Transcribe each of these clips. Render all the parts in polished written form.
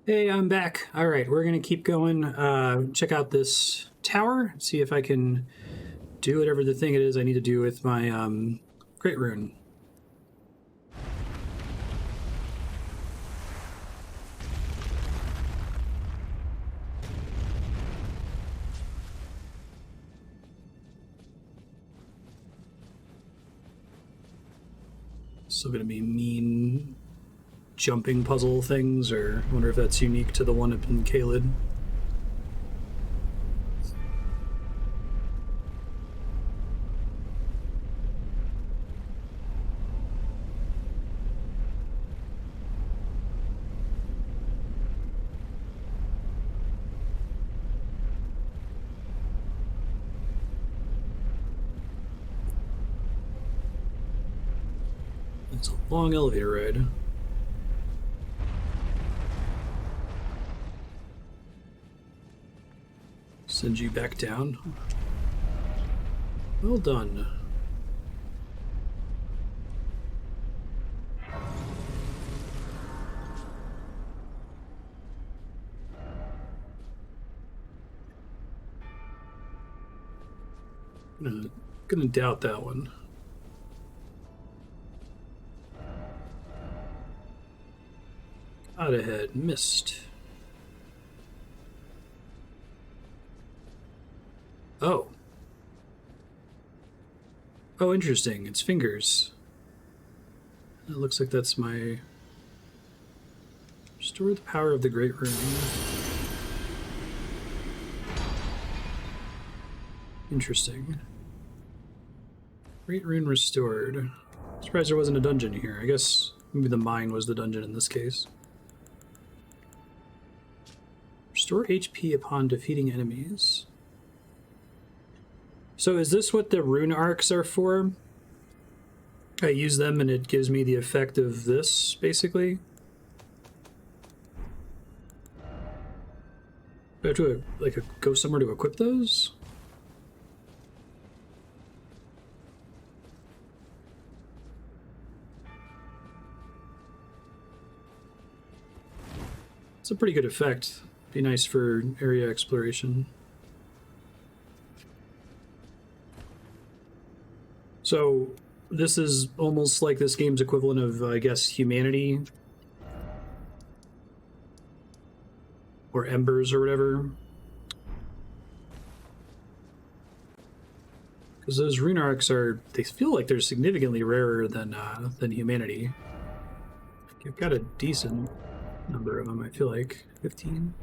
Hey, I'm back. All right, we're gonna keep going. Check out this tower. See if I can do whatever the thing it is I need to do with my Great Rune. Still gonna be mean jumping puzzle things, or I wonder if that's unique to the one up in Caelid. It's a long elevator ride. Send you back down. Well done. Gonna doubt that one. Out ahead, missed. Oh. Oh, interesting. It's fingers. It looks like that's my... Restore the power of the Great Rune. Interesting. Great Rune restored. Surprised there wasn't a dungeon here. I guess maybe the mine was the dungeon in this case. Restore HP upon defeating enemies. So is this what the rune arcs are for? I use them and it gives me the effect of this, basically? Do I have to go somewhere to equip those? It's a pretty good effect. Be nice for area exploration. So this is almost like this game's equivalent of, I guess, humanity. Or embers or whatever. Because those rune arcs are, they feel like they're significantly rarer than humanity. You've got a decent number of them, I feel like. 15?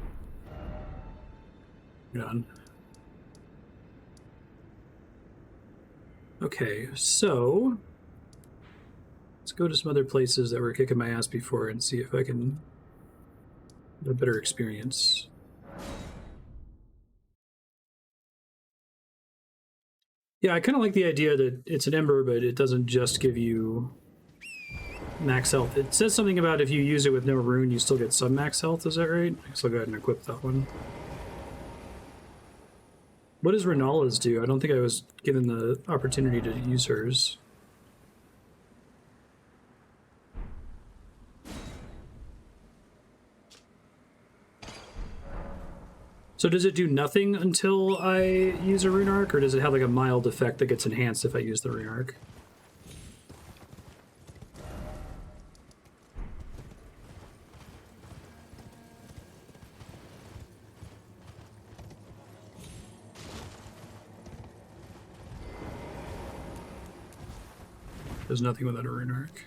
Hold on. Okay, so let's go to some other places that were kicking my ass before and see if I can have a better experience. Yeah, I kind of like the idea that it's an ember, but it doesn't just give you max health. It says something about if you use it with no rune, you still get some max health. Is that right? I guess I'll go ahead and equip that one. What does Renala's do? I don't think I was given the opportunity to use hers. So does it do nothing until I use a rune arc, or does it have like a mild effect that gets enhanced if I use the rune arc? There's nothing without a rune arc.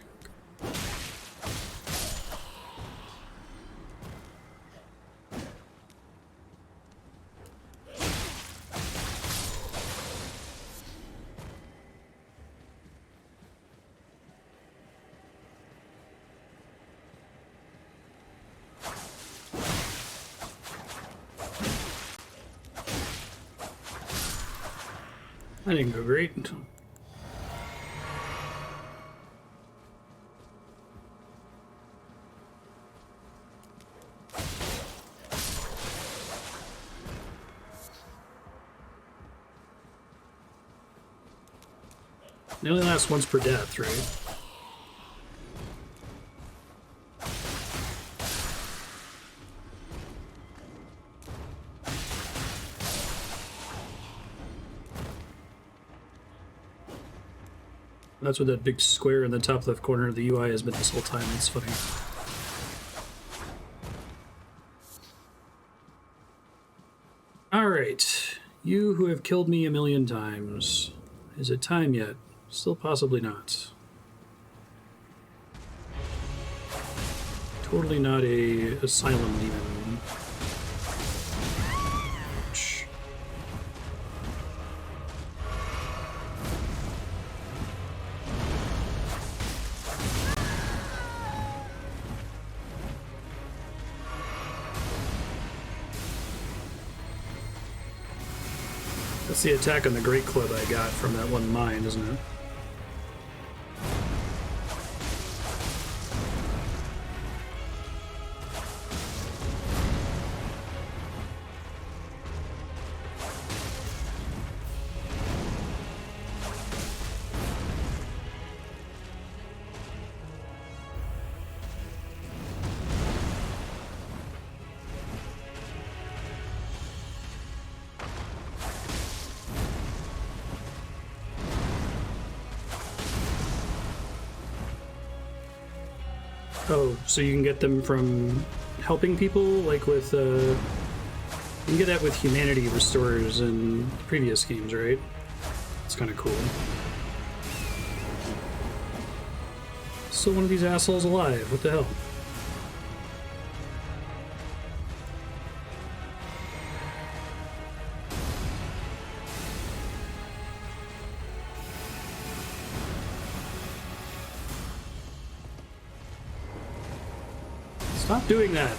That didn't go great. They only last once per death, right? That's what that big square in the top left corner of the UI has been this whole time. It's funny. Alright. You who have killed me a million times. Is it time yet? Still possibly not. Totally not a asylum demon. Ouch. That's the attack on the Great Club I got from that one mine, isn't it? Oh, so you can get them from helping people, like with, you can get that with humanity restorers in previous games, right? It's kind of cool. Still one of these assholes alive, what the hell? Stop doing that.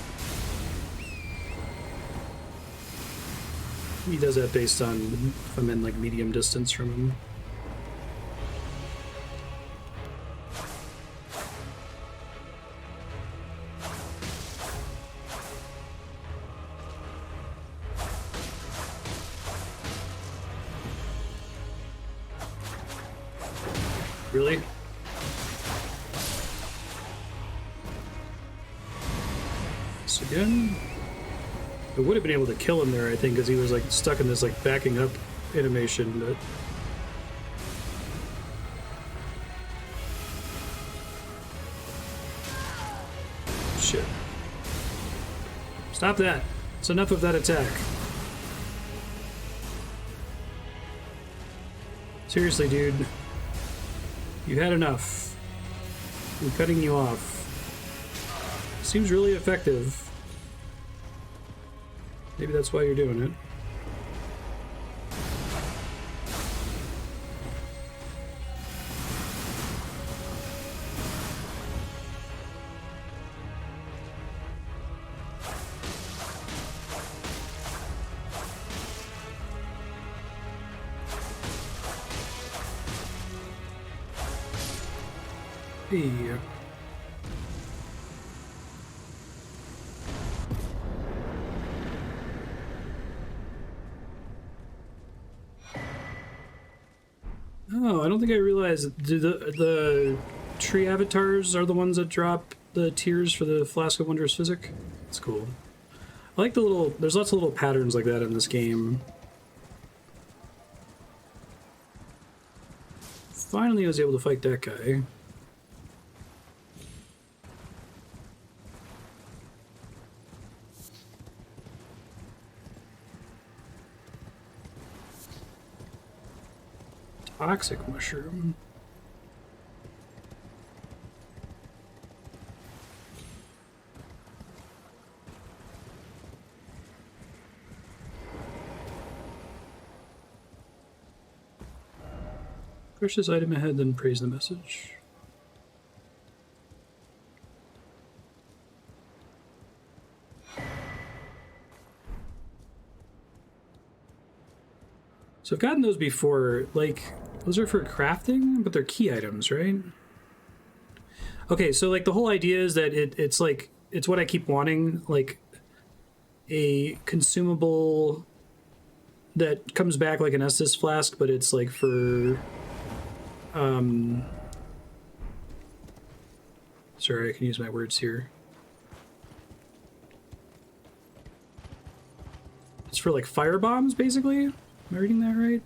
He does that based on if I'm in like medium distance from him. Really? Again, I would have been able to kill him there, I think, because he was like stuck in this like backing up animation, but shit. Stop that. It's enough of that attack. Seriously, dude. You had enough. I'm cutting you off. Seems really effective. Maybe that's why you're doing it. Hey. Oh, I don't think I realized the tree avatars are the ones that drop the tiers for the Flask of Wondrous Physic. It's cool. I like the little... There's lots of little patterns like that in this game. Finally, I was able to fight that guy. Toxic mushroom. Push this item ahead, then praise the message. So I've gotten those before, like, those are for crafting, but they're key items, right? Okay, so like the whole idea is that it's like, it's what I keep wanting, like a consumable that comes back like an Estus flask, but it's like for, sorry, I can use my words here. It's for like fire bombs, basically. Am I reading that right?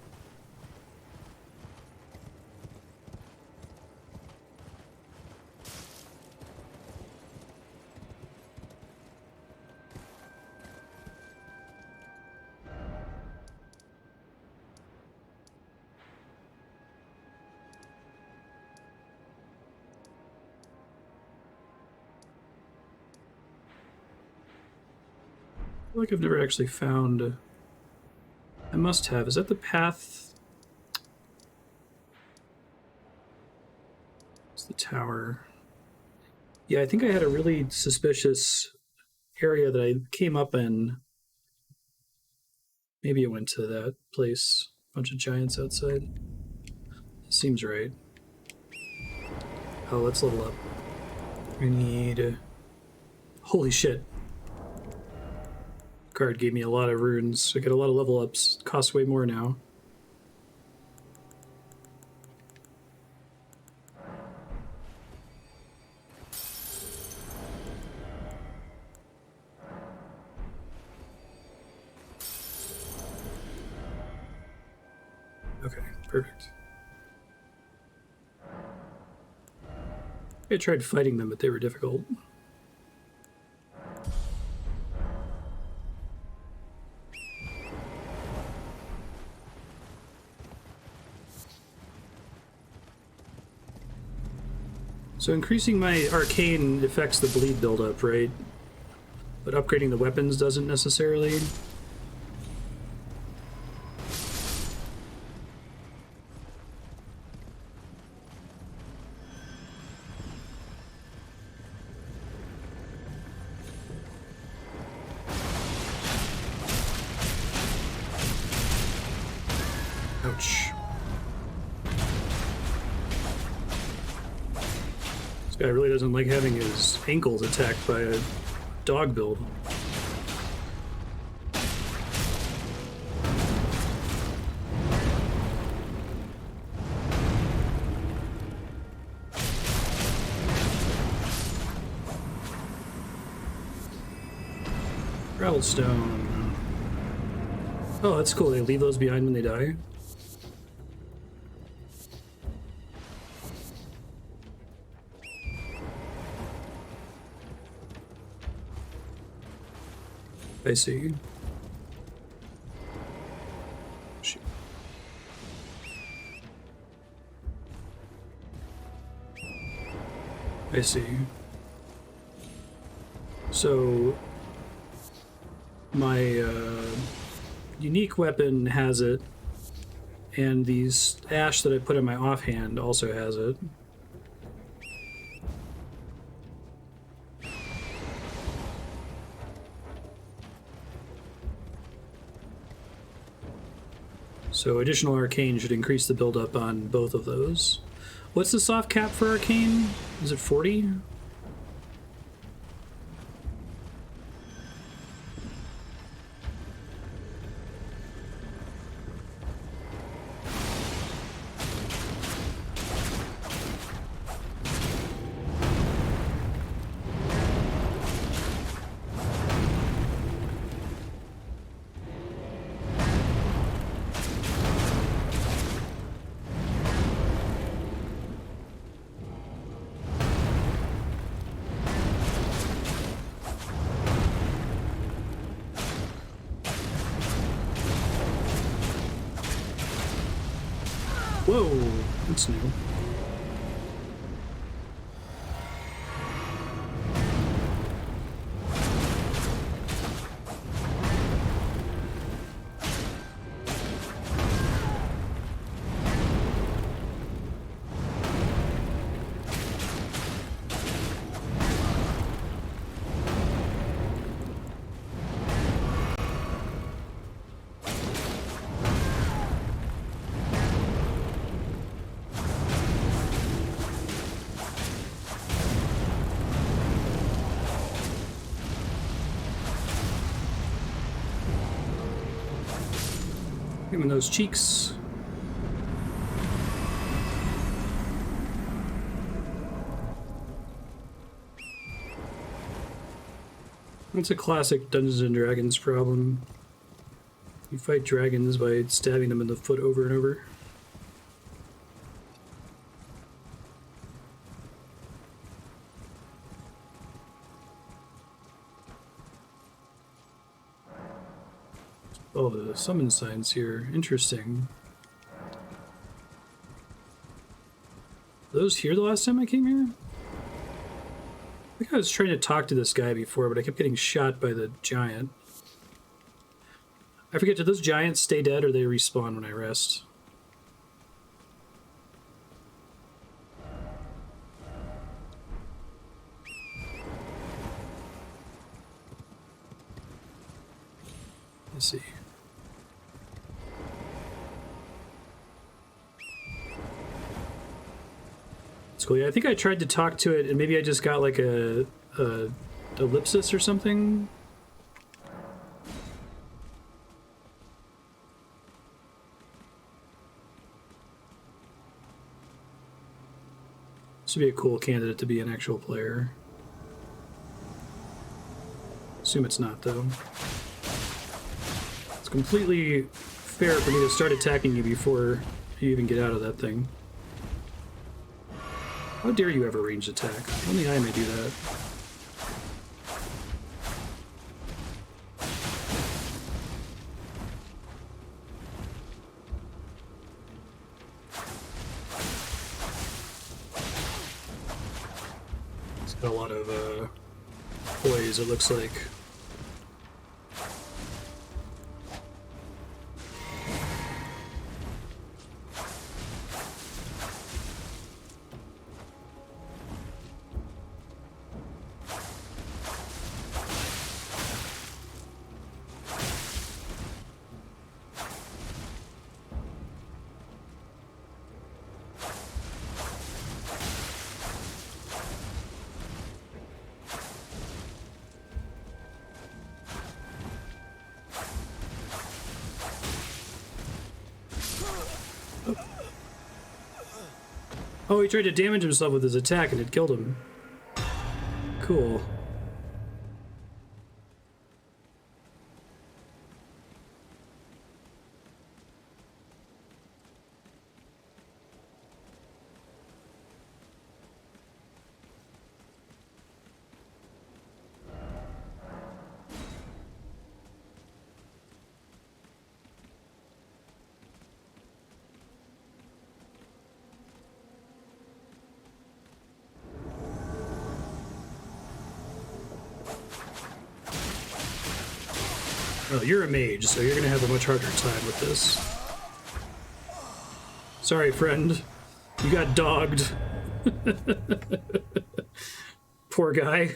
feel like I've never actually found... I must have. Is that the path? It's the tower. Yeah, I think I had a really suspicious area that I came up in. Maybe it went to that place. Bunch of giants outside. Seems right. Oh, let's level up. We need... Holy shit. Card gave me a lot of runes. I get a lot of level ups. Costs way more now. Okay, perfect. I tried fighting them, but they were difficult. So increasing my arcane affects the bleed buildup, right? But upgrading the weapons doesn't necessarily. Ouch. This guy really doesn't like having his ankles attacked by a dog build. Rattlestone. Oh, that's cool. They leave those behind when they die. I see. Shoot. I see. So my unique weapon has it, and these ash that I put in my offhand also has it. So additional arcane should increase the buildup on both of those. What's the soft cap for arcane? Is it 40? Whoa, that's new. Give him those cheeks. That's a classic Dungeons and Dragons problem. You fight dragons by stabbing them in the foot over and over. Oh, the summon signs here. Interesting. Were those here the last time I came here? I think I was trying to talk to this guy before, but I kept getting shot by the giant. I forget, do those giants stay dead or they respawn when I rest? Let's see. It's cool. Yeah, I think I tried to talk to it and maybe I just got like a ellipsis or something. This would be a cool candidate to be an actual player. Assume it's not, though. It's completely fair for me to start attacking you before you even get out of that thing. How dare you ever ranged attack? Only I may do that. A lot of poise, it looks like. Oh, he tried to damage himself with his attack and it killed him. Cool. Well, you're a mage, so you're gonna have a much harder time with this. Sorry, friend. You got dogged. Poor guy.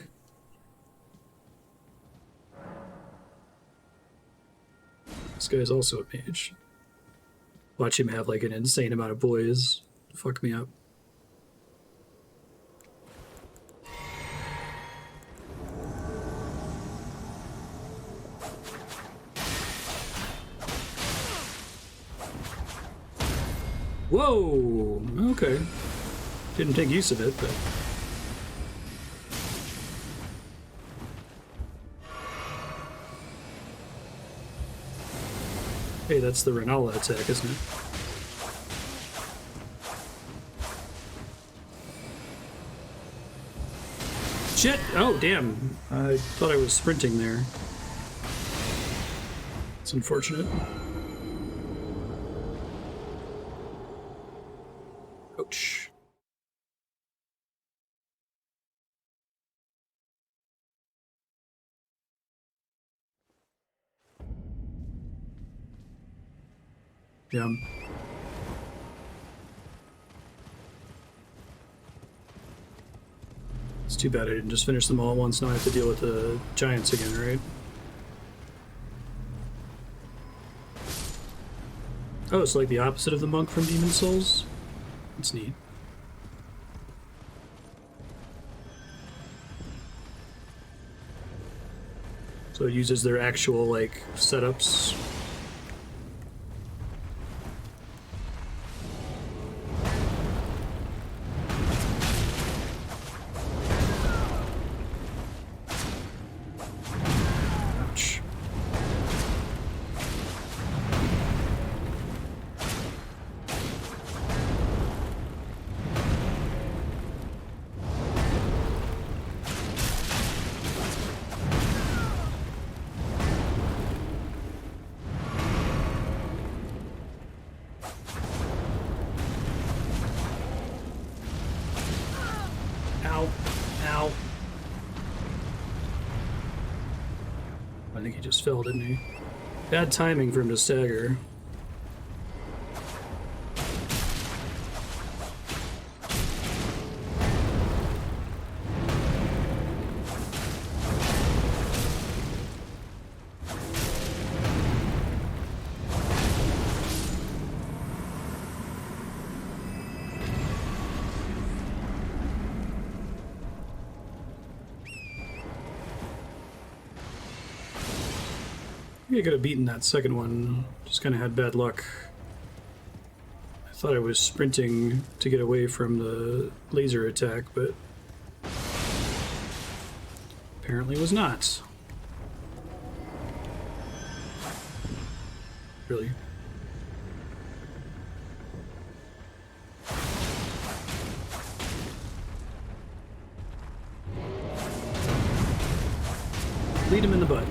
This guy's also a mage. Watch him have like an insane amount of boys. Fuck me up. Whoa! Okay. Didn't take use of it, but... Hey, that's the Renala attack, isn't it? Shit! Oh, damn. I thought I was sprinting there. It's unfortunate. Ouch. Yeah. It's too bad I didn't just finish them all at once. Now I have to deal with the giants again, right? Oh, it's like the opposite of the monk from Demon Souls? That's neat. So it uses their actual, like, setups. Ouch. I think he just fell, didn't he? Bad timing for him to stagger. I could have beaten that second one, just kind of had bad luck. I thought I was sprinting to get away from the laser attack, but apparently was not. Really? Lead him in the butt.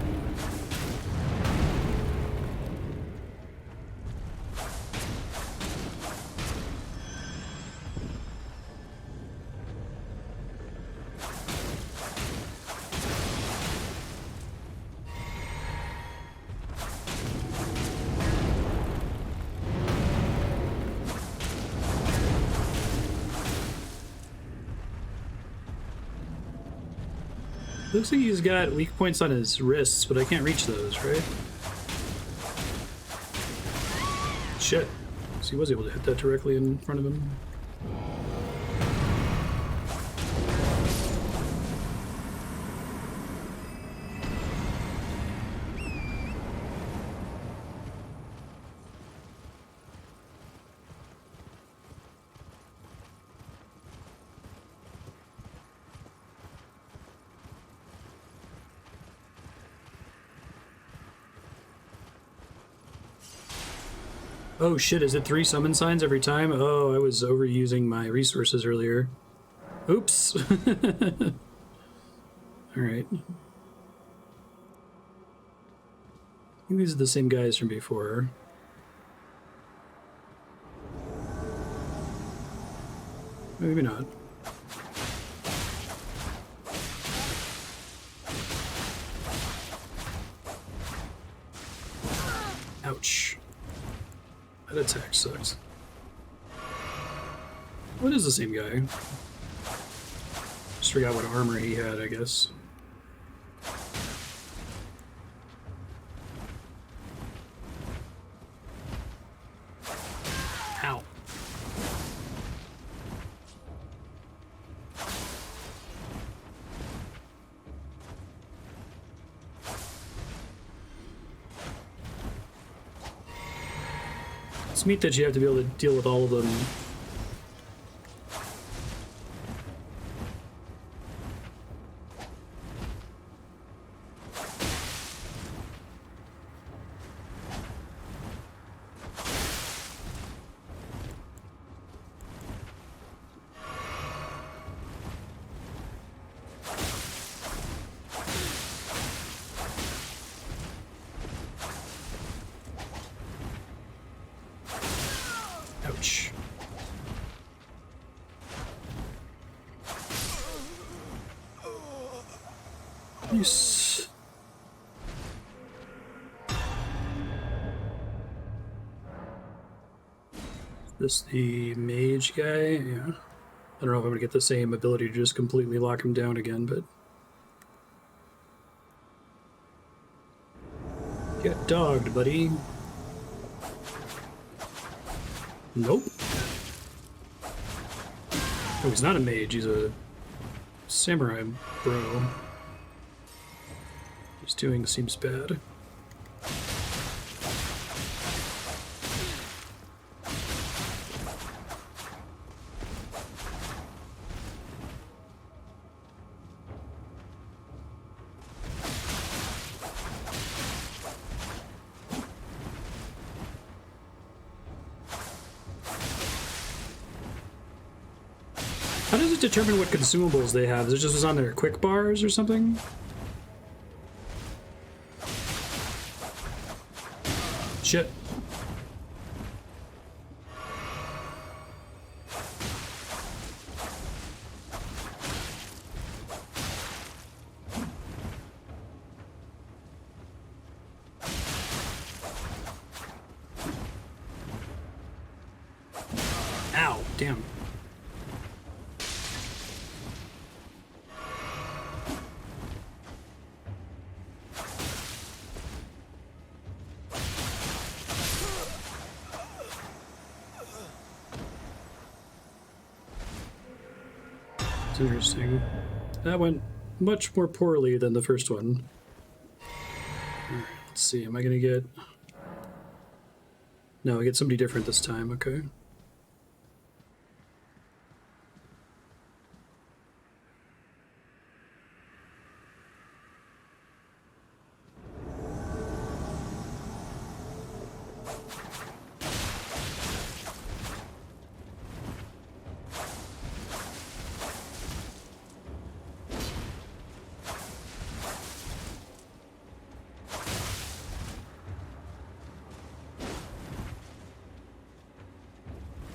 Looks like he's got weak points on his wrists, but I can't reach those, right? Shit. So he was able to hit that directly in front of him. Oh shit, is it 3 summon signs every time? Oh, I was overusing my resources earlier. Oops. Alright. I think these are the same guys from before. Maybe not. Ouch. That attack sucks. What is the same guy? Just forgot what armor he had, I guess. Ow. It's neat that you have to be able to deal with all of them. Nice. This the mage guy? Yeah. I don't know if I'm gonna get the same ability to just completely lock him down again, but get dogged, buddy. Nope. Oh, he's not a mage, he's a samurai bro. He's doing seems bad. How does it determine what consumables they have? Is it just on their quick bars or something? Shit. Damn. It's interesting. That went much more poorly than the first one. Alright, let's see. Am I going to get... No, I get somebody different this time. Okay.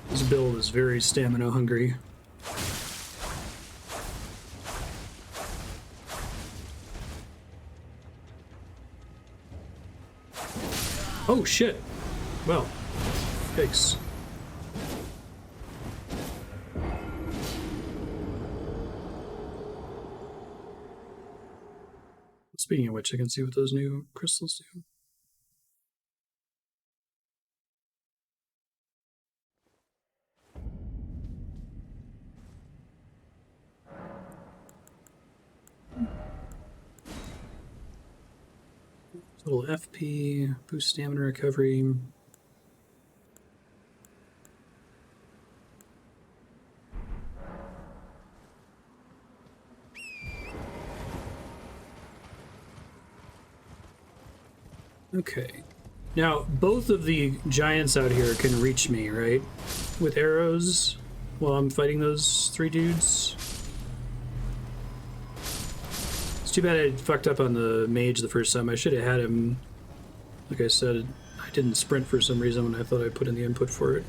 This build is very stamina hungry. Oh shit! Well, thanks. Speaking of which, I can see what those new crystals do. Little FP, boost stamina recovery. Okay. Now, both of the giants out here can reach me, right? With arrows while I'm fighting those three dudes. It's too bad I fucked up on the mage the first time. I should have had him. Like I said, I didn't sprint for some reason when I thought I put in the input for it.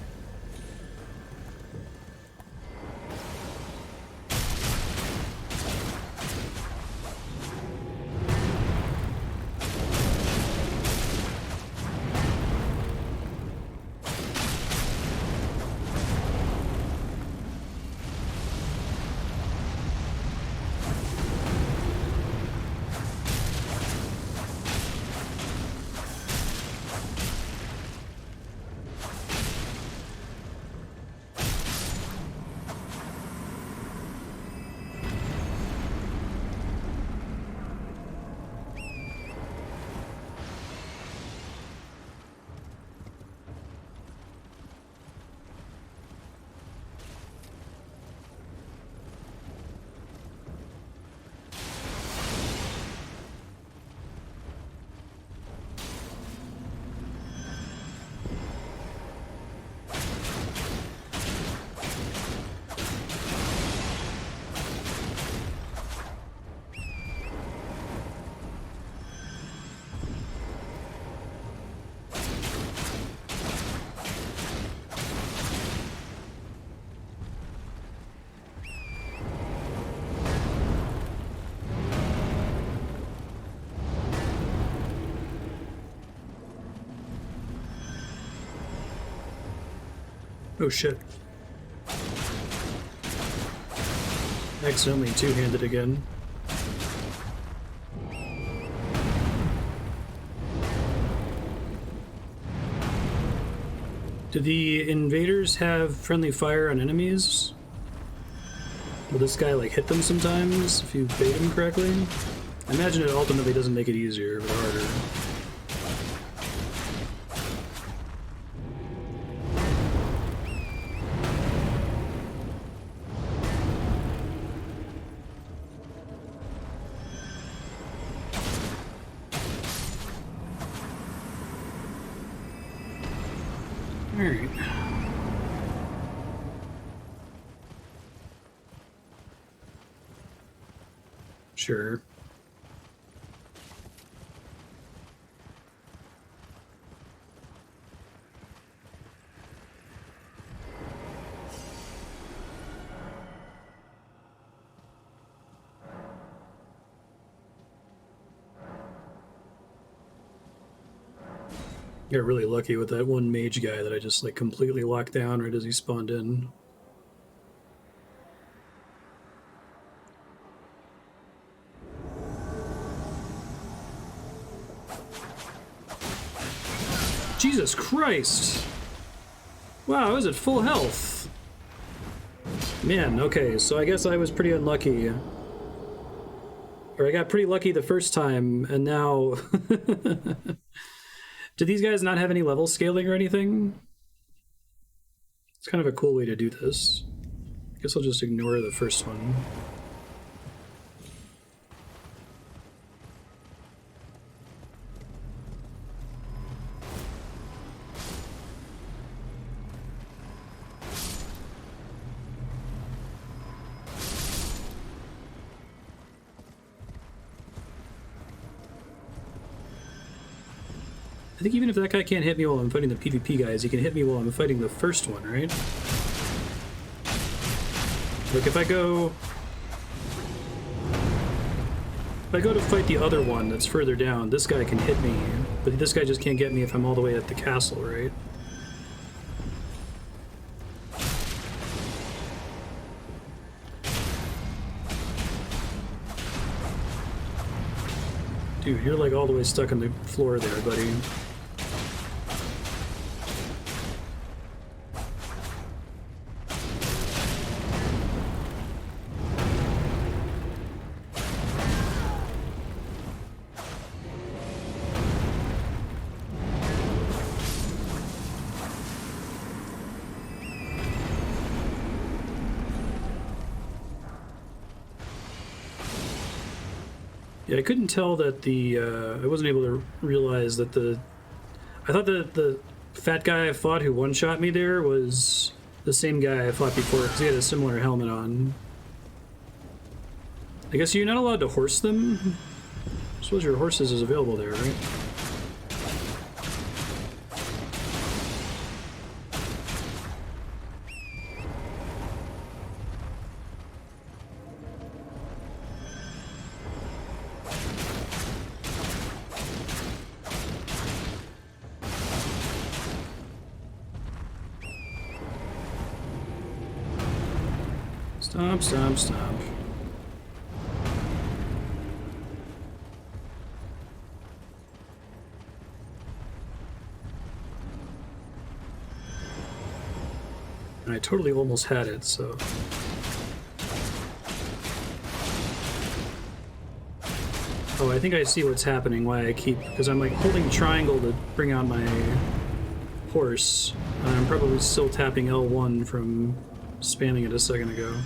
Oh shit. Accidentally two-handed again. Do the invaders have friendly fire on enemies? Will this guy like hit them sometimes if you bait him correctly? I imagine it ultimately doesn't make it easier, but harder. Alright. Sure. Got really lucky with that one mage guy that I just like completely locked down right as he spawned in. Jesus Christ! Wow, I was at full health. Man, okay, so I guess I was pretty unlucky. Or I got pretty lucky the first time, and now... Do these guys not have any level scaling or anything? It's kind of a cool way to do this. I guess I'll just ignore the first one. I think even if that guy can't hit me while I'm fighting the PvP guys, he can hit me while I'm fighting the first one, right? Like if I go to fight the other one that's further down, this guy can hit me, but this guy just can't get me if I'm all the way at the castle, right? Dude, you're like all the way stuck on the floor there, buddy. Yeah, I couldn't tell that I wasn't able to realize that I thought that the fat guy I fought who one-shot me there was the same guy I fought before, because he had a similar helmet on. I guess you're not allowed to horse them? I suppose your horses is available there, right? Stomp, stomp, stomp. And I totally almost had it, so... Oh, I think I see what's happening, why I keep... Because I'm like holding triangle to bring out my horse, and I'm probably still tapping L1 from spamming it a second ago.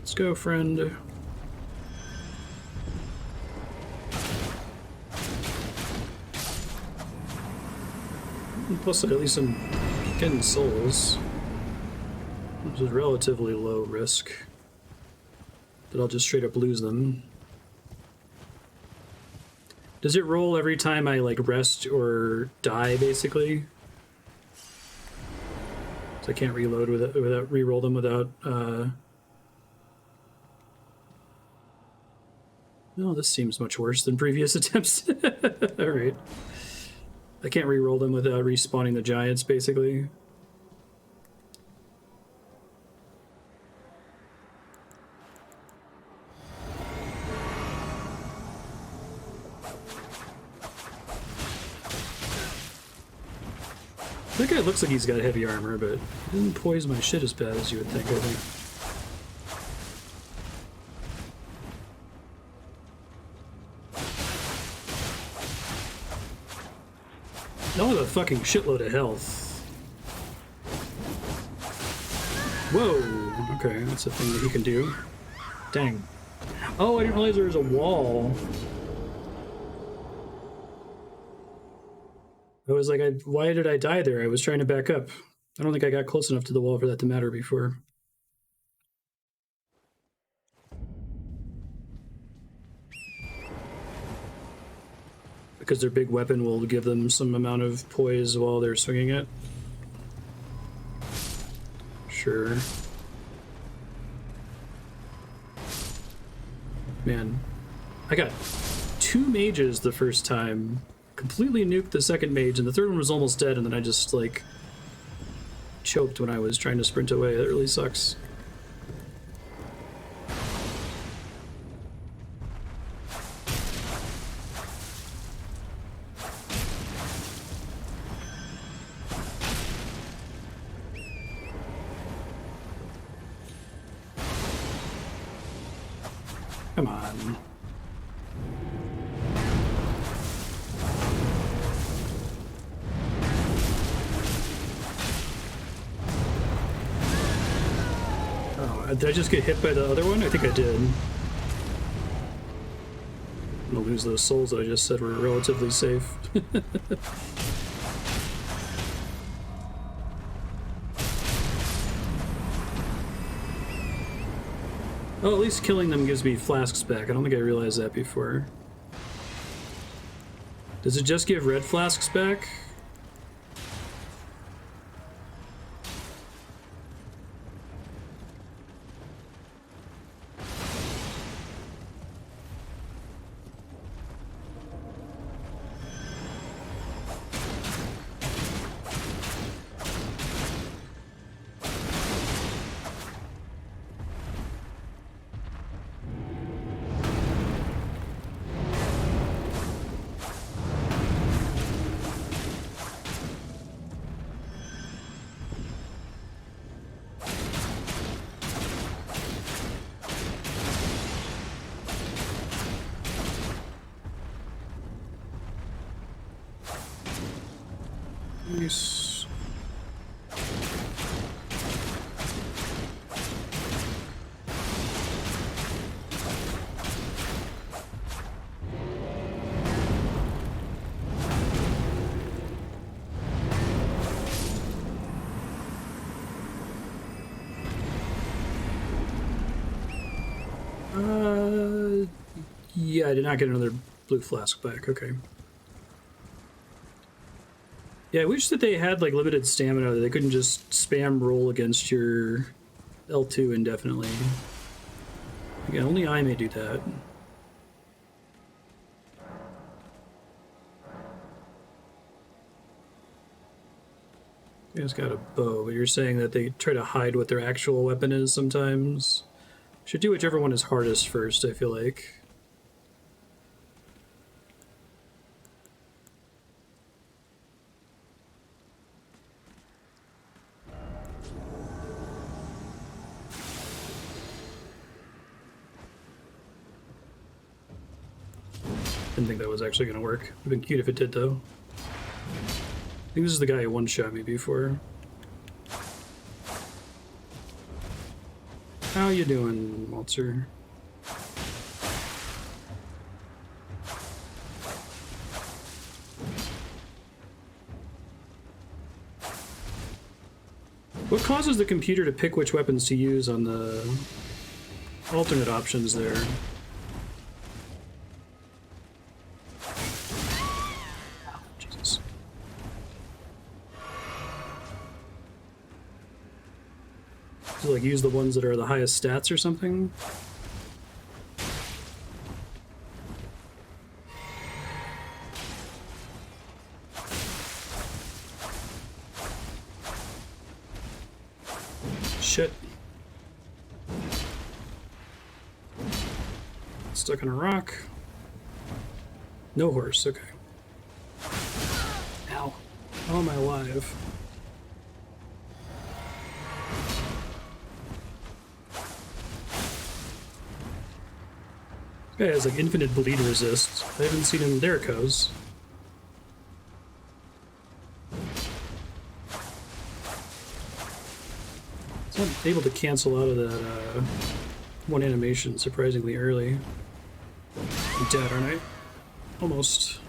Let's go, friend. Plus, at least I'm getting souls, which is relatively low risk. But I'll just straight up lose them. Does it roll every time I like rest or die, basically? So I can't reload without re-roll them without. No, this seems much worse than previous attempts. All right. I can't re-roll them without respawning the giants, basically. That guy looks like he's got heavy armor, but he doesn't poise my shit as bad as you would think, I think. Oh, the fucking shitload of health. Whoa! Okay, that's a thing that he can do. Dang. Oh, I didn't realize there was a wall. I was like, why did I die there? I was trying to back up. I don't think I got close enough to the wall for that to matter before. Because their big weapon will give them some amount of poise while they're swinging it. Sure. Man, I got 2 mages the first time, completely nuked the second mage, and the third one was almost dead, and then I just, like, choked when I was trying to sprint away. That really sucks. Come on. Oh, did I just get hit by the other one? I think I did. I'm gonna lose those souls that I just said were relatively safe. Oh, at least killing them gives me flasks back. I don't think I realized that before. Does it just give red flasks back? Nice. Yeah, I did not get another blue flask back. Okay. Yeah, I wish that they had, like, limited stamina, that they couldn't just spam roll against your L2 indefinitely. Again, only I may do that. It's got a bow, but you're saying that they try to hide what their actual weapon is sometimes. Should do whichever one is hardest first, I feel like. Didn't think that was actually going to work. Would have been cute if it did, though. I think this is the guy who one-shot me before. How you doing, Walter? What causes the computer to pick which weapons to use on the alternate options there? Jesus. To, like, use the ones that are the highest stats or something? Shit. Stuck on a rock. No horse, okay. Ow. How am I alive? This guy has, like, infinite bleed resist. I haven't seen him. There it goes. I'm able to cancel out of that one animation surprisingly early. I'm dead, aren't I? Almost.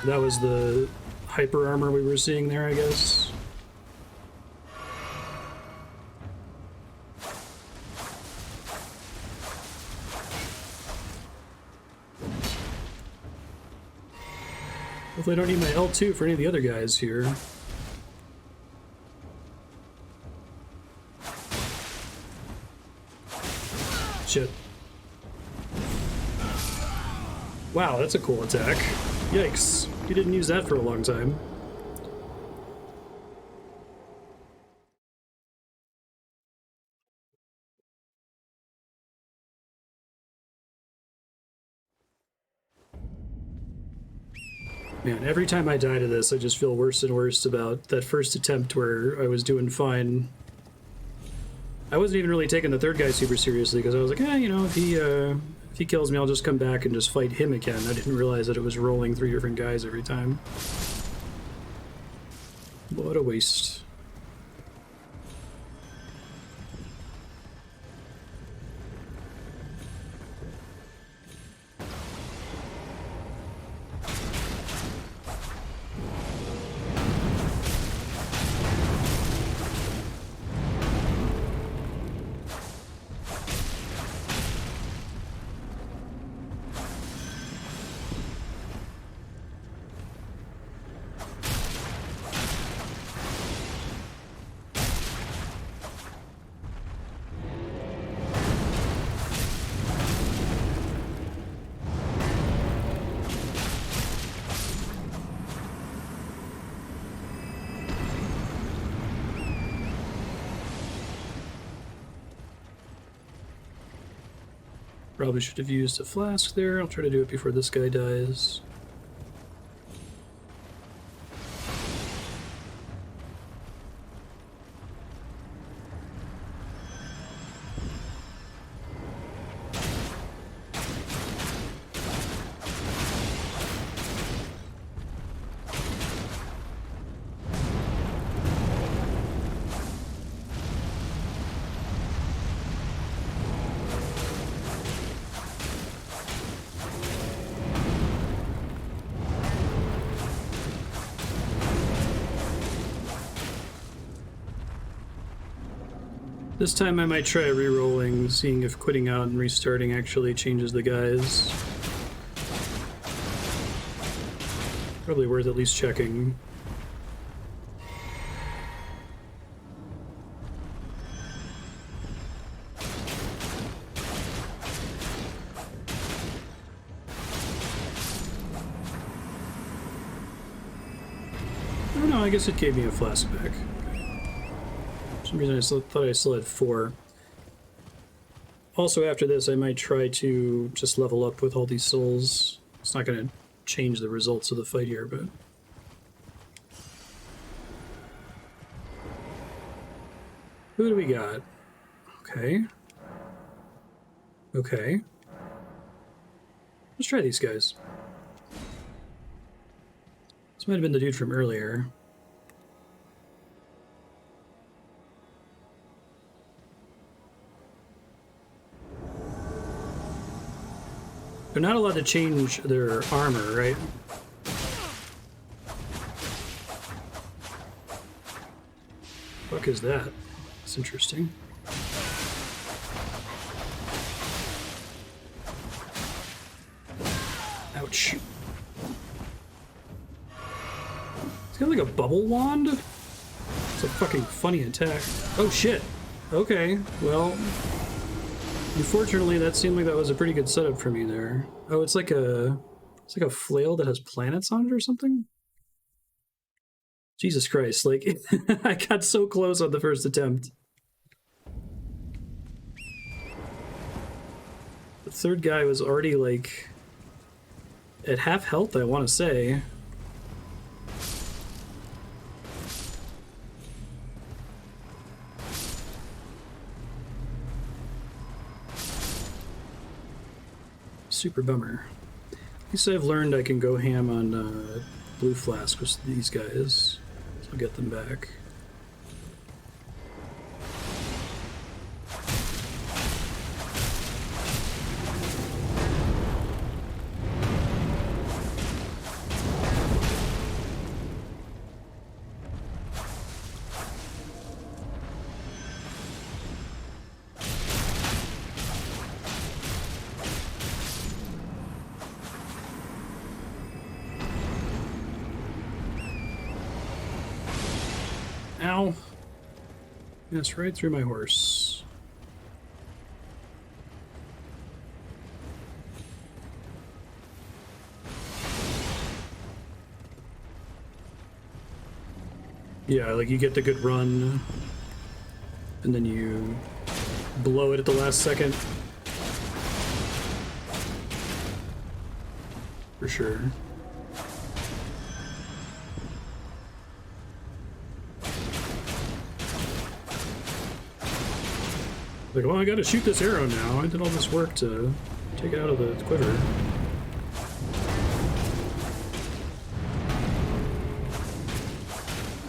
That was the hyper armor we were seeing there, I guess. Hopefully I don't need my L2 for any of the other guys here. Shit. Wow, that's a cool attack. Yikes. You didn't use that for a long time. Man, every time I die to this, I just feel worse and worse about that first attempt where I was doing fine. I wasn't even really taking the third guy super seriously because I was like, you know, if he kills me, I'll just come back and just fight him again. I didn't realize that it was rolling 3 different guys every time. What a waste. Probably should have used a flask there. I'll try to do it before this guy dies. This time I might try re-rolling, seeing if quitting out and restarting actually changes the guys. Probably worth at least checking. Oh no, I guess it gave me a flask back. For some reason I thought I still had 4. Also after this I might try to just level up with all these souls. It's not going to change the results of the fight here, but... Who do we got? Okay. Okay. Let's try these guys. This might have been the dude from earlier. They're not allowed to change their armor, right? Fuck is that? That's interesting. Ouch. It's got like a bubble wand? It's a fucking funny attack. Oh shit. Okay, well... Unfortunately, that seemed like that was a pretty good setup for me there. Oh, it's like a flail that has planets on it or something? Jesus Christ, like, I got so close on the first attempt. The third guy was already, like, at half health, I want to say. Super bummer. At least I've learned I can go ham on blue flask with these guys. So I'll get them back. Ow. That's right through my horse. Yeah, like you get the good run, and then you blow it at the last second. For sure. Like, well, I gotta shoot this arrow now. I did all this work to take it out of the quiver.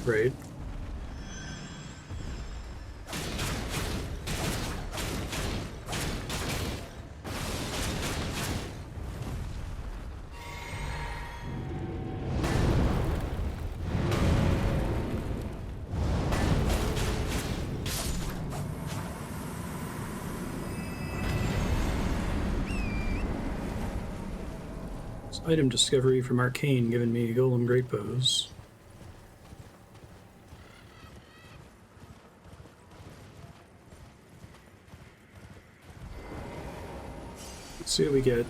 Right. Item discovery from Arcane giving me Golem Great Bows. Let's see what we get.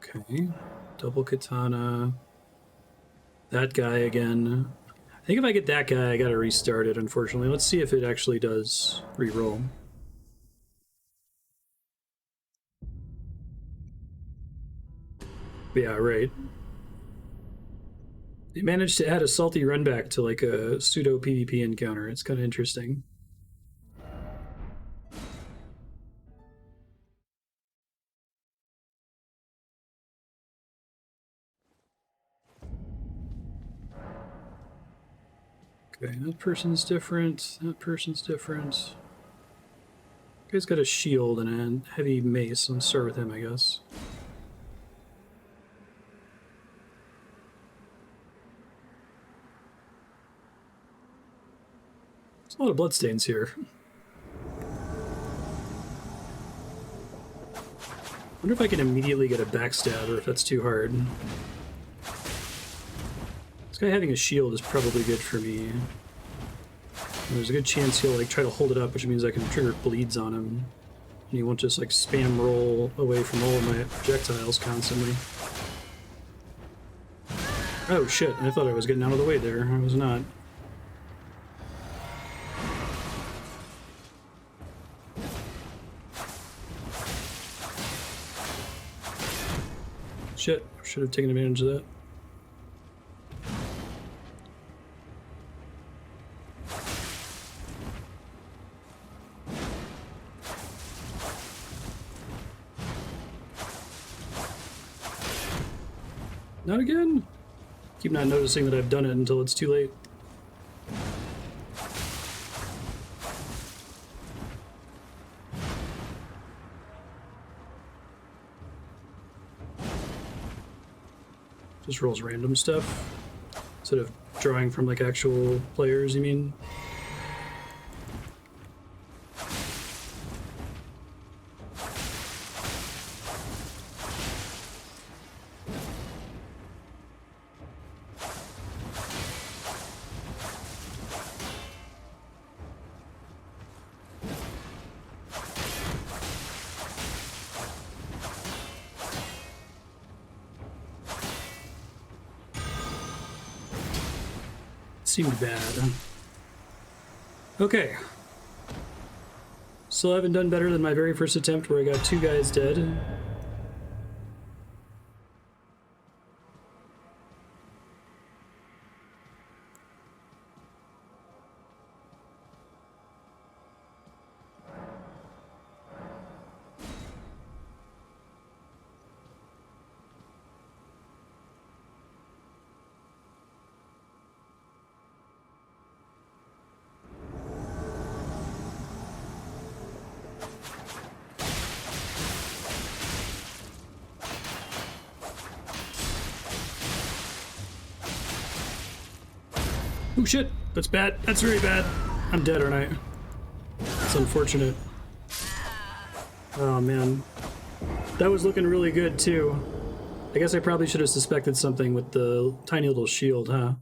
Okay, double katana. That guy again. I think if I get that guy, I gotta restart it, unfortunately. Let's see if it actually does reroll. Yeah, right. They managed to add a salty runback to like a pseudo PvP encounter. It's kind of interesting. Okay, that person's different. That person's different. Guy's got a shield and a heavy mace. Let's start with him, I guess. There's a lot of bloodstains here. I wonder if I can immediately get a backstab or if that's too hard. This guy having a shield is probably good for me. And there's a good chance he'll like try to hold it up, which means I can trigger bleeds on him. And he won't just like spam roll away from all of my projectiles constantly. Oh shit, I thought I was getting out of the way there. I was not. Shit, should have taken advantage of that. Not again. Keep not noticing that I've done it until it's too late. Just rolls random stuff instead of drawing from like actual players, you mean? Seemed bad. Okay. Still haven't done better than my very first attempt where I got 2 guys dead. Oh shit, that's bad. That's very bad. I'm dead, aren't I? That's unfortunate. Oh man. That was looking really good too. I guess I probably should have suspected something with the tiny little shield, huh?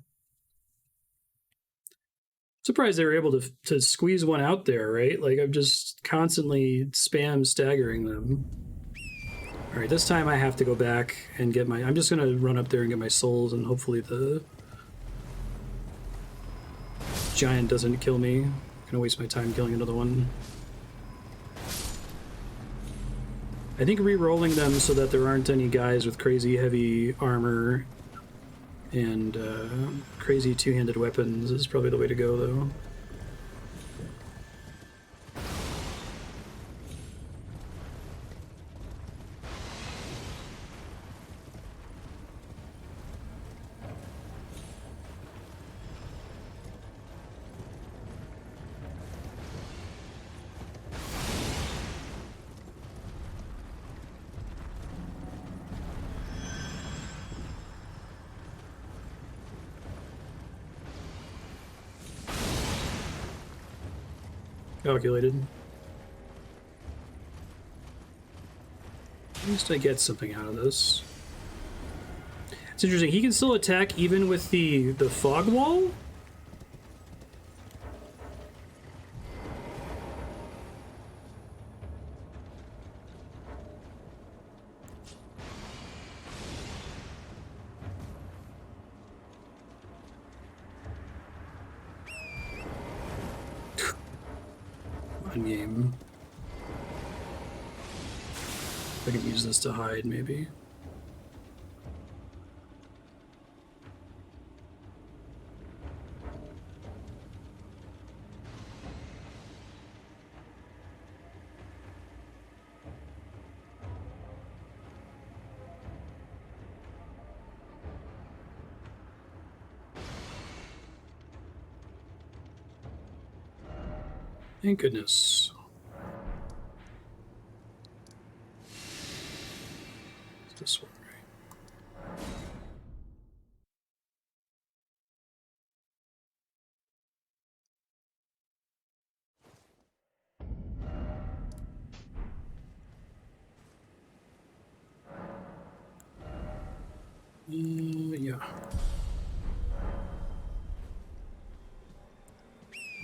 Surprised they were able to squeeze one out there, right? Like I'm just constantly spam staggering them. Alright, this time I have to go back and get my... I'm just gonna run up there and get my souls and hopefully the giant doesn't kill me. I'm gonna waste my time killing another one. I think re-rolling them so that there aren't any guys with crazy heavy armor and crazy two-handed weapons is probably the way to go, though. Calculated. At least I get something out of this. It's interesting. He can still attack even with the fog wall? Game. I can use this to hide, maybe. Thank goodness. It's this one, right? Yeah.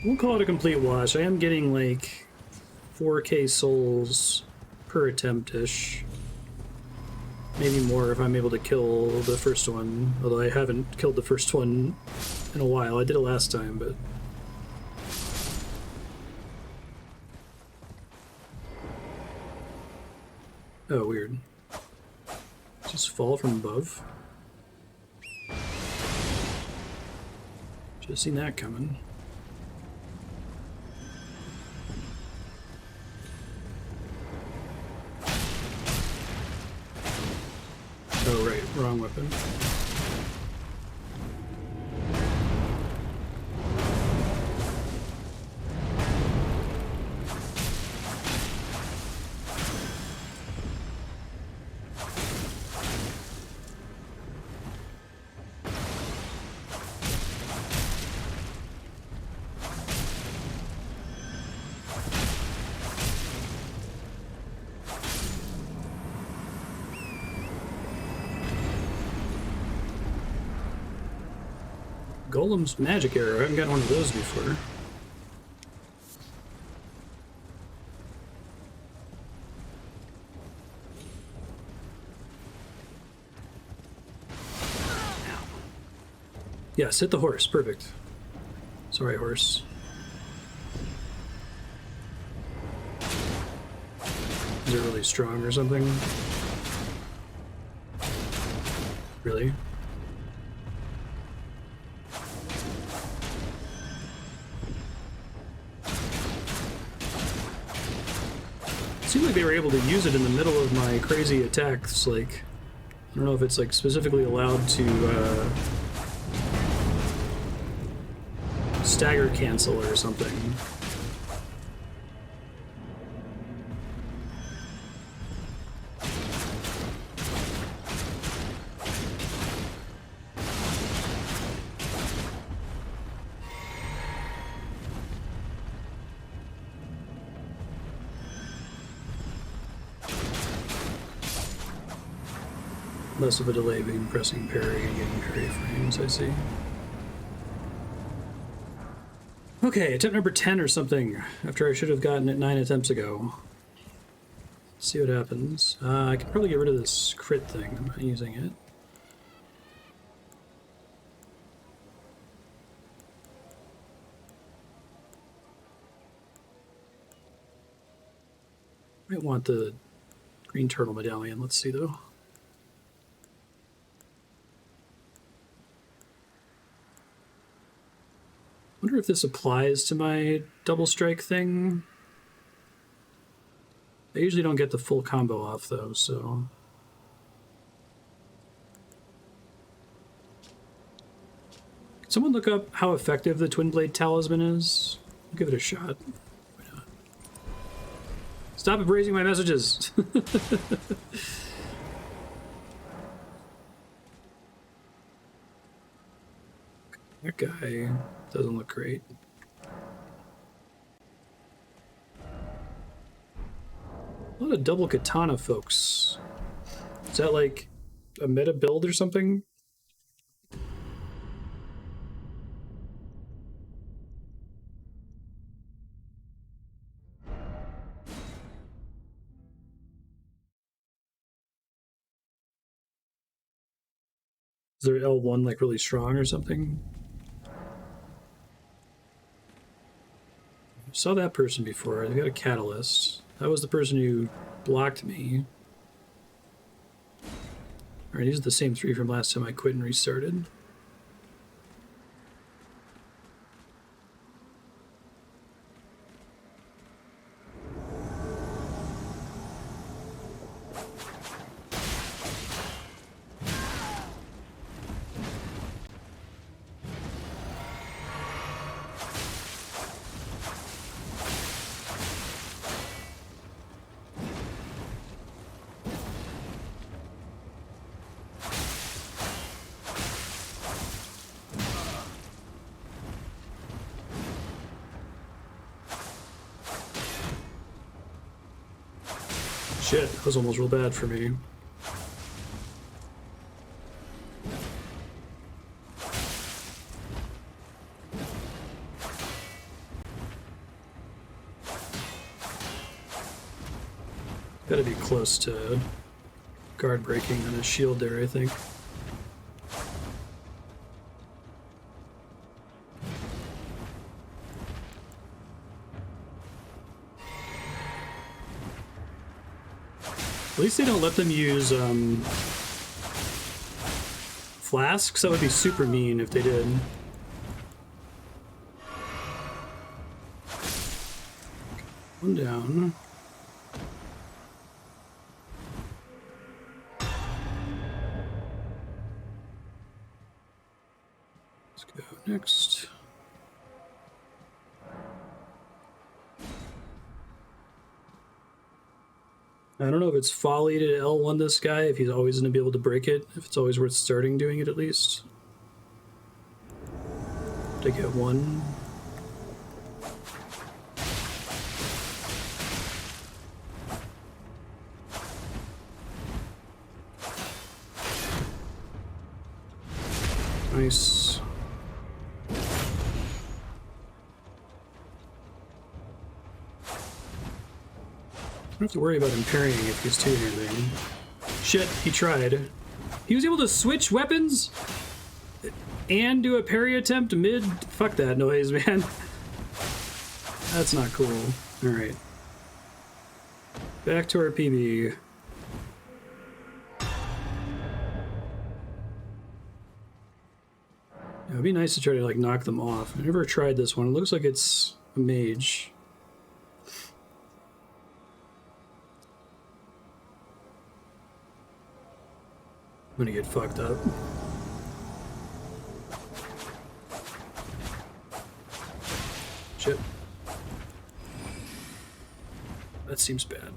We'll call it a complete wash. I am getting like 4K souls per attempt-ish. Maybe more if I'm able to kill the first one. Although I haven't killed the first one in a while. I did it last time, but... Oh, weird. Just fall from above. Should have seen that coming. Oh, right. Wrong weapon. Golem's magic arrow. I haven't gotten one of those before. Yes, hit the horse. Perfect. Sorry, horse. Is it really strong or something? Really? Seemed like they were able to use it in the middle of my crazy attacks. Like, I don't know if it's like specifically allowed to stagger cancel or something. Less of a delay between pressing parry and getting parry frames, I see. Okay, attempt number 10 or something, after I should have gotten it 9 attempts ago. Let's see what happens. I can probably get rid of this crit thing. I'm not using it. Might want the green turtle medallion. Let's see though. Wonder if this applies to my double strike thing. I usually don't get the full combo off though, so. Can someone look up how effective the Twin Blade Talisman is? I'll give it a shot. Why not? Stop erasing my messages! That guy doesn't look great. A lot of double katana folks. Is that like a meta build or something? Is their L1 like really strong or something? I saw that person before. They got a catalyst. That was the person who blocked me. Alright, these are the same three from last time I quit and restarted. Shit, that was almost real bad for me. Gotta be close to guard breaking on his shield there, I think. At least they don't let them use flasks. That would be super mean if they did. One down. Let's go next. I don't know if it's folly to L1 this guy, if he's always going to be able to break it, if it's always worth starting doing it at least. To get one. Nice. I don't have to worry about him parrying if he's two-handing. Shit, he tried. He was able to switch weapons and do a parry attempt mid. Fuck that noise, man. That's not cool. Alright. Back to our PB. Yeah, it'd be nice to try to like knock them off. I've never tried this one. It looks like it's a mage. I'm gonna get fucked up. Shit. That seems bad.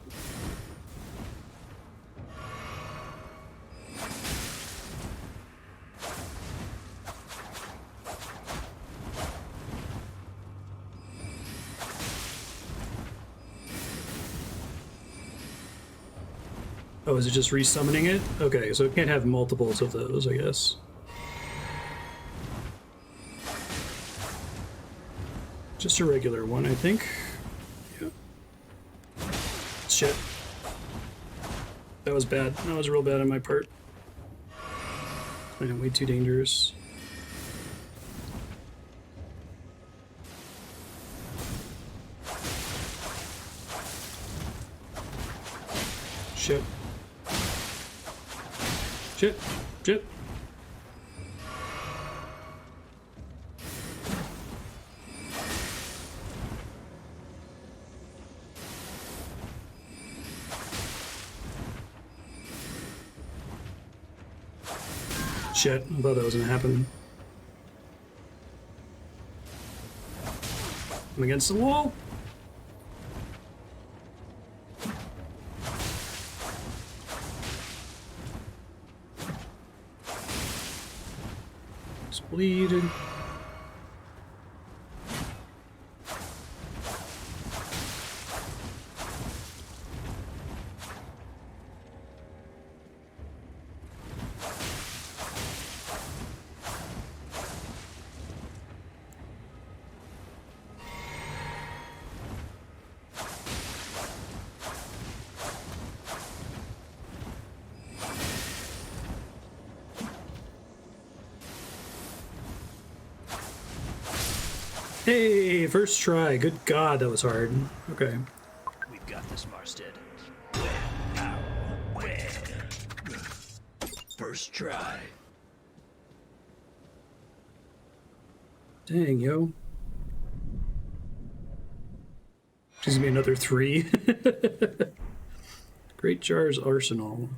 Oh, is it just resummoning it? Okay, so it can't have multiples of those, I guess. Just a regular one, I think. Yep. Shit. That was bad. That was real bad on my part. Way too dangerous. shit. Shit. Shit. Shit, I thought that was gonna happen. I'm against the wall. It's bleeding. Hey, first try. Good God, that was hard. Okay. We've got this, Marstead. When? How? Where? First try. Dang, yo. She's gonna be another 3. Great Jar's Arsenal.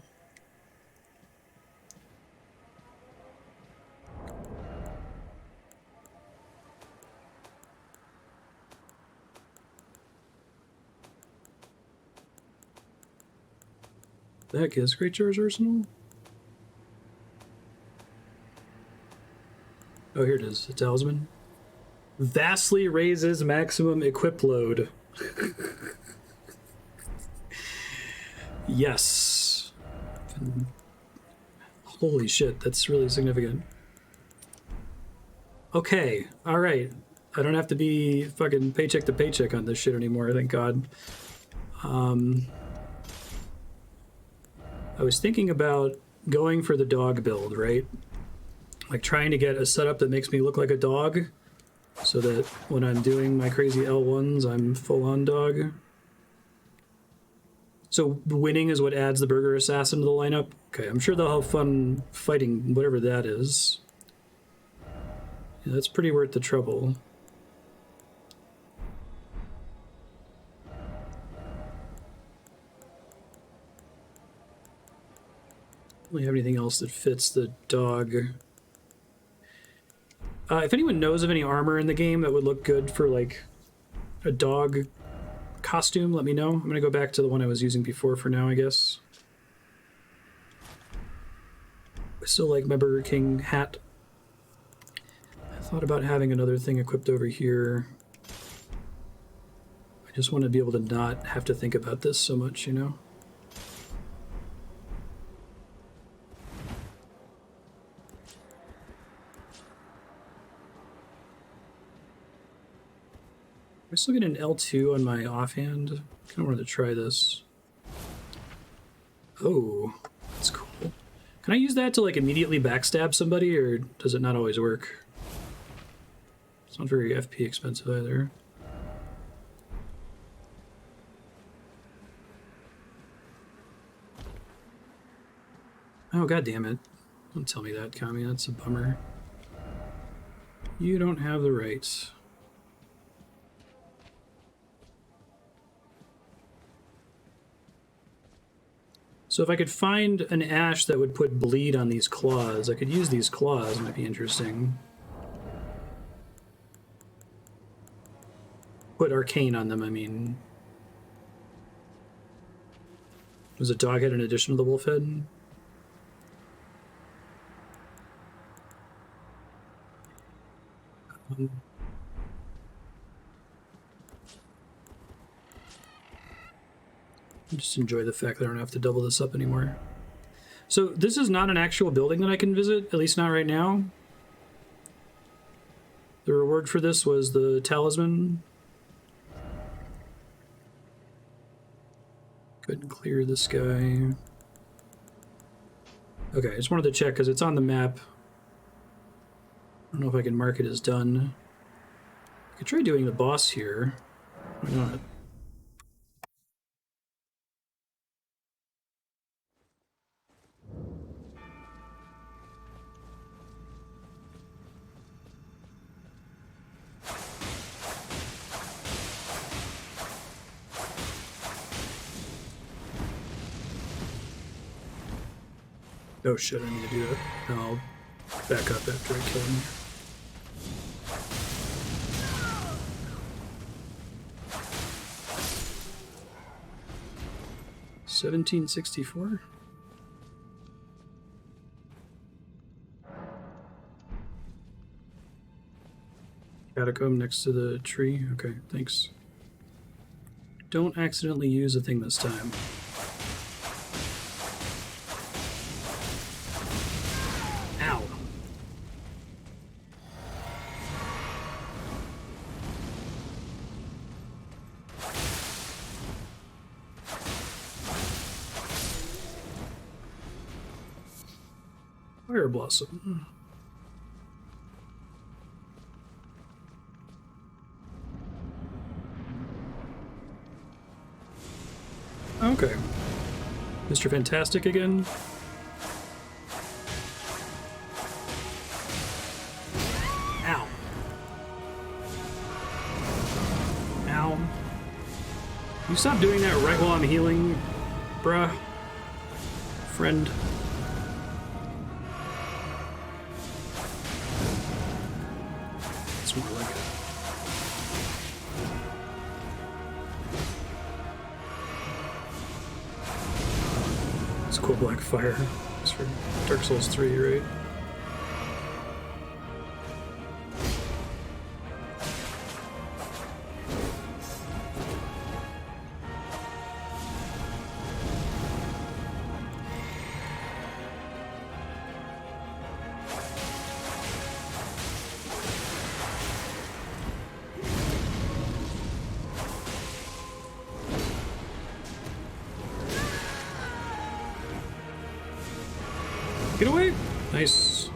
The heck is Great Jar's Arsenal? Oh, here it is. A talisman. Vastly raises maximum equip load. Yes. Holy shit, that's really significant. Okay, alright. I don't have to be fucking paycheck to paycheck on this shit anymore, thank God. I was thinking about going for the dog build, right? Like trying to get a setup that makes me look like a dog so that when I'm doing my crazy L1s, I'm full-on dog. So winning is what adds the Burger Assassin to the lineup? Okay, I'm sure they'll have fun fighting whatever that is. Yeah, that's pretty worth the trouble. Don't really have anything else that fits the dog. If anyone knows of any armor in the game that would look good for like a dog costume, let me know. I'm gonna go back to the one I was using before for now, I guess. I still like my Burger King hat. I thought about having another thing equipped over here. I just want to be able to not have to think about this so much, you know? I still get an L2 on my offhand. I kind of wanted to try this. Oh, that's cool. Can I use that to like immediately backstab somebody, or does it not always work? It's not very FP expensive either. Oh, god damn it. Don't tell me that, Kami. That's a bummer. You don't have the rights. So if I could find an ash that would put bleed on these claws, I could use these claws. It might be interesting. Put arcane on them, I mean. Was a dog head in addition to the wolf head? I just enjoy the fact that I don't have to double this up anymore. So this is not an actual building that I can visit, at least not right now. The reward for this was the talisman. Go ahead and clear this guy. Okay, I just wanted to check because it's on the map. I don't know if I can mark it as done. I could try doing the boss here. Why not? Oh shit, I need to do that. I'll back up after I kill him. $17.64. Catacomb next to the tree. Okay, thanks. Don't accidentally use a thing this time. Ow. Fire Blossom. Okay. Mr. Fantastic again? Ow. Ow. You stop doing that right while I'm healing, bruh. Friend. It's more like it. Cool black fire. It's for Dark Souls 3, right? Get away! Nice.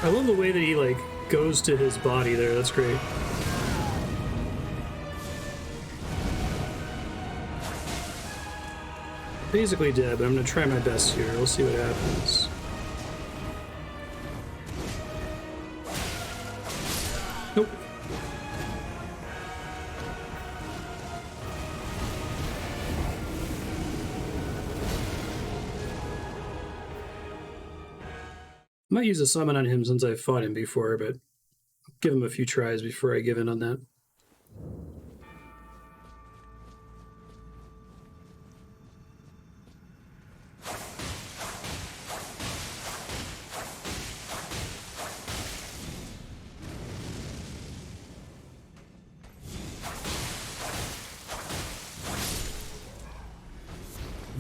I love the way that he, like, goes to his body there. That's great. Basically dead, but I'm gonna try my best here. We'll see what happens. Nope. Might use a summon on him since I've fought him before, but give him a few tries before I give in on that.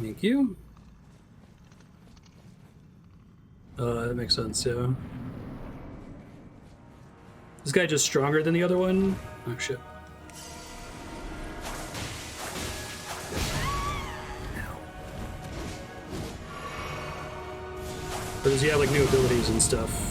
Thank you. That makes sense, yeah. This guy just stronger than the other one? Oh shit. Or does he have like new abilities and stuff?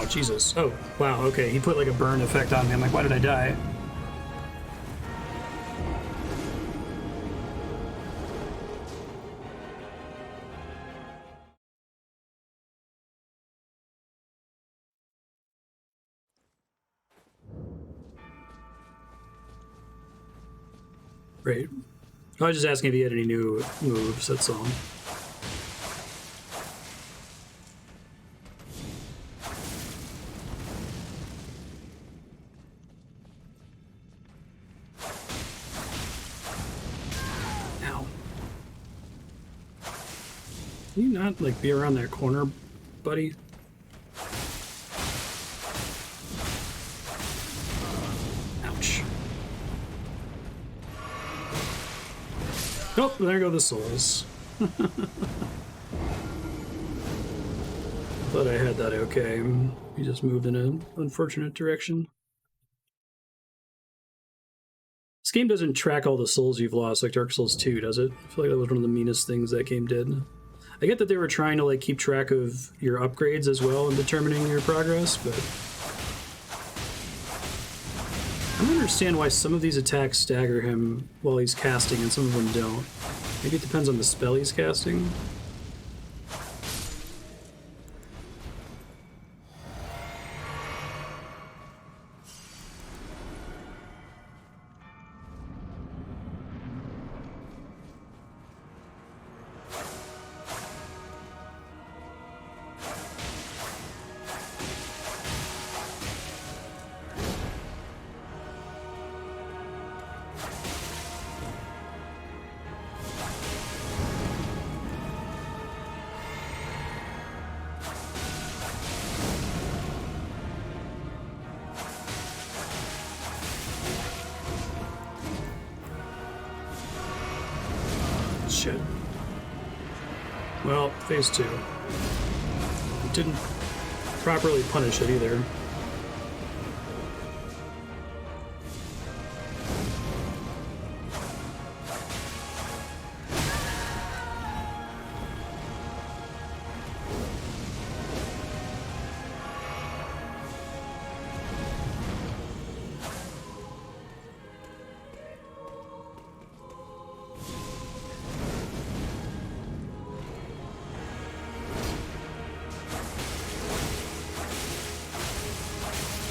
Jesus. Oh, wow, okay. He put like a burn effect on me. I'm like, why did I die? Right. I was just asking if he had any new moves, that's all. Can you not, like, be around that corner, buddy? Ouch. Oh, there go the souls. Thought I had that okay. He just moved in an unfortunate direction. This game doesn't track all the souls you've lost like Dark Souls 2, does it? I feel like that was one of the meanest things that game did. I get that they were trying to like keep track of your upgrades as well and determining your progress, but I don't understand why some of these attacks stagger him while he's casting and some of them don't. Maybe it depends on the spell he's casting. Shit. Well, phase 2. Didn't properly punish it either.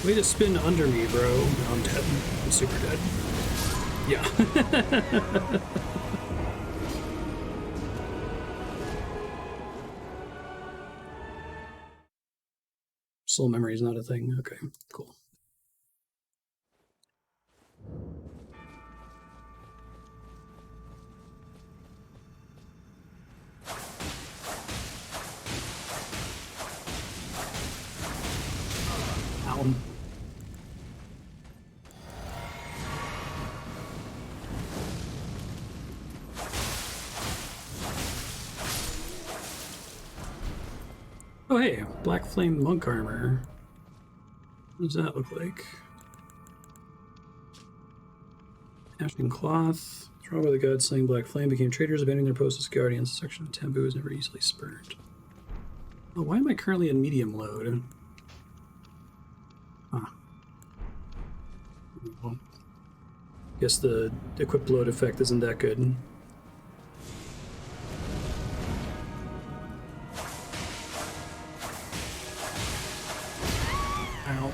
Way to spin under me, bro. No, I'm dead. I'm super dead. Yeah. Soul memory is not a thing. Okay, cool. Ow. Oh hey, Black Flame Monk Armor. What does that look like? Ashton Cloth. Thrown by the gods, slaying Black Flame, became traitors, abandoning their posts as guardians. The section of taboo is never easily spurned. Oh, why am I currently in medium load? Huh. Well, guess the equip load effect isn't that good. Ow.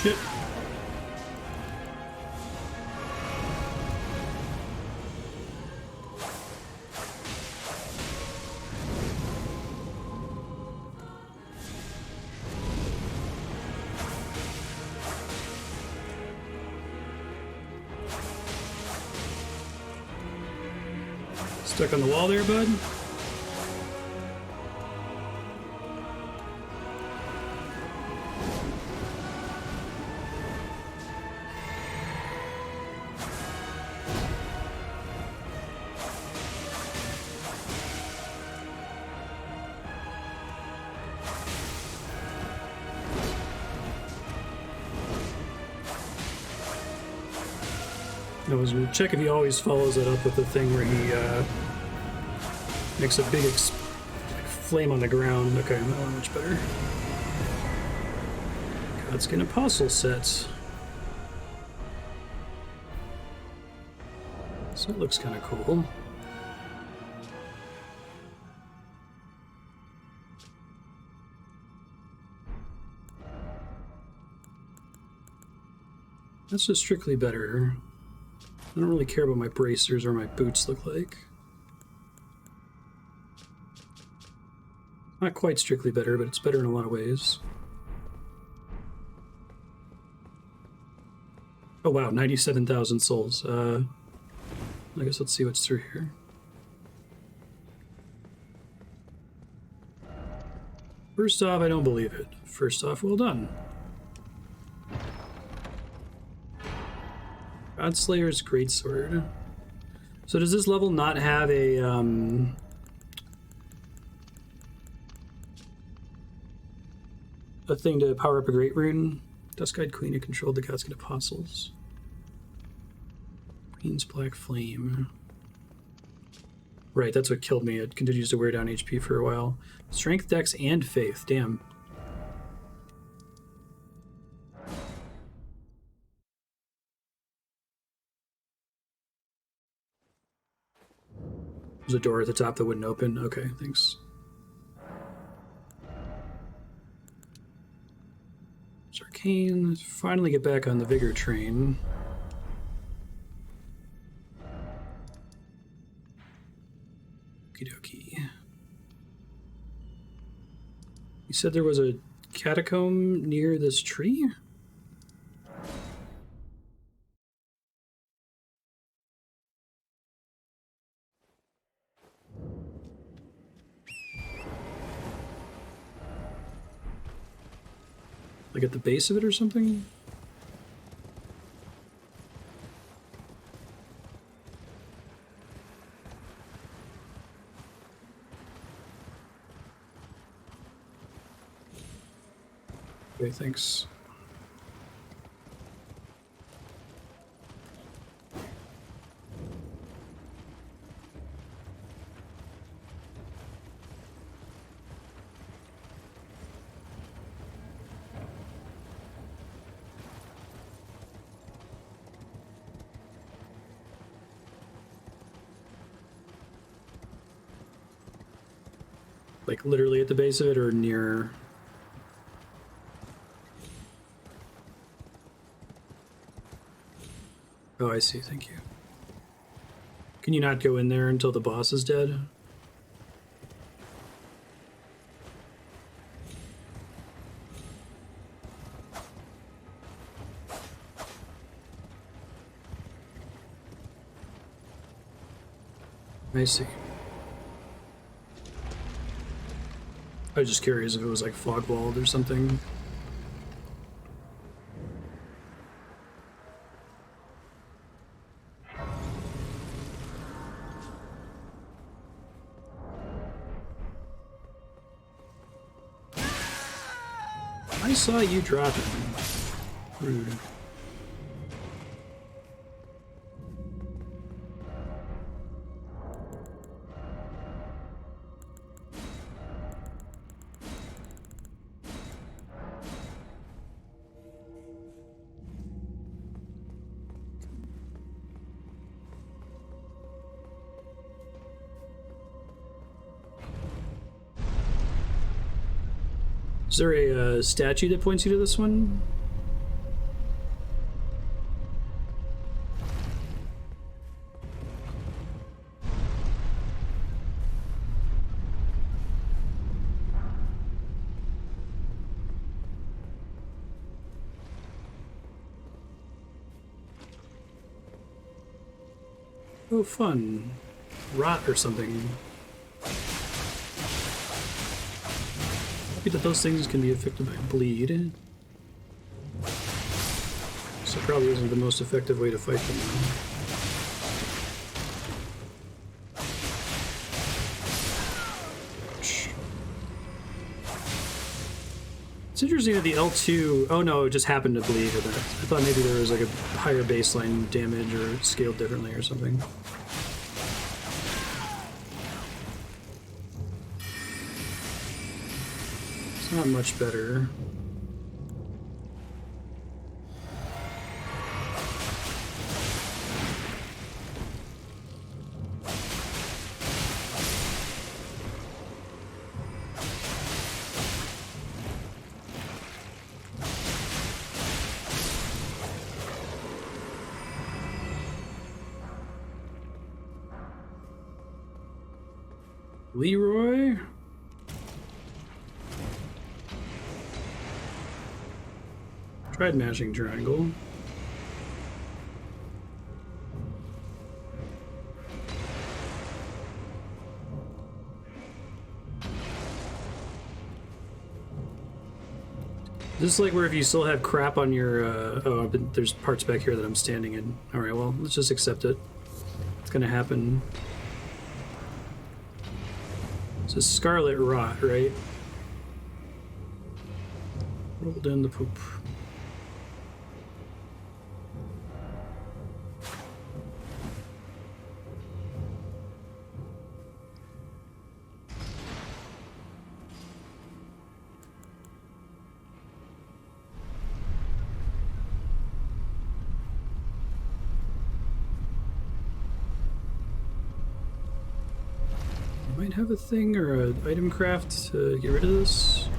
Shit. Stuck on the wall there, bud? I was gonna check if he always follows it up with the thing where he makes a big flame on the ground. Okay, that one much better. Godskin Apostle sets. So it looks kind of cool. That's just strictly better. I don't really care what my bracers or my boots look like. Not quite strictly better, but it's better in a lot of ways. Oh wow, 97,000 souls. I guess let's see what's through here. First off, I don't believe it. First off, well done. Godslayer's Greatsword. So does this level not have a thing to power up a Great Rune? Duskeyed Queen who controlled the Godskin Apostles. Queen's Black Flame. Right, that's what killed me. It continues to wear down HP for a while. Strength, Dex, and Faith. Damn. There's a door at the top that wouldn't open. Okay, thanks. It's arcane. Let's finally get back on the Vigor train. Okie dokie. You said there was a catacomb near this tree? Like at the base of it or something? Okay, thanks. Like literally at the base of it or near? Oh, I see. Thank you. Can you not go in there until the boss is dead? I see. I was just curious if it was like fog walled or something. I saw you drop it. Rude. Is there a statue that points you to this one? Oh, fun. Rot or something. That those things can be affected by bleed. So probably isn't the most effective way to fight them. It's interesting that the L2... Oh no, it just happened to bleed. I thought maybe there was like a higher baseline damage or scaled differently or something. Not much better. Leroy? Tried mashing triangle. This is like where if you still have crap on your, oh, but there's parts back here that I'm standing in. Alright, well, let's just accept it. It's gonna happen. It's a Scarlet Rot, right? Rolled in the poop. Might have a thing or an item craft to get rid of this.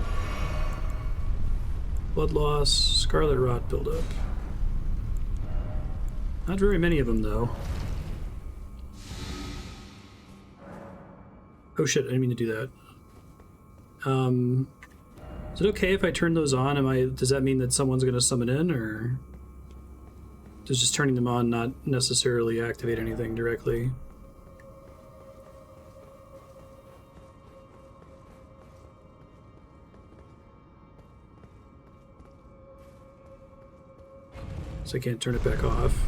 Blood loss, Scarlet Rot buildup. Not very many of them though. Oh shit, I didn't mean to do that. Is it okay if I turn those on? Does that mean that someone's gonna summon in, or does just turning them on not necessarily activate anything directly? So I can't turn it back off.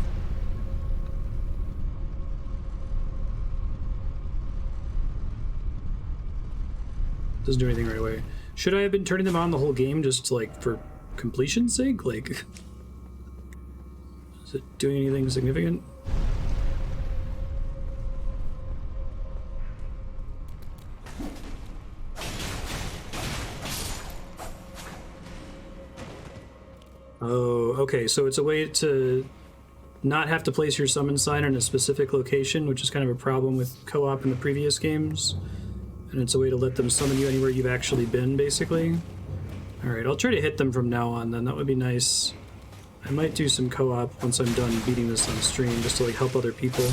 Doesn't do anything right away. Should I have been turning them on the whole game just like for completion's sake? Like, is it doing anything significant? Oh, okay, so it's a way to not have to place your summon sign in a specific location, which is kind of a problem with co-op in the previous games. And it's a way to let them summon you anywhere you've actually been, basically. Alright, I'll try to hit them from now on then, that would be nice. I might do some co-op once I'm done beating this on stream, just to like help other people.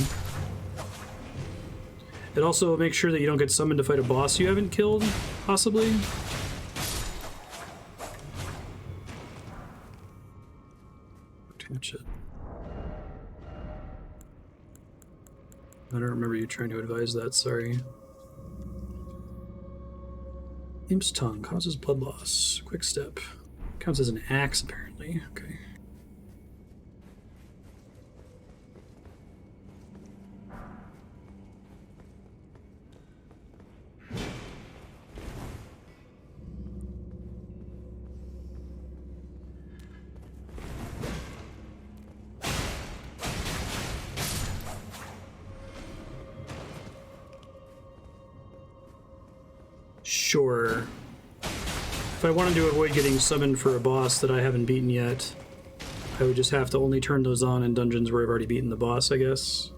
It also makes sure that you don't get summoned to fight a boss you haven't killed, possibly. Touch it. I don't remember you trying to advise that, sorry. Imp's Tongue causes blood loss. Quick step. Counts as an axe, apparently. Okay. Sure. If I wanted to avoid getting summoned for a boss that I haven't beaten yet, I would just have to only turn those on in dungeons where I've already beaten the boss, I guess.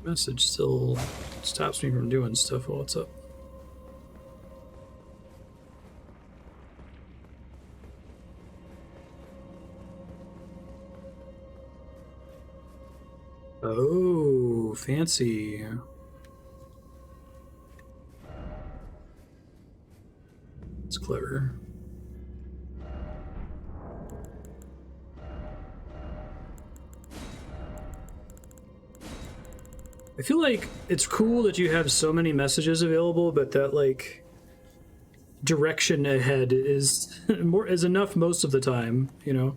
Message still stops me from doing stuff. Well, what's up? Oh, fancy. It's clever. I feel like it's cool that you have so many messages available, but that like direction ahead is enough most of the time, you know.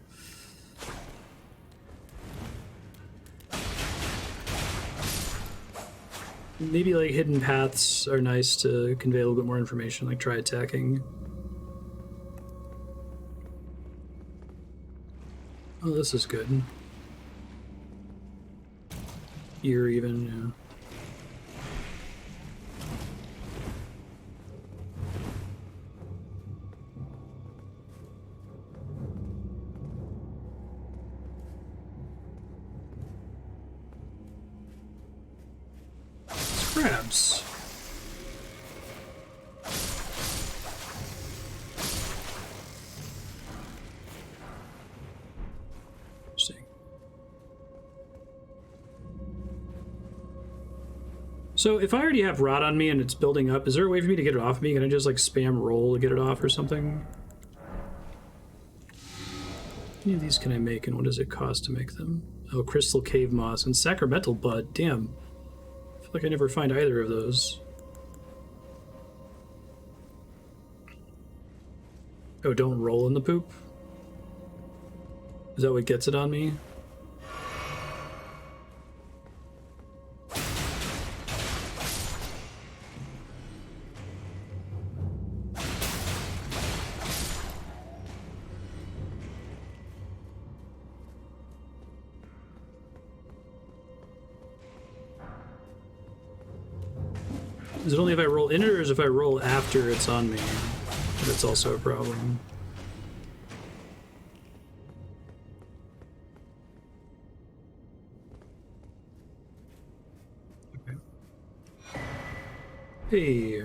Maybe like hidden paths are nice to convey a little bit more information, like try attacking. Oh, this is good. Ear even, yeah. Crabs. Interesting. So if I already have rot on me and it's building up, is there a way for me to get it off me? Can I just like spam roll to get it off or something? How many of these can I make and what does it cost to make them? Oh, crystal cave moss and sacramental bud. Damn. I feel like I never find either of those. Oh, don't roll in the poop? Is that what gets it on me? Is it only if I roll in it, or is it if I roll after it's on me? That's also a problem. Okay. Hey.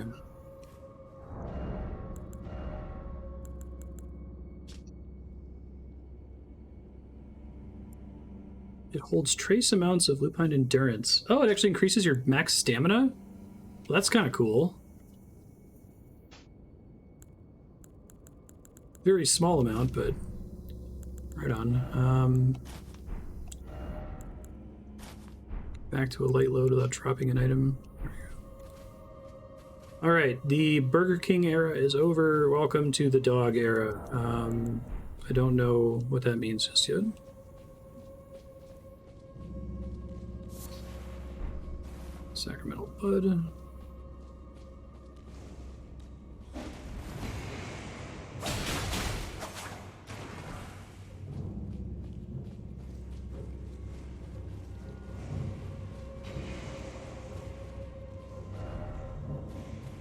It holds trace amounts of lupine endurance. Oh, it actually increases your max stamina? Well, that's kind of cool. Very small amount, but right on. Back to a light load without dropping an item. All right, the Burger King era is over. Welcome to the dog era. I don't know what that means just yet. Sacramental Bud.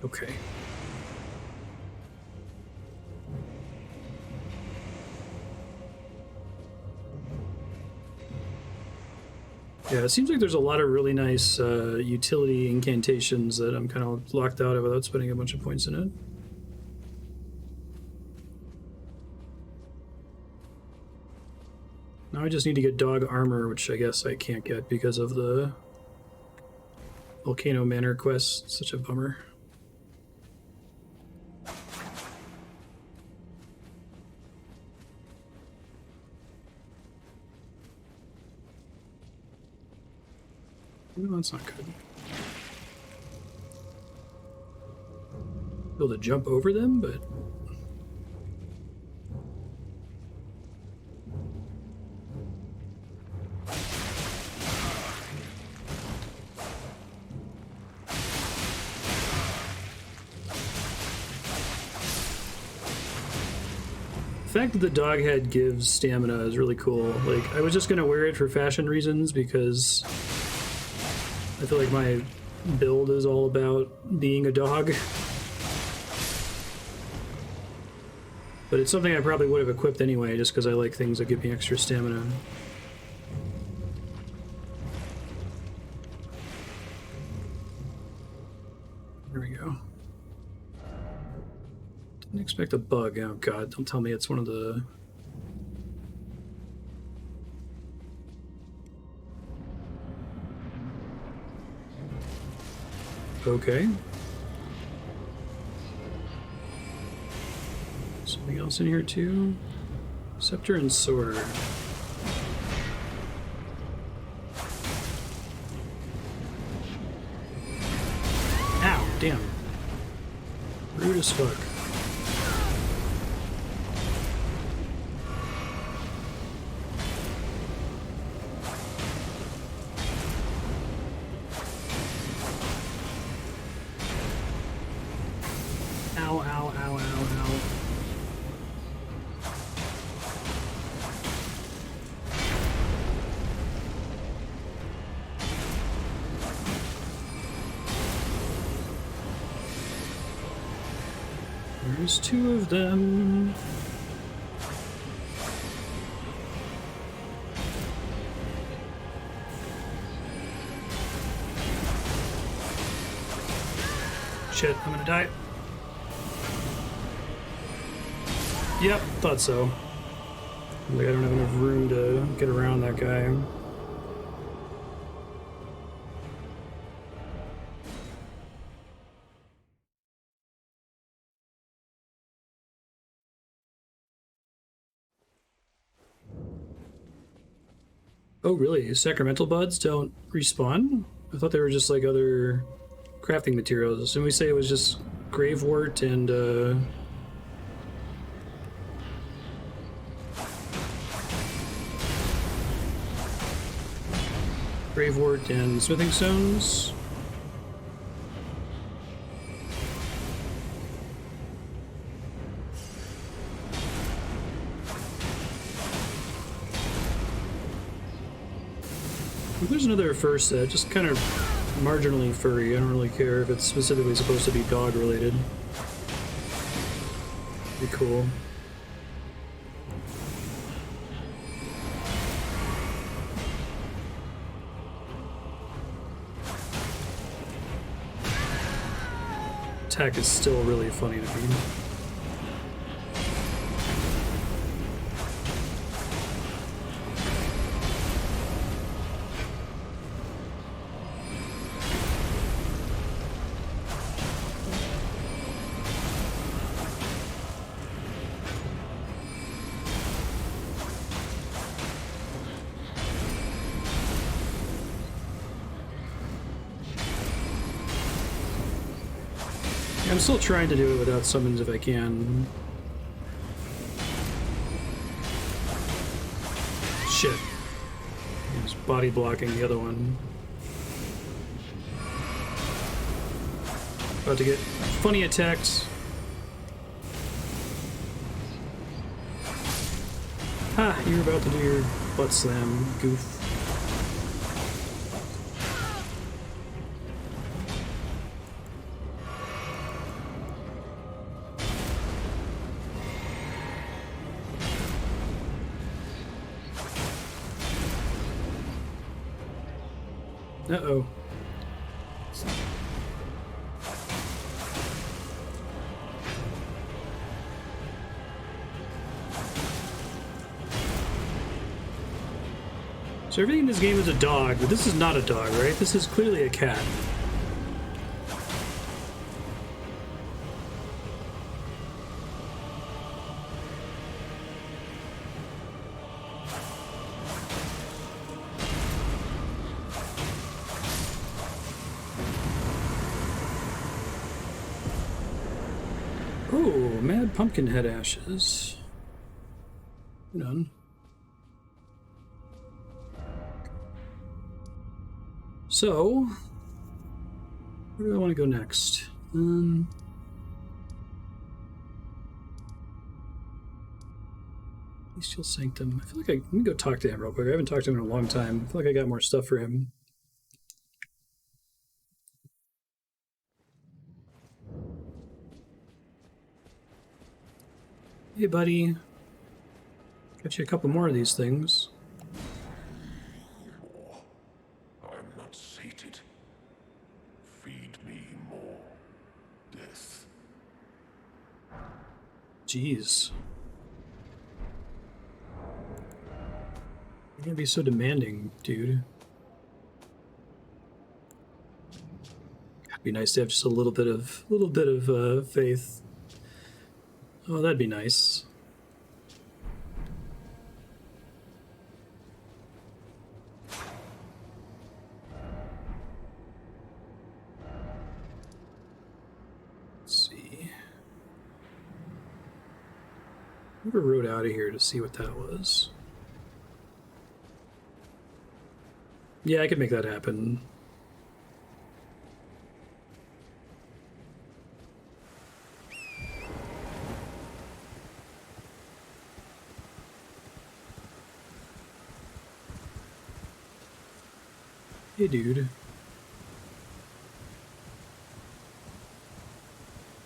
Okay. Yeah, it seems like there's a lot of really nice utility incantations that I'm kind of locked out of without spending a bunch of points in it. Now I just need to get dog armor, which I guess I can't get because of the Volcano Manor quest. Such a bummer. No, that's not good. Be able to jump over them, but the fact that the dog head gives stamina is really cool. Like, I was just gonna wear it for fashion reasons because I feel like my build is all about being a dog. But it's something I probably would have equipped anyway, just because I like things that give me extra stamina. There we go. Didn't expect a bug. Oh god, don't tell me it's one of the... Okay. Something else in here too? Scepter and sword. Ow, damn. Rude as fuck. There's two of them. Shit, I'm gonna die. Yep, thought so. Like I don't have enough room to get around that guy. Oh, really? Sacramental buds don't respawn? I thought they were just like other crafting materials. Didn't we say it was just gravewort and gravewort and smithing stones? There's another fur set, just kind of marginally furry. I don't really care if it's specifically supposed to be dog related. Be cool. Attack is still really funny to me. I'm still trying to do it without summons if I can. Shit. He's body blocking the other one. About to get funny attacks. Ha! You're about to do your butt slam, goof. Uh-oh. So everything in this game is a dog, but this is not a dog, right? This is clearly a cat. Oh, mad pumpkin head ashes. Hold on. So, where do I want to go next? Celestial Sanctum. I feel like let me go talk to him real quick. I haven't talked to him in a long time. I feel like I got more stuff for him. Hey, buddy. Got you a couple more of these things. I'm not sated. Feed me more death. Jeez. You're gonna be so demanding, dude. It'd be nice to have just a little bit of faith. Oh, that'd be nice. Let's see. Never rode out of here to see what that was. Yeah, I could make that happen. Hey, dude.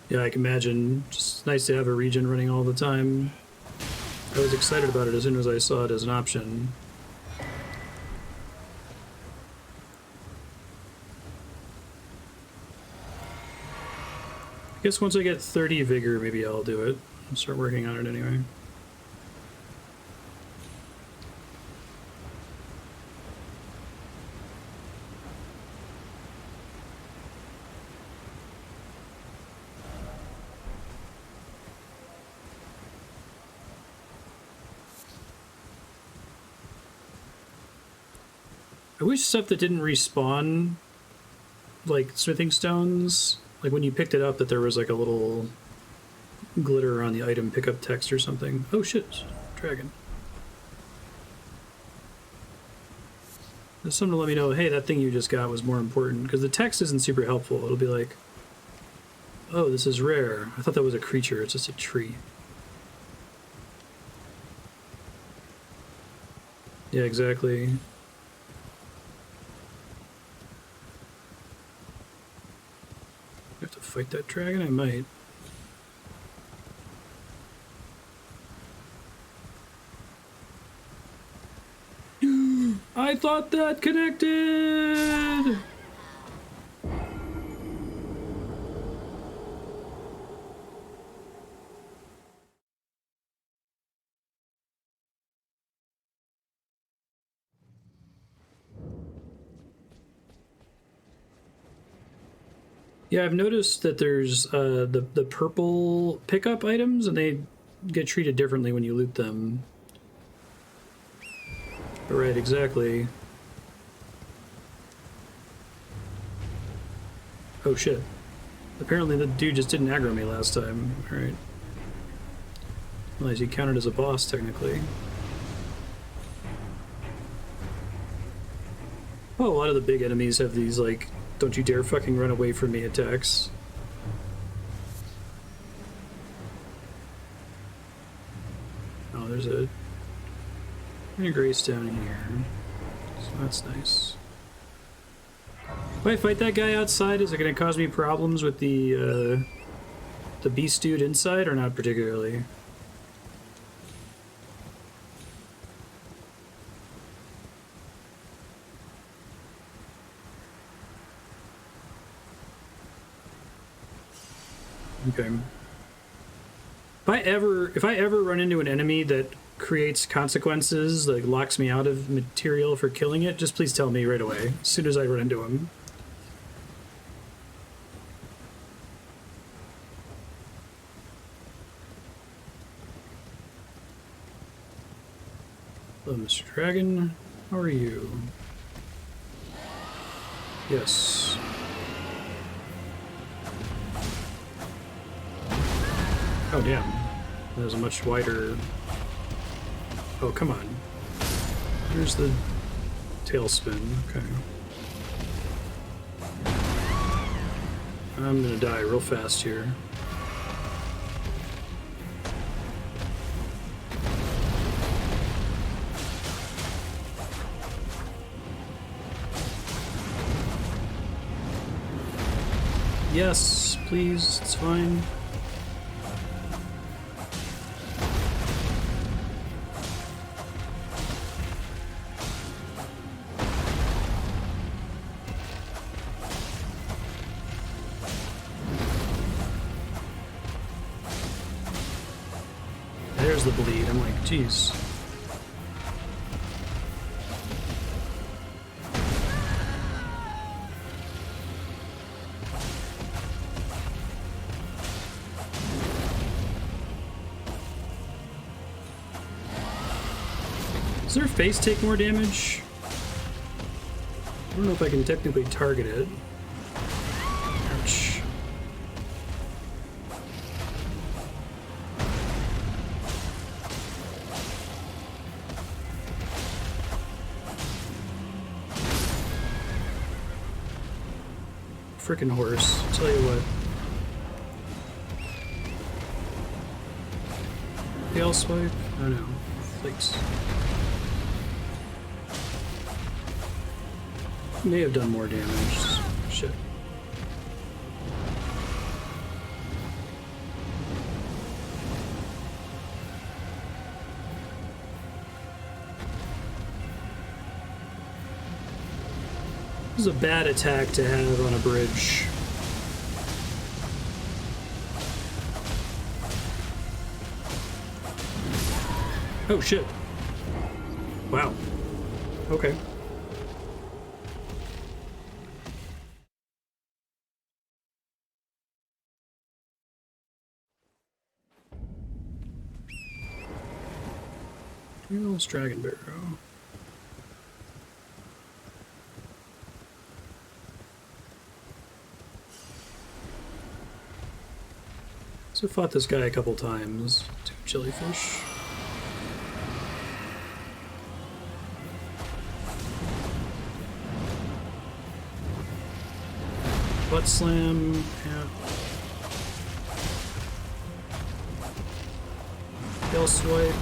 Yeah, I can imagine. Just nice to have a region running all the time. I was excited about it as soon as I saw it as an option. I guess once I get 30 vigor, maybe I'll do it. I'll start working on it anyway. I wish stuff that didn't respawn, like smithing stones, like when you picked it up, that there was like a little glitter on the item pickup text or something. Oh shit, dragon. There's something to let me know, hey, that thing you just got was more important, because the text isn't super helpful. It'll be like, oh, this is rare. I thought that was a creature, it's just a tree. Yeah, exactly. You have to fight that dragon? I might. I thought that connected! Yeah, I've noticed that there's the purple pickup items, and they get treated differently when you loot them. Right, exactly. Oh shit. Apparently the dude just didn't aggro me last time. Alright. Realize he counted as a boss, technically. Oh, a lot of the big enemies have these, like, don't you dare fucking run away from me attacks. Oh, there's a grace down here. So that's nice. If I fight that guy outside, is it going to cause me problems with the beast dude inside, or not particularly? Okay. If I ever run into an enemy that creates consequences, like locks me out of material for killing it, just please tell me right away, as soon as I run into him. Hello, Mr. Dragon. How are you? Yes. Oh, damn. That was a much wider... Oh, come on. Here's the tailspin. Okay. I'm gonna die real fast here. Yes, please, it's fine. There's the bleed. I'm like, geez. Does their face take more damage? I don't know if I can technically target it. Ouch. Frickin' horse, I'll tell you what. Tail swipe? Oh no. Flakes. May have done more damage. Shit. This is a bad attack to have on a bridge. Oh shit. Wow. Okay. Greyll's Dragon Barrow. So fought this guy a couple times. 2 jellyfish. Butt slam. Yeah. Tail swipe.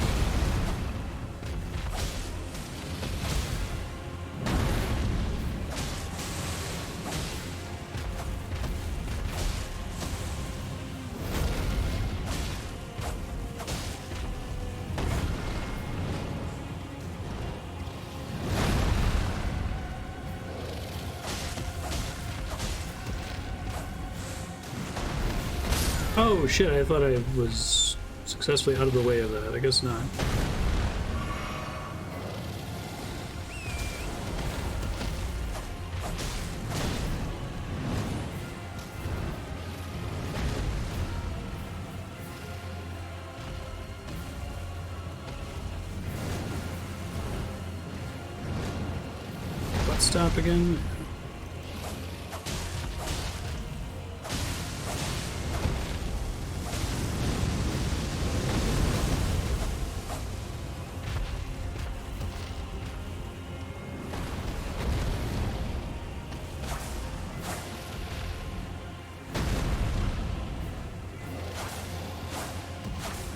Oh shit, I thought I was successfully out of the way of that. I guess not. Butt stop again.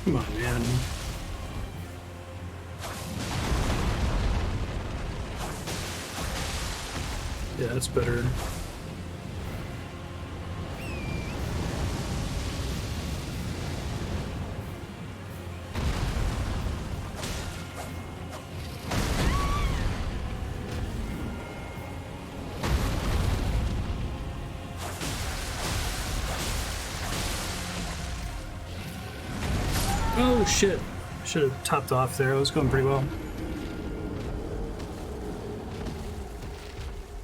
Come on, man. Yeah, that's better. Oh shit. Should have topped off there. It was going pretty well.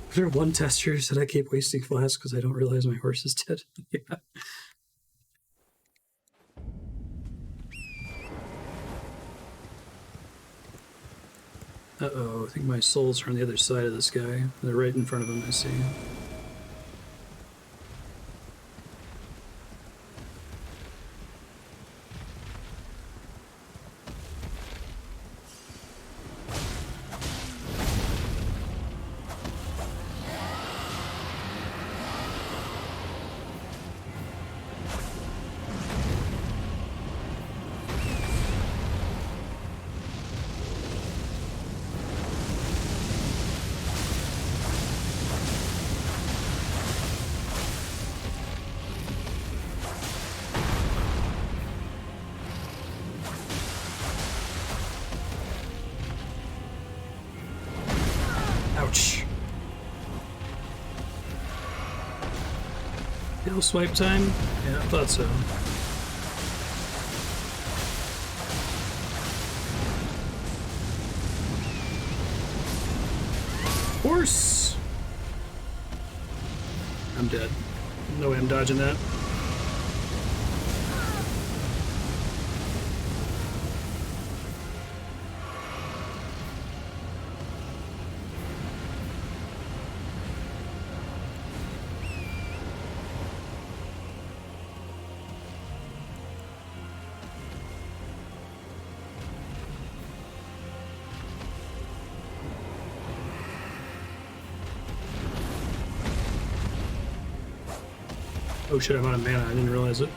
Was there one tester said I keep wasting flasks because I don't realize my horse is dead? Yeah. Uh-oh, I think my souls are on the other side of this guy. They're right in front of him, I see. Ouch. Tail swipe time? Yeah, I thought so. Horse! I'm dead. No way I'm dodging that. Oh shit, I'm out of mana. I didn't realize it.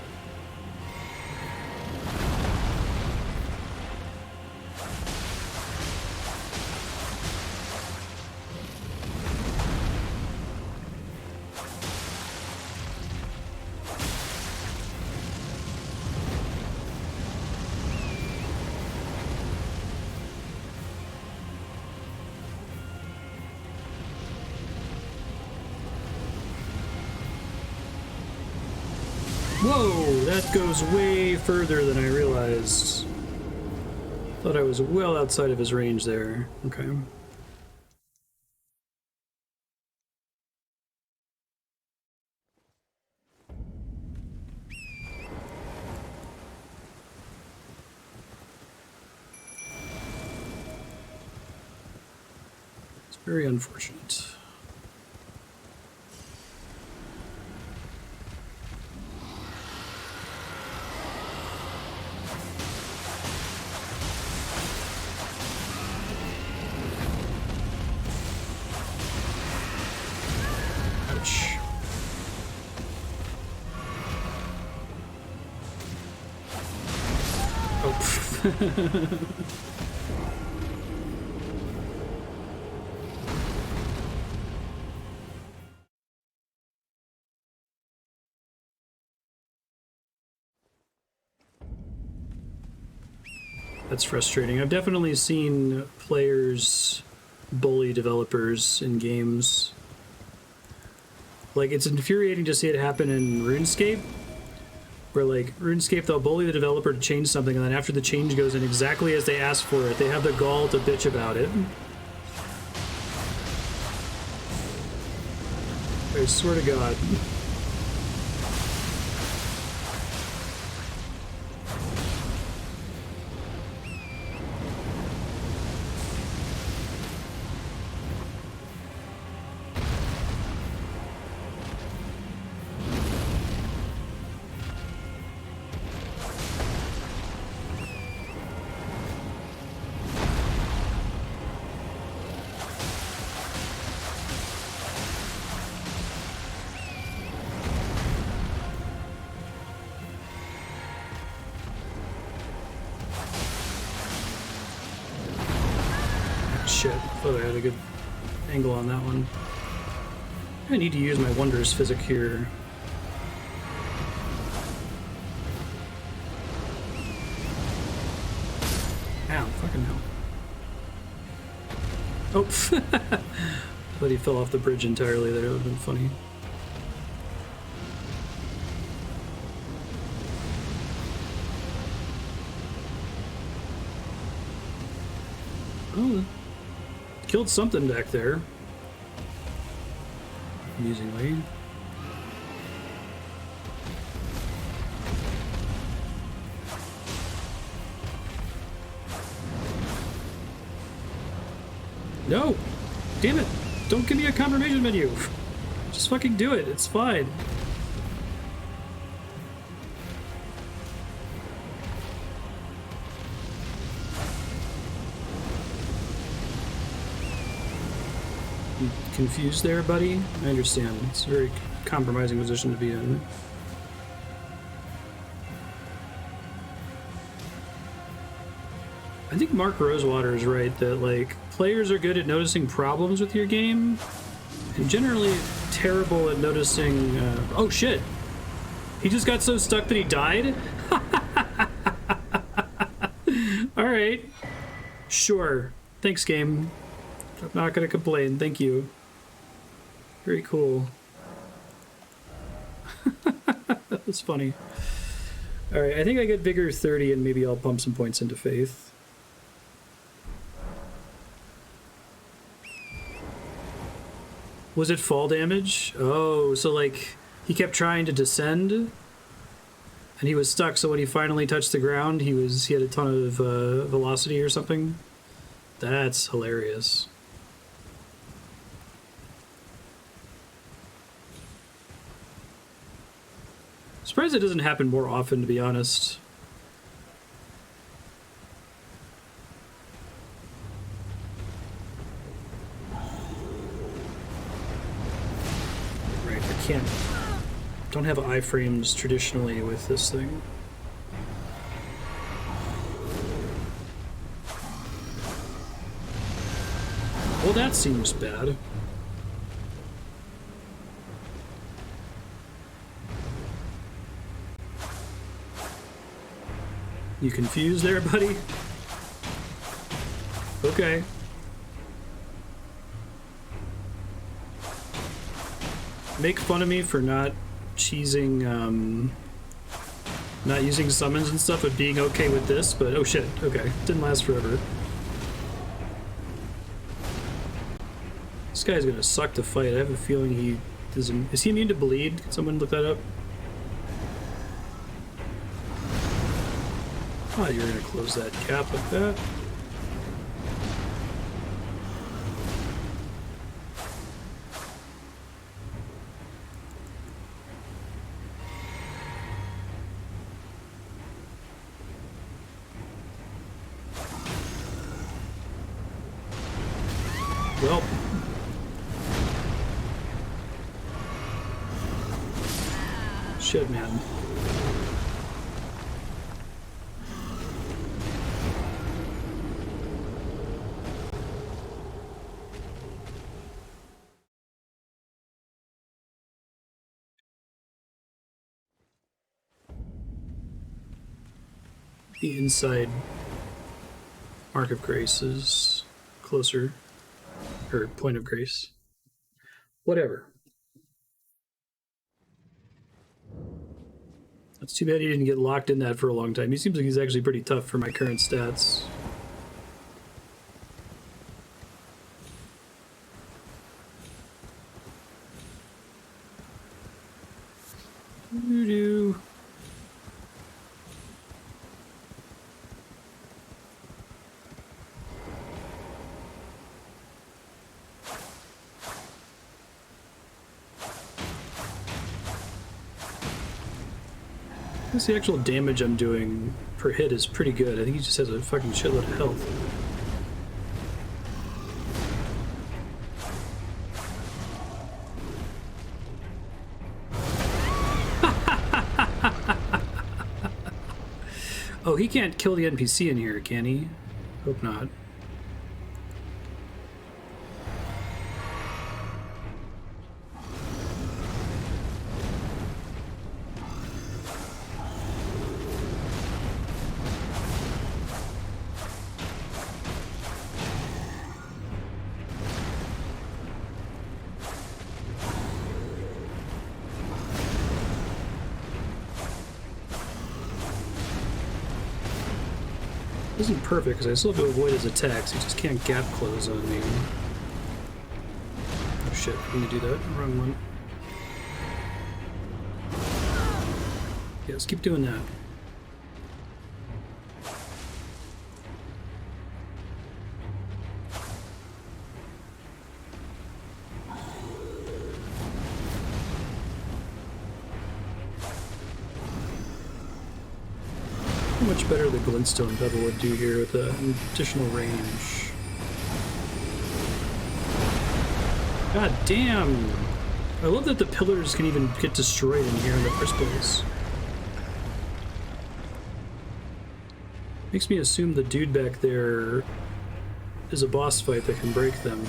Whoa, that goes way further than I realized. Thought I was well outside of his range there. Okay. It's very unfortunate. That's frustrating. I've definitely seen players bully developers in games. Like, it's infuriating to see it happen in RuneScape, where, like, RuneScape, they'll bully the developer to change something, and then after the change goes in exactly as they asked for it, they have the gall to bitch about it. I swear to God. Shit, thought I had a good angle on that one. I need to use my Wondrous Physic here. Ow, fucking hell. Oh, thought he fell off the bridge entirely there, that would have been funny. Oh, killed something back there. Amusingly. No! Damn it! Don't give me a confirmation menu! Just fucking do it, it's fine. Confused there, buddy? I understand. It's a very compromising position to be in. I think Mark Rosewater is right that, like, players are good at noticing problems with your game, and generally terrible at noticing... oh, shit! He just got so stuck that he died? Alright. Sure. Thanks, game. I'm not gonna complain. Thank you. Very cool. That was funny. Alright, I think I get Vigor 30 and maybe I'll pump some points into Faith. Was it fall damage? Oh, so like he kept trying to descend and he was stuck, so when he finally touched the ground he had a ton of velocity or something? That's hilarious. Surprised it doesn't happen more often, to be honest. Right, I can't... Don't have iframes traditionally with this thing. Well, that seems bad. You confused there, buddy? Okay. Make fun of me for not cheesing, not using summons and stuff, but being okay with this, but oh shit, okay. Didn't last forever. This guy's gonna suck to fight. I have a feeling he doesn't... Is he immune to bleed? Can someone look that up? Oh, you're gonna close that gap like that. Well. Shit, man. the inside Mark of Grace is closer, or Point of Grace. Whatever. It's too bad he didn't get locked in that for a long time. He seems like he's actually pretty tough for my current stats. Doo-doo. The actual damage I'm doing per hit is pretty good. I think he just has a fucking shitload of health. Oh, he can't kill the NPC in here, can he? Hope not. Isn't perfect because I still have to avoid his attacks. He just can't gap close on me. Oh shit, I'm gonna do that. Wrong one. Yeah, let's keep doing that. Much better the glintstone pebble would do here with the additional range. God damn! I love that the pillars can even get destroyed in here in the first place. Makes me assume the dude back there is a boss fight that can break them.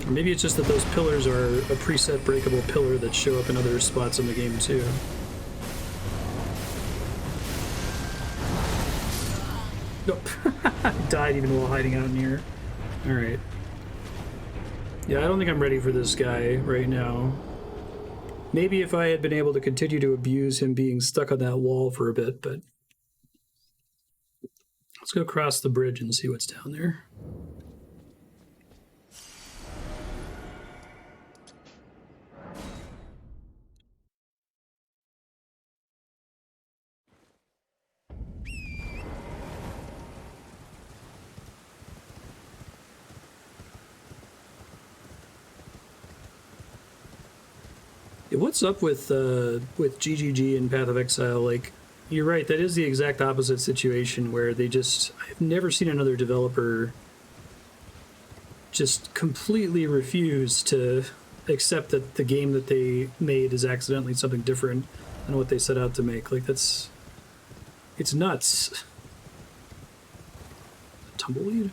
Or maybe it's just that those pillars are a preset breakable pillar that show up in other spots in the game too. Nope. Died even while hiding out in here. Alright. Yeah, I don't think I'm ready for this guy right now. Maybe if I had been able to continue to abuse him being stuck on that wall for a bit, but... Let's go across the bridge and see what's down there. What's up with GGG and Path of Exile? Like, you're right, that is the exact opposite situation where they just... I've never seen another developer just completely refuse to accept that the game that they made is accidentally something different than what they set out to make. Like, that's... It's nuts. Tumbleweed?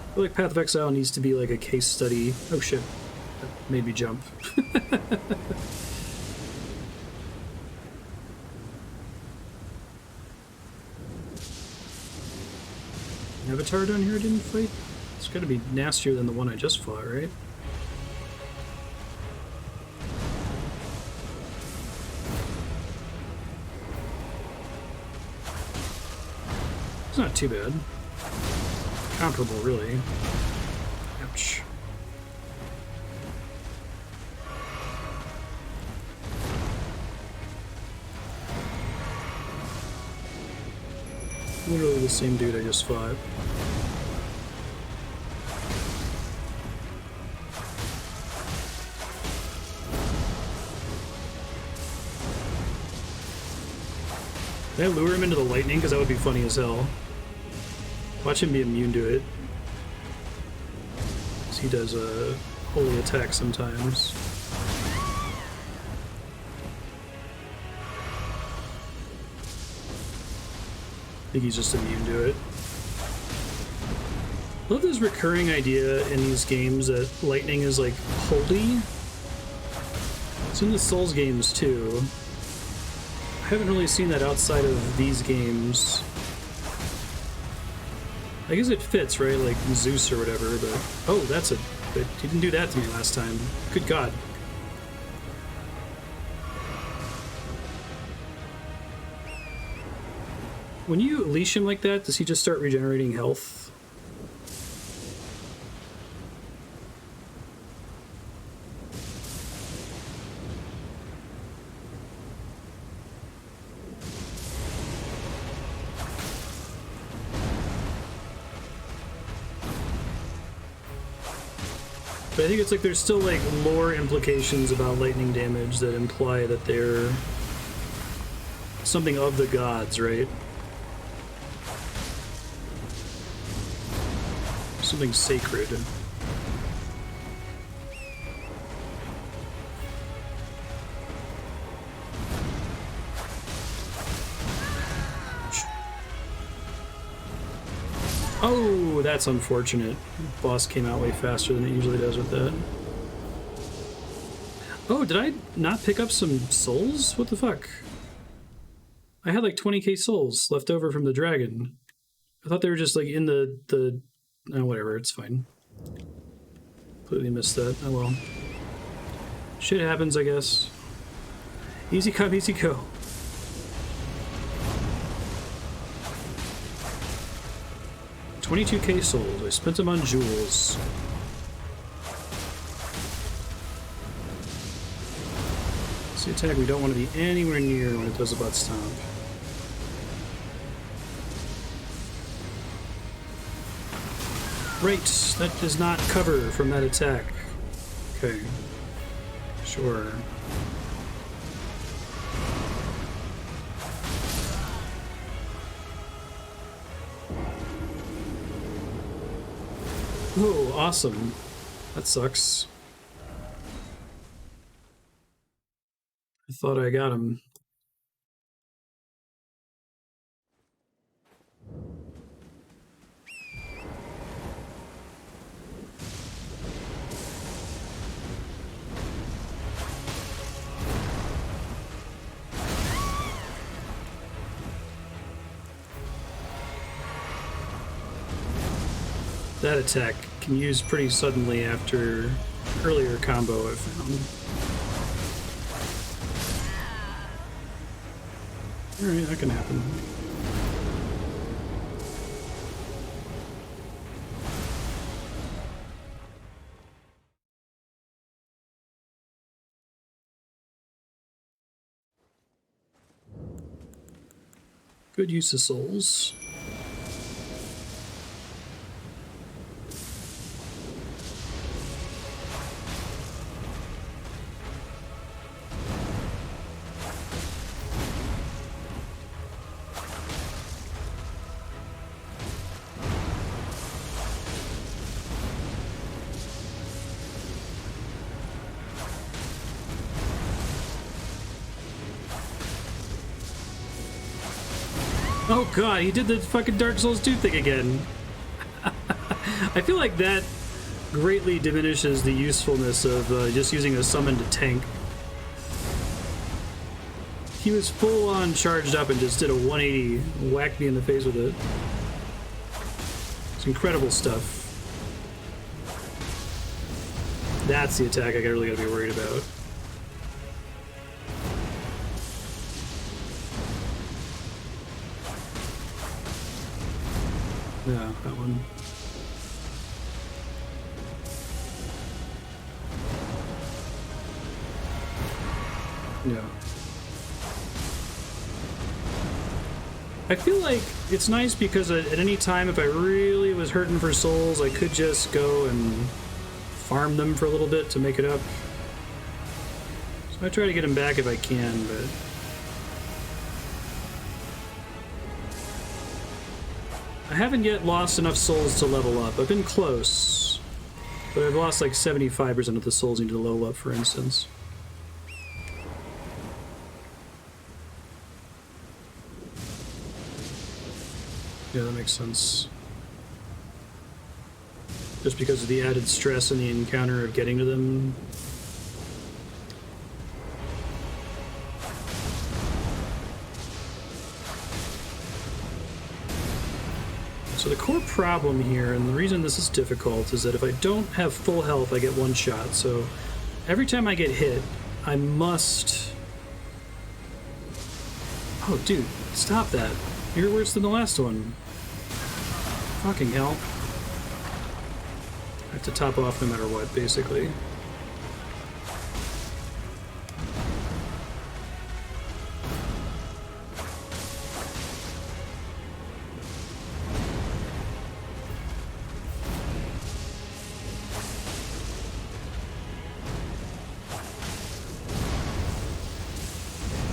I feel like Path of Exile needs to be like a case study. Oh shit, that made me jump. Avatar down here I didn't fight? It's gotta be nastier than the one I just fought, right? It's not too bad. Comparable, really. Ouch. Literally the same dude I just fought. Can I lure him into the lightning? Because that would be funny as hell. Watch him be immune to it. Because he does a holy attack sometimes. I think he's just immune to it. I love this recurring idea in these games that lightning is like holy. It's in the Souls games too. I haven't really seen that outside of these games. I guess it fits, right? Like Zeus or whatever, but... Oh, that's a... But he didn't do that to me last time. Good God. When you leash him like that, does he just start regenerating health? But I think it's like there's still like lore implications about lightning damage that imply that they're something of the gods, right? Something sacred. Oh, that's unfortunate. Boss came out way faster than it usually does with that. Oh, did I not pick up some souls? What the fuck? I had like 20k souls left over from the dragon. I thought they were just like in the oh, whatever, it's fine. Completely missed that. Oh well. Shit happens, I guess. Easy come, easy go. $22k souls. I spent them on jewels. It's the attack we don't want to be anywhere near when it does a butt stomp. Right, that does not cover from that attack. Okay. Sure. Oh, awesome. That sucks. I thought I got him. That attack can use pretty suddenly after earlier combo I've found. Alright, that can happen. Good use of souls. Oh god, he did the fucking Dark Souls 2 thing again. I feel like that greatly diminishes the usefulness of just using a summon to tank. He was full on charged up and just did a 180, whacked me in the face with it. It's incredible stuff. That's the attack I really gotta be worried about. Yeah, that one. Yeah. I feel like it's nice because at any time if I really was hurting for souls, I could just go and farm them for a little bit to make it up. So I try to get them back if I can, but... I haven't yet lost enough souls to level up. I've been close, but I've lost like 75% of the souls needed to level up, for instance. Yeah, that makes sense. just because of the added stress in the encounter of getting to them. So the core problem here, and the reason this is difficult, is that if I don't have full health, I get one shot. So every time I get hit, I must... Oh, dude, stop that. You're worse than the last one. Fucking hell. I have to top off no matter what, basically.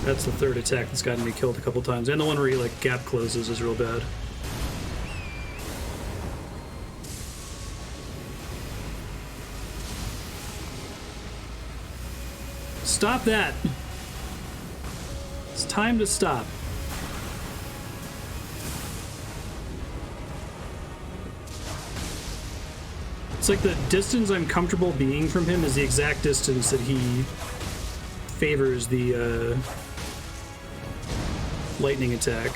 That's the third attack that's gotten me killed a couple times. And the one where he, like, gap closes is real bad. Stop that! It's time to stop. It's like the distance I'm comfortable being from him is the exact distance that he favors the, lightning attack.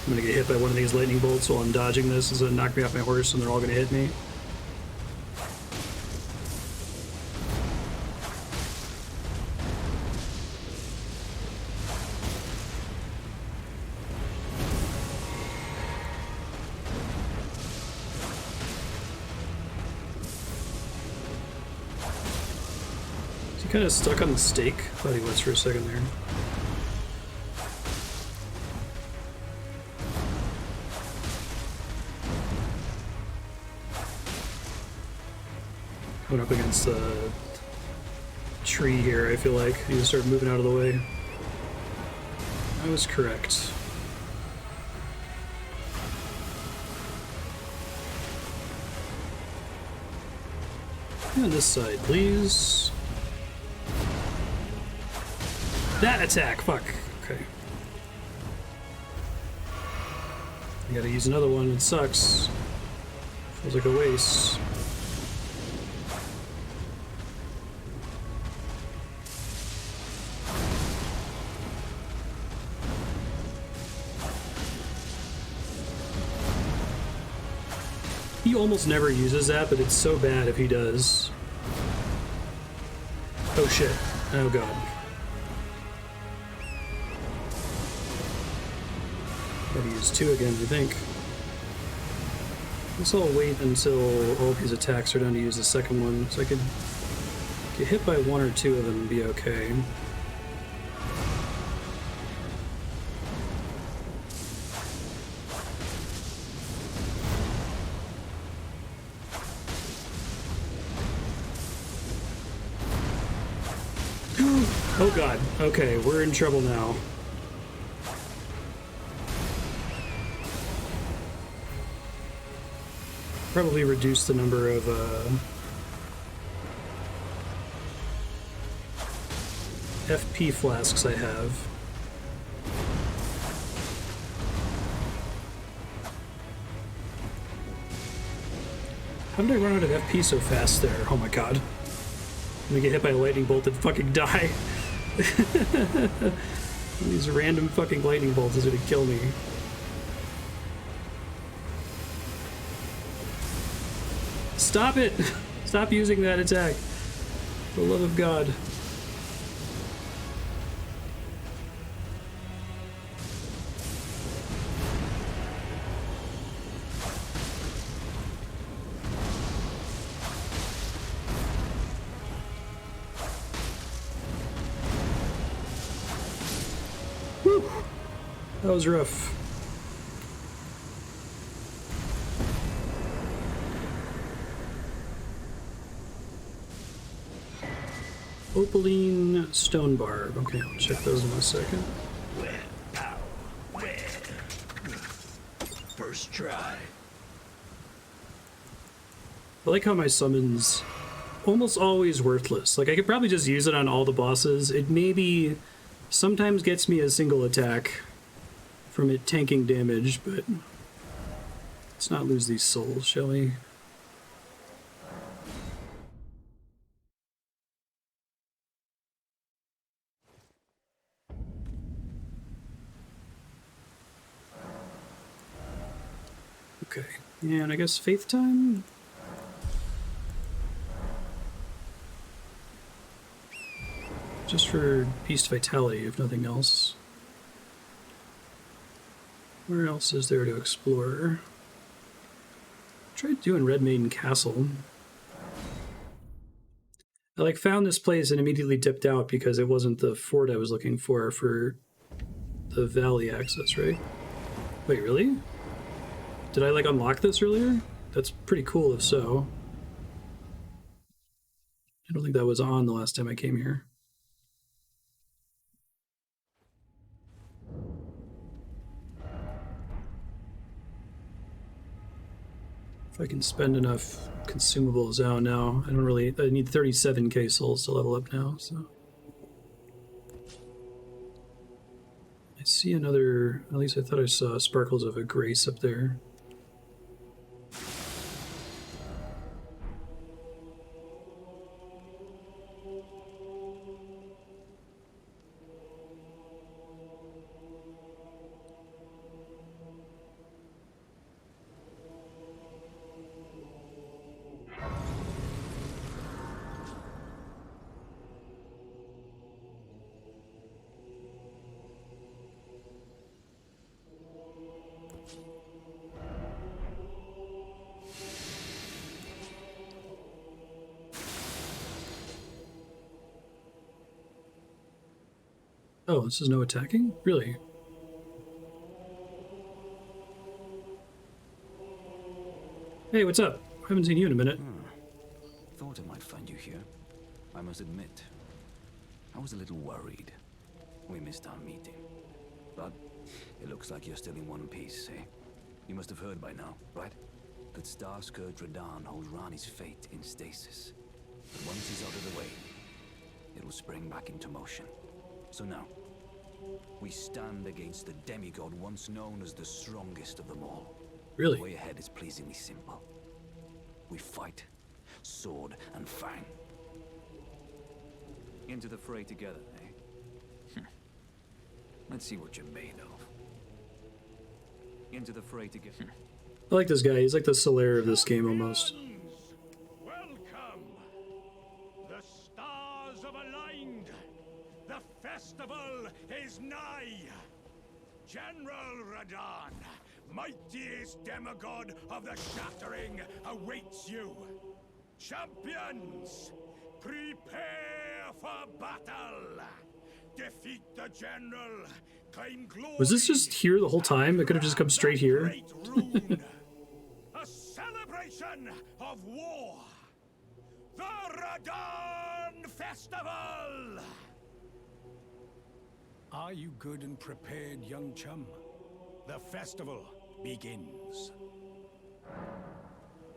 I'm gonna get hit by one of these lightning bolts while I'm dodging this, is gonna knock me off my horse and they're all gonna hit me. Kind of stuck on the stake. Thought he was for a second there. Going up against the tree here, I feel like. You just start moving out of the way. I was correct. And this side, please. That attack! Fuck. Okay. I gotta use another one. It sucks. Feels like a waste. He almost never uses that, but it's so bad if he does. Oh shit. Oh god. Gotta use two again, I think. I guess I'll wait until all of these attacks are done to use the second one, so I could get hit by one or two of them and be okay. Oh god, okay, we're in trouble now. Probably reduce the number of FP flasks I have. How did I run out of FP so fast there? Oh my god. I'm gonna get hit by a lightning bolt and fucking die. These random fucking lightning bolts is gonna kill me. Stop it! Stop using that attack. For the love of God. Whew. That was rough. Opaline Stone Barb. Okay, I'll check those in a second. Where? How? Where? First try. I like how my summon's almost always worthless. Like, I could probably just use it on all the bosses. It maybe Sometimes gets me a single attack from it tanking damage, but let's not lose these souls, shall we? Okay, and I guess faith time? Just for Beast Vitality, if nothing else. Where else is there to explore? Tried doing Redmane Castle. I found this place and immediately dipped out because it wasn't the fort I was looking for the valley access, right? Wait, really? Did I unlock this earlier? That's pretty cool if so. I don't think that was on the last time I came here. If I can spend enough consumables out now. I need 37k souls to level up now, so. I see another, at least I thought I saw sparkles of a grace up there. Oh, this is no attacking? Really? Hey, what's up? I haven't seen you in a minute. Thought I might find you here. I must admit, I was a little worried. We missed our meeting. But it looks like you're still in one piece, eh? You must have heard by now, right? That Starscourge Radahn holds Ranni's fate in stasis. But once he's out of the way, it'll spring back into motion. So now, we stand against the demigod once known as the strongest of them all. Really? The way ahead is pleasingly simple. We fight, sword and fang. Into the fray together, eh? Let's see what you're made of. Into the fray together. I like this guy. He's like the Solaire of this game almost. Welcome! The stars have aligned! The festival is nigh! General Radahn, mightiest demigod of the Shattering, awaits you! Champions, prepare for battle! Defeat the general, claim glory! Was this just here the whole time? It could have just come straight here. Great Rune, a celebration of war! The Radahn Festival! Are you good and prepared, young chum? The festival begins.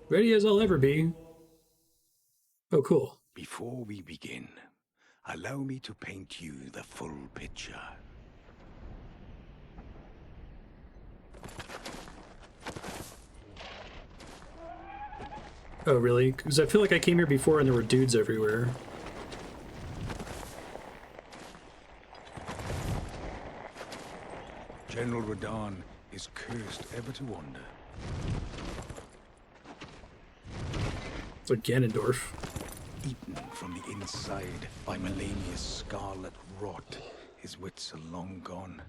Ready as I'll ever be. Oh, cool. Before we begin, allow me to paint you the full picture. Oh, really? Because I feel like I came here before and there were dudes everywhere. General Radahn is cursed ever to wander. It's like Ganondorf. Eaten from the inside by Melania's scarlet rot, his wits are long gone.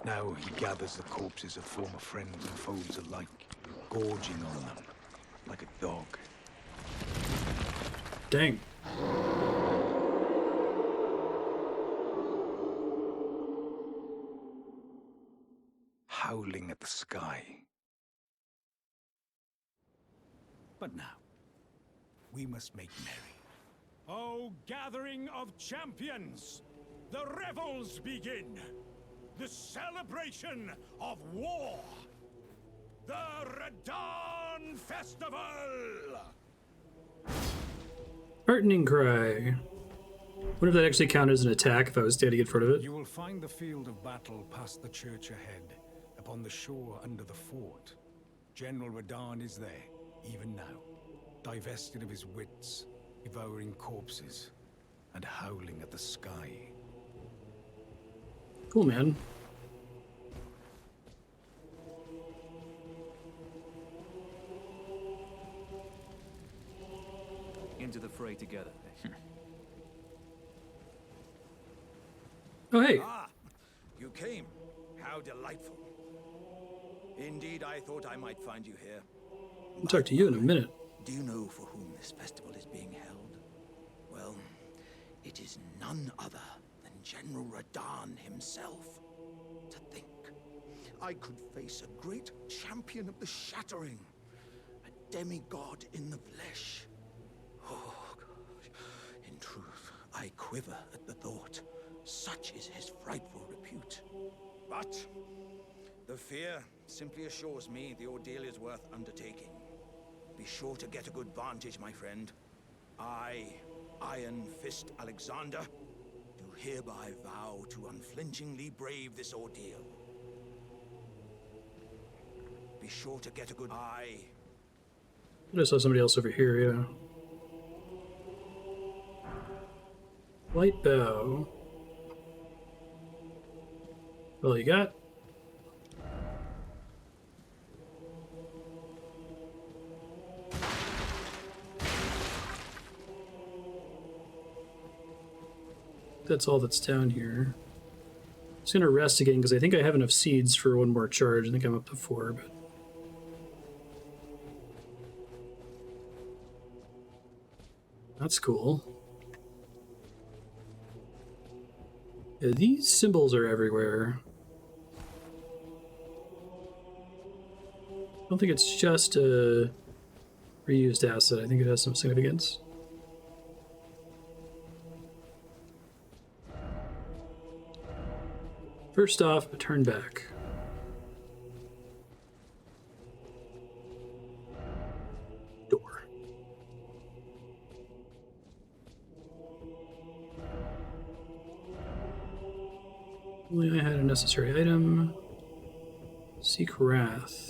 Now he gathers the corpses of former friends and foes alike, gorging on them like a dog. Dang. Howling at the sky. But now, we must make merry. O gathering of champions! The revels begin! The celebration of war! The Radahn Festival! Heartening cry. What if that actually counted as an attack if I was standing in front of it? You will find the field of battle past the church ahead, upon the shore under the fort. General Radahn is there, even now, divested of his wits, devouring corpses, and howling at the sky. Cool, man. Into the fray together. Oh, hey. Ah, you came. How delightful. Indeed, I thought I might find you here. I'll talk to you in a minute. Do you know for whom this festival is being held? Well, it is none other than General Radahn himself. To think, I could face a great champion of the Shattering, a demigod in the flesh. Oh, gosh. In truth, I quiver at the thought. Such is his frightful repute. But the fear simply assures me the ordeal is worth undertaking. Be sure to get a good vantage, my friend. I, Iron Fist Alexander, do hereby vow to unflinchingly brave this ordeal. Be sure to get a good eye. I saw somebody else over here, yeah. Light bow. Well, you got? That's all that's down here. I'm just gonna rest again because I think I have enough seeds for one more charge. I think I'm up to 4, but that's cool. Yeah, these symbols are everywhere. I don't think it's just a reused asset. I think it has some significance. First off, turn back. Door. Only I had a necessary item. Seek Wrath.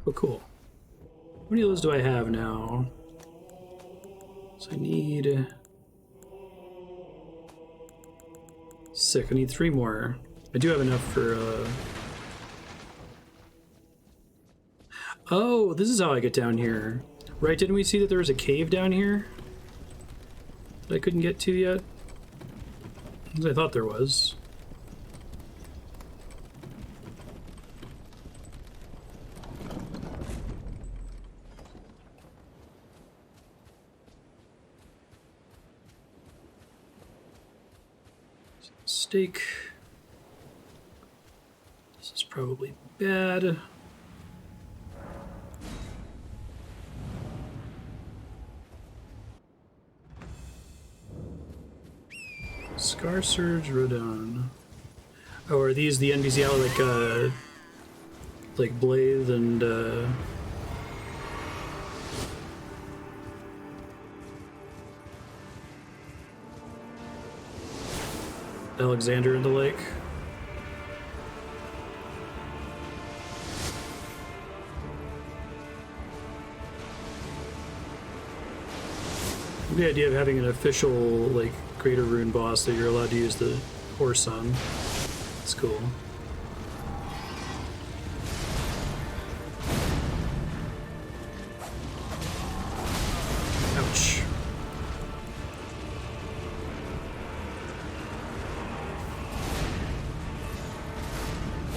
Oh, cool. How many of those do I have now? So I need 6. I need 3 more. I do have enough for, Oh, this is how I get down here. Right, didn't we see that there was a cave down here that I couldn't get to yet? I thought there was. Steak. This is probably bad. Starscourge Radahn. Oh, are these the NPC out like Blade and Alexander in the lake? The idea of having an official, like, Greater Rune boss that you're allowed to use the horse on. It's cool. Ouch.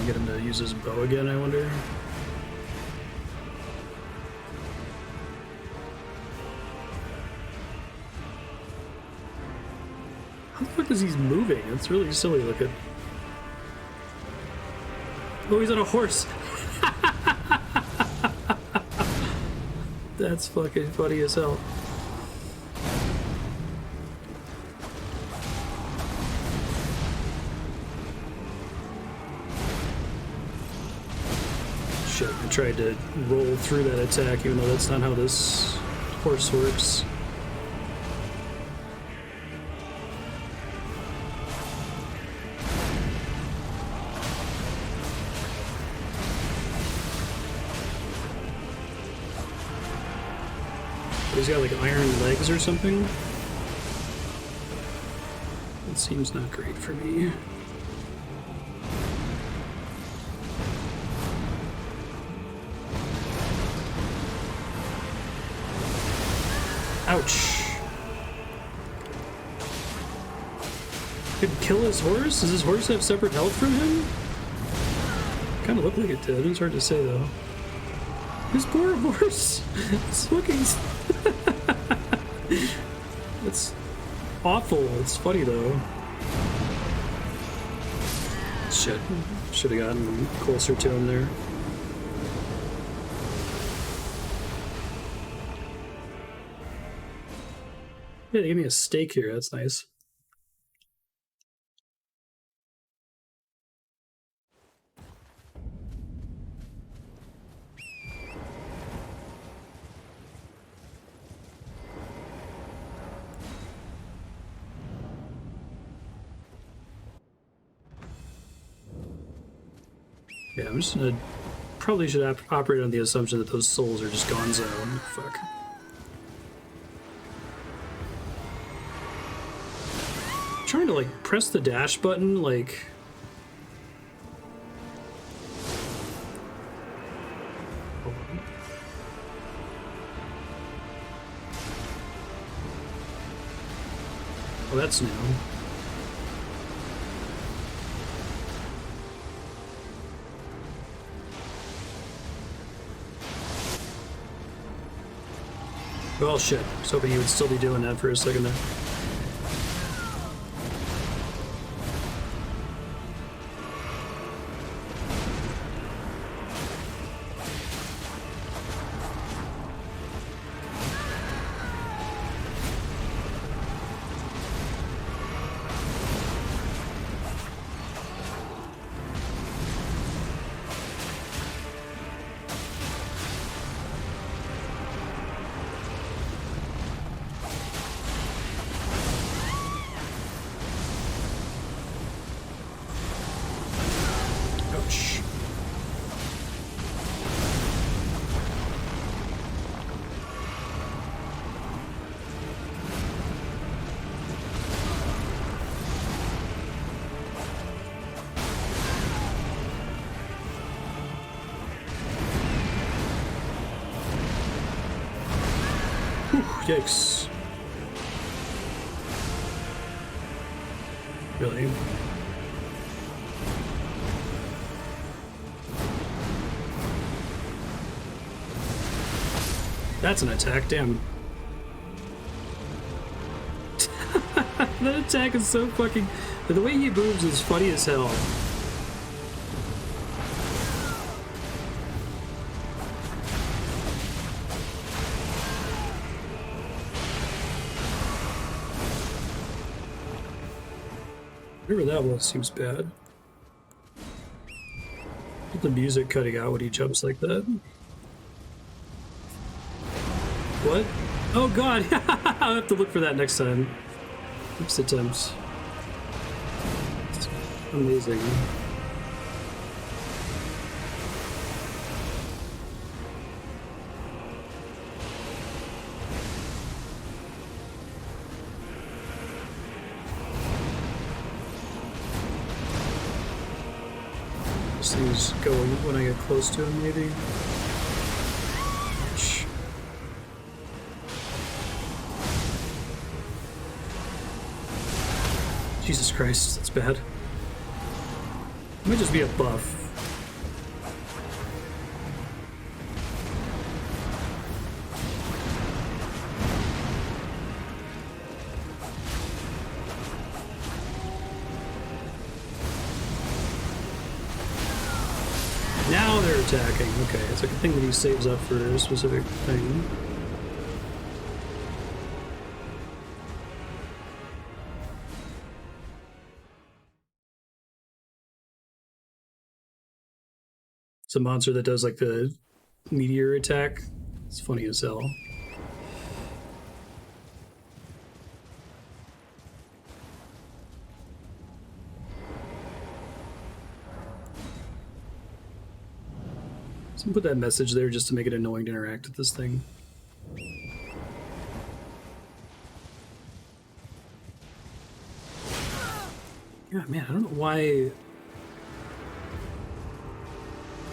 Get him to use his bow again, I wonder. How the fuck is he moving? It's really silly looking. Oh, he's on a horse. That's fucking funny as hell. shit. I tried to roll through that attack, even though that's not how this horse works. He's got like iron legs or something. It seems not great for me. Ouch. Could kill his horse? Does his horse have separate health from him? Kind of looked like it did. It's hard to say though. His poor horse. It's looking. It's awful. It's funny though. Shit. Should have gotten closer to him there. Yeah, they gave me a steak here. That's nice. Yeah, I'm just gonna... Probably should operate on the assumption that those souls are just gonzo. Fuck. I'm trying to, like, press the dash button, like... Hold on. Oh, that's new. Oh shit, I was hoping you would still be doing that for a second there. Yikes. Really? That's an attack, damn. That attack is so fucking... The way he moves is funny as hell. Whatever that was seems bad. Get the music cutting out when he jumps like that. What? Oh god! I'll have to look for that next time. Oops, attempts. It's amazing. This thing's going when I get close to him, maybe. Ouch. Jesus Christ, that's bad. It might just be a buff. Now they're attacking. Okay, it's like a thing that he saves up for a specific thing. It's a monster that does like the meteor attack. It's funny as hell. So put that message there just to make it annoying to interact with this thing. Yeah, man, I don't know why.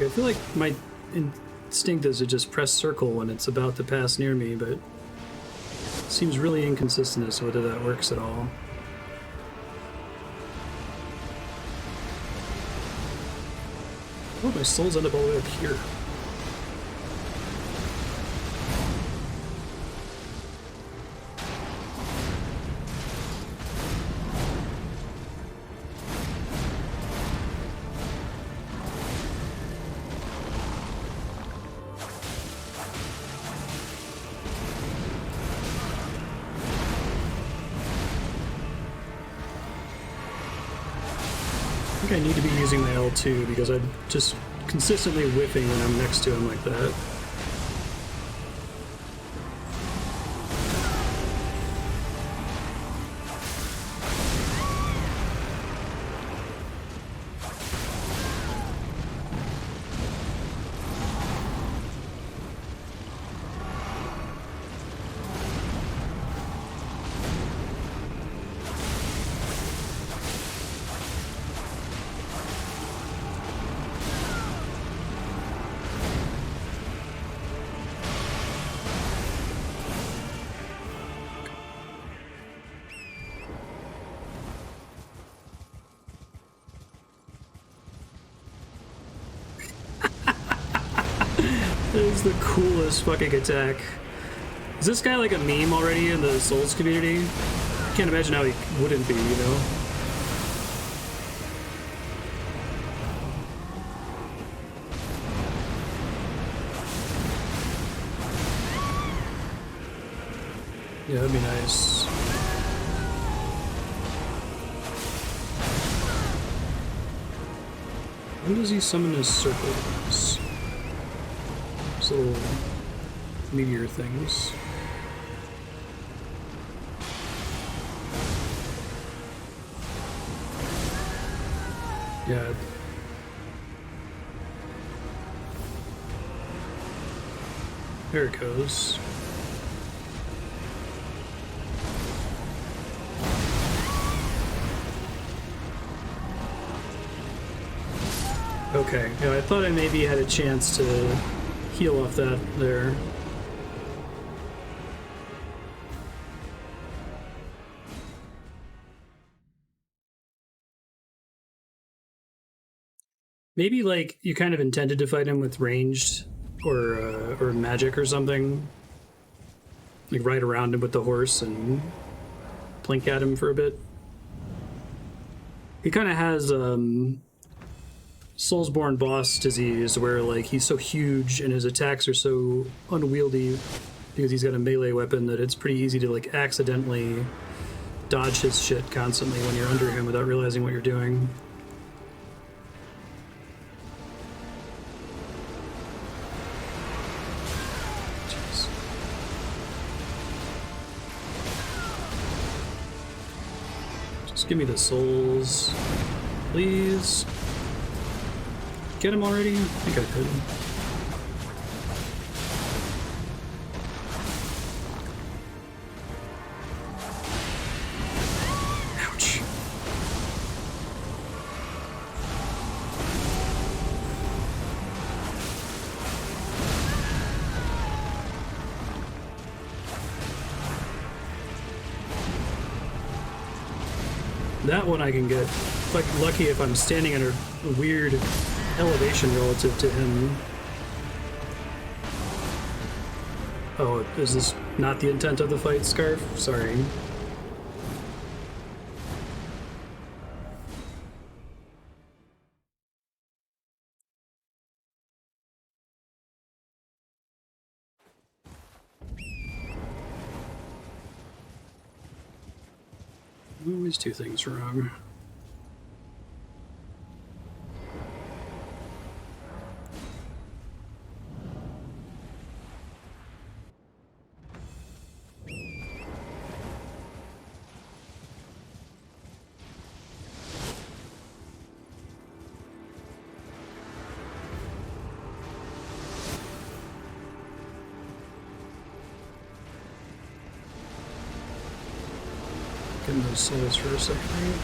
I feel like my instinct is to just press circle when it's about to pass near me, but it seems really inconsistent as to whether that works at all. Oh, my souls end up all the way up here. I need to be using my L2 because I'm just consistently whiffing when I'm next to him like that. That is the coolest fucking attack. Is this guy like a meme already in the Souls community? I can't imagine how he wouldn't be, you know? Yeah, that'd be nice. When does he summon his circles? Those little meteor things. Yeah. There it goes. Okay, yeah, I thought I maybe had a chance to heal off that there. Maybe like you kind of intended to fight him with ranged or magic or something. Like ride around him with the horse and blink at him for a bit. He kind of has Soulsborne boss disease where like he's so huge and his attacks are so unwieldy because he's got a melee weapon that it's pretty easy to like accidentally dodge his shit constantly when you're under him without realizing what you're doing. Jeez. Just give me the souls, please. Get him already? I think I could. Ouch. That one I can get like lucky if I'm standing under a weird elevation relative to him. Oh, is this not the intent of the fight, Scarf? Sorry. I always do things wrong. in those souls for a second, right?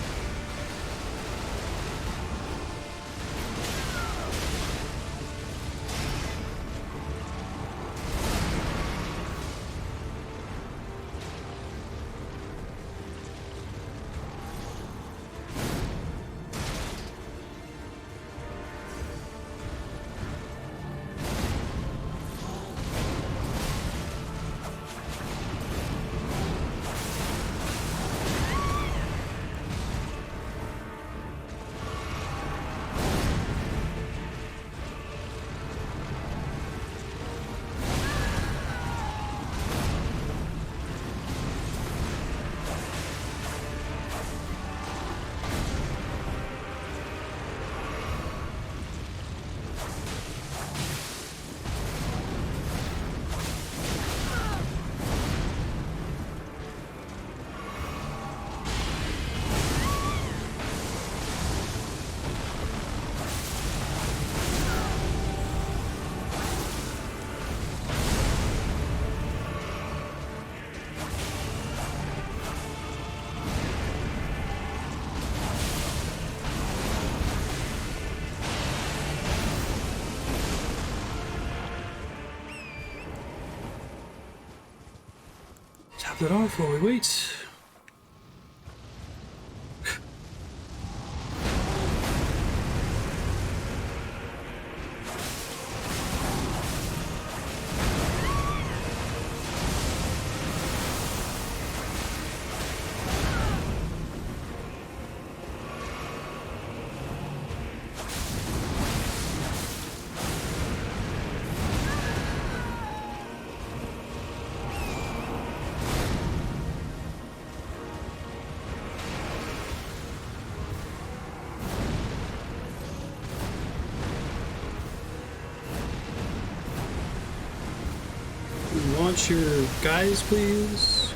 Tap that off while we wait. Launch your guys, please.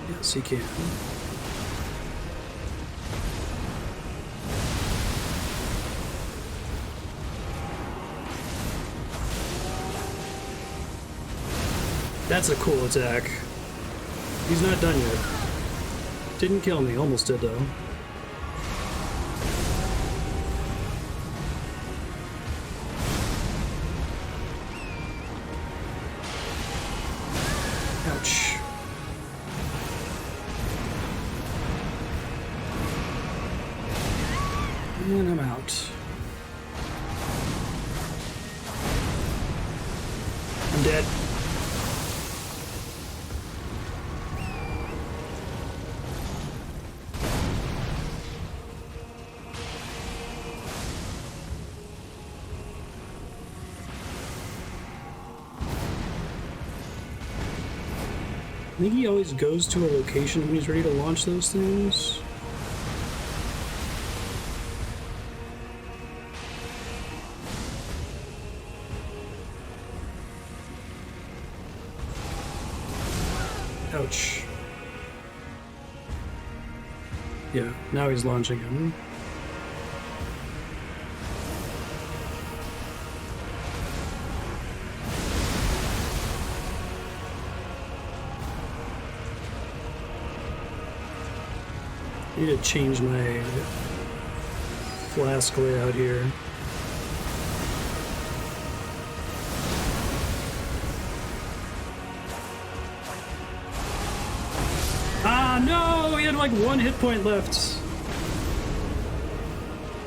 Yes, he can. That's a cool attack. He's not done yet. Didn't kill me, almost did though. Ouch. And I'm out. I'm dead. I think he always goes to a location when he's ready to launch those things. Ouch. Yeah, now he's launching him. I need to change my flask layout here. Ah, no! He had like 1 hit point left.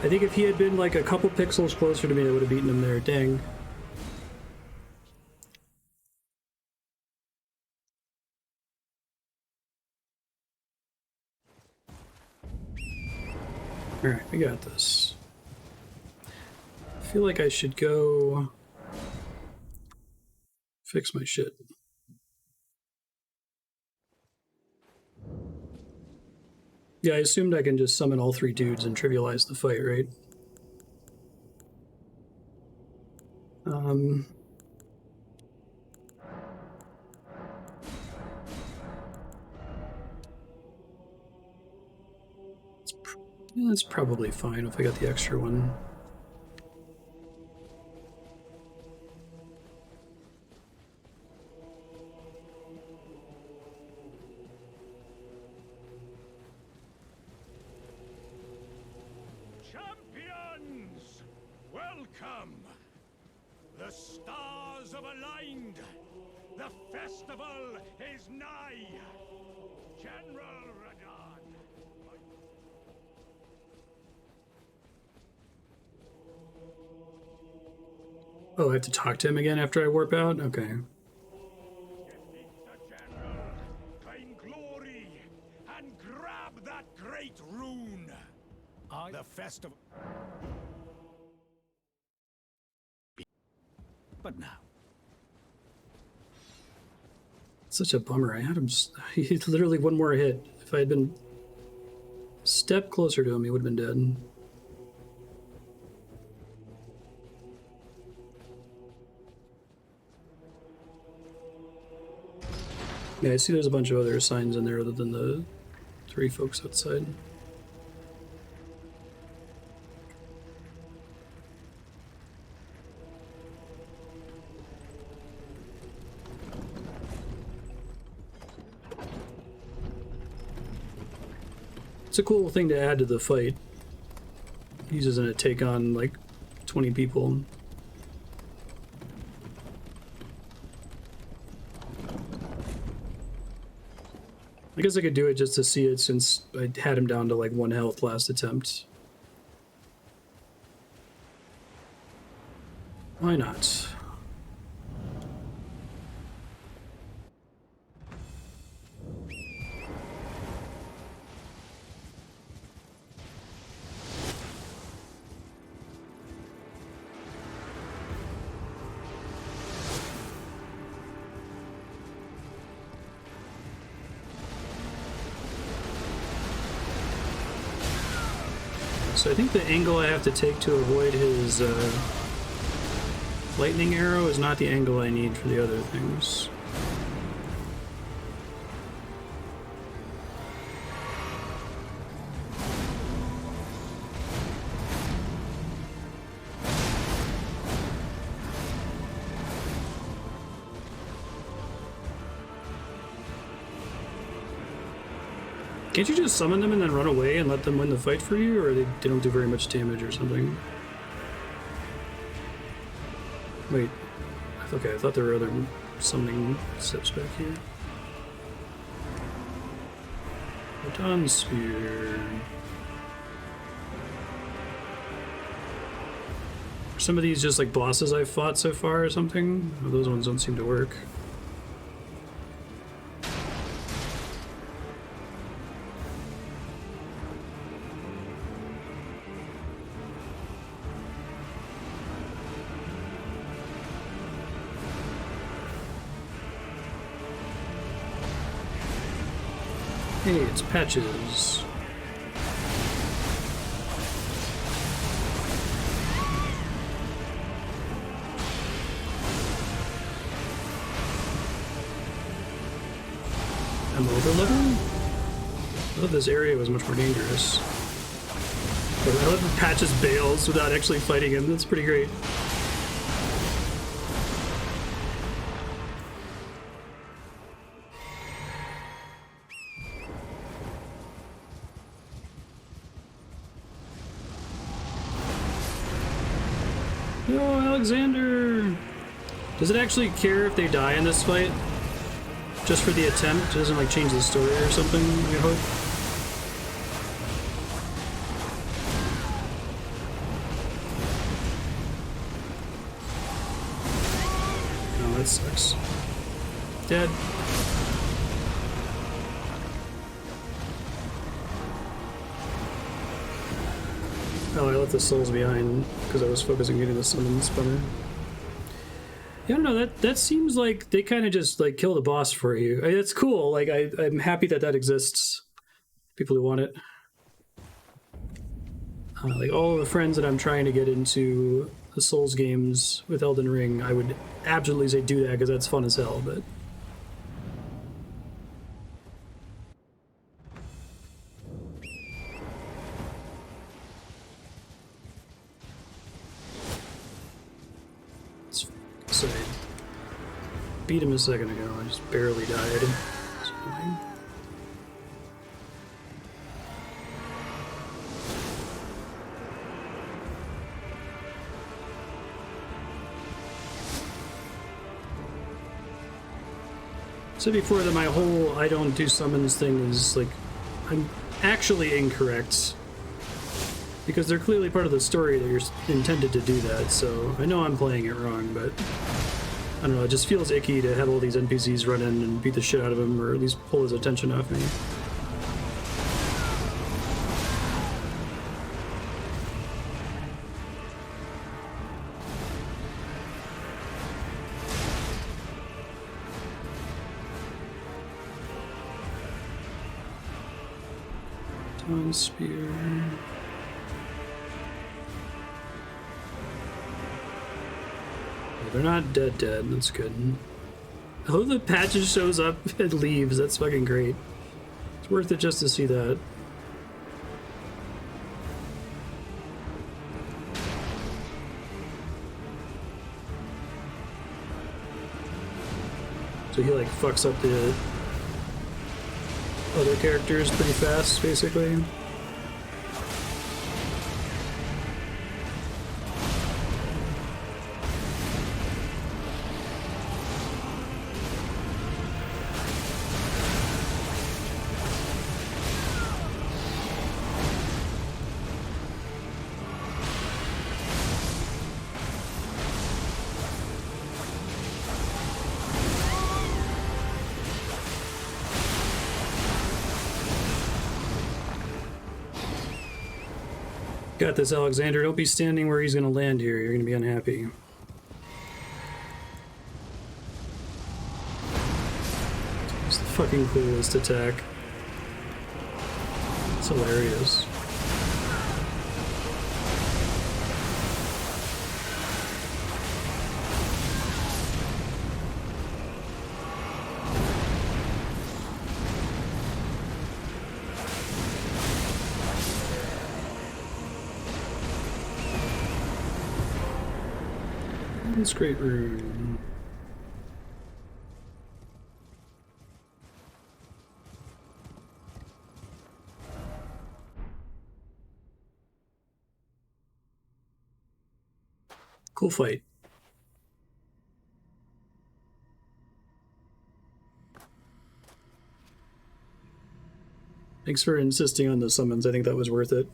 I think if he had been like a couple pixels closer to me, I would have beaten him there. Dang. Alright, we got this. I feel like I should go fix my shit. Yeah, I assumed I can just summon all 3 dudes and trivialize the fight, right? Yeah, that's probably fine if I got the extra one. come. The stars have aligned. The festival is nigh. General Radahn. Oh, I have to talk to him again after I warp out? Okay. Defeat the general, claim glory, and grab that great rune. The festival. But now. Such a bummer. I had him. He literally one more hit. If I had been a step closer to him, he would have been dead. Yeah, I see there's a bunch of other signs in there other than the 3 folks outside. It's a cool thing to add to the fight. Uses it to take on like 20 people. I guess I could do it just to see it since I had him down to like 1 health last attempt. Why not? So I think the angle I have to take to avoid his lightning arrow is not the angle I need for the other things. Can't you just summon them and then run away and let them win the fight for you, or they don't do very much damage or something? Wait. Okay, I thought there were other summoning steps back here. Radahn Spear. Are some of these just like bosses I've fought so far or something? Or those ones don't seem to work. Hey, it's Patches. I'm overleveling? I thought this area was much more dangerous. But I love that Patches bails without actually fighting him. That's pretty great. No, Alexander! Does it actually care if they die in this fight? Just for the attempt? It doesn't like change the story or something, I hope? Oh, that sucks. Dead. Oh, I left the souls behind because I was focusing on getting the summon spawner. Yeah, I don't know, that seems like they kind of just like kill the boss for you. I mean, that's cool. Like I'm happy that exists. People who want it. Like all of the friends that I'm trying to get into the Souls games with Elden Ring, I would absolutely say do that because that's fun as hell. But so I beat him a second ago. I just barely died. It's annoying. said before that my whole I don't do summons thing is like I'm actually incorrect because they're clearly part of the story that you're intended to do that. So I know I'm playing it wrong, but I don't know. It just feels icky to have all these NPCs run in and beat the shit out of him, or at least pull his attention off me. Spear. They're not dead. That's good. I hope the patch just shows up and leaves. That's fucking great. It's worth it just to see that. So he like fucks up the other characters pretty fast, basically. Got this, Alexander. Don't be standing where he's going to land here. You're going to be unhappy. It's the fucking coolest attack. It's hilarious. That's great, Rune. Cool fight. Thanks for insisting on the summons. I think that was worth it.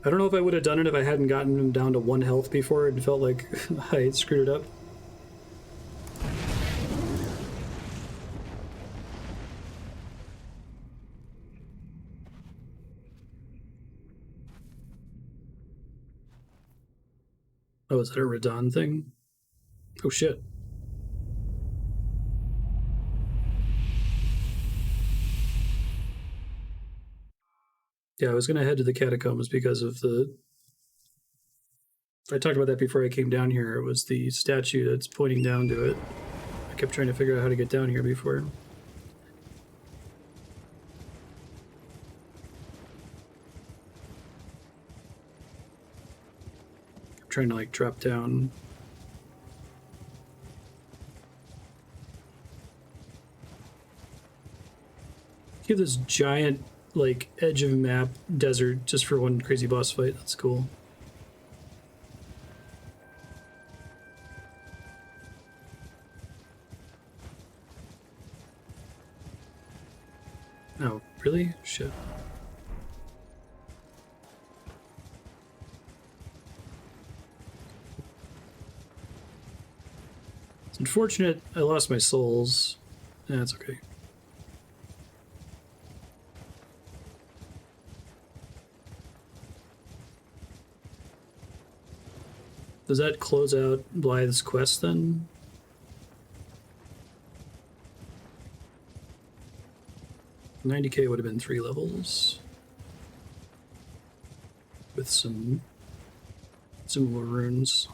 I don't know if I would have done it if I hadn't gotten him down to 1 health before and felt like I had screwed it up. Oh, is that a Radahn thing? Oh shit. Yeah, I was going to head to the Catacombs because of the... I talked about that before I came down here. It was the statue that's pointing down to it. I kept trying to figure out how to get down here before. I'm trying to, like, drop down. You have this giant, like, edge of map desert just for one crazy boss fight. That's cool. Oh, really? Shit. It's unfortunate I lost my souls. That's okay. Does that close out Blythe's quest then? $90K would have been 3 levels. With some more runes.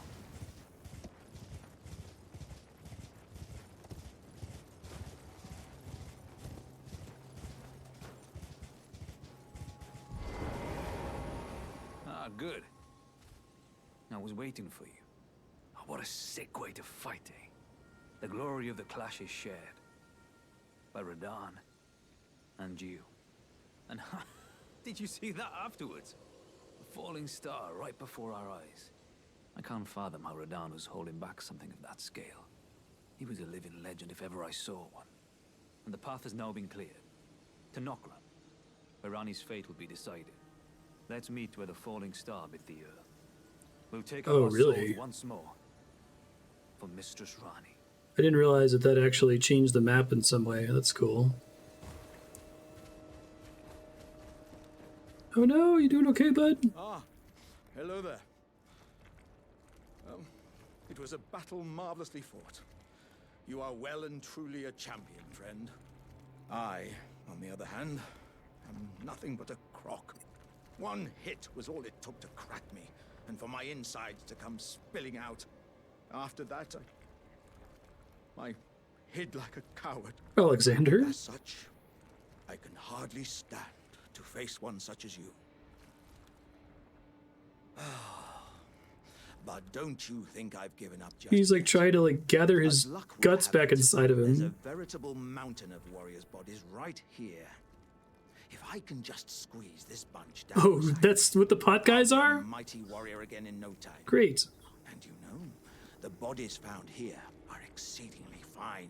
Ah, good. I was waiting for you. Oh, what a sick way to fight, eh? The glory of the clash is shared. By Radahn. And you. And did you see that afterwards? A falling star right before our eyes. I can't fathom how Radahn was holding back something of that scale. He was a living legend if ever I saw one. And the path has now been cleared. To Nokron, where Ranni's fate will be decided. Let's meet where the falling star bit the earth. We'll take Oh, our really? souls once more. For Mistress Ranni. I didn't realize that that actually changed the map in some way. That's cool. Oh no, you doing okay, bud? Ah, hello there. It was a battle marvelously fought. You are well and truly a champion, friend. I, on the other hand, am nothing but a crock. One hit was all it took to crack me, and for my insides to come spilling out. After that, I hid like a coward. Alexander? As such, I can hardly stand to face one such as you. But don't you think I've given up just He's like yet. trying to like gather his As luck would guts have back it, inside of There's a him. veritable mountain of warriors' bodies right here. If I can just squeeze this bunch down, Oh, inside, that's what the pot guys I'll be a are? mighty warrior again in no time. Great. And you know, the bodies found here are exceedingly fine.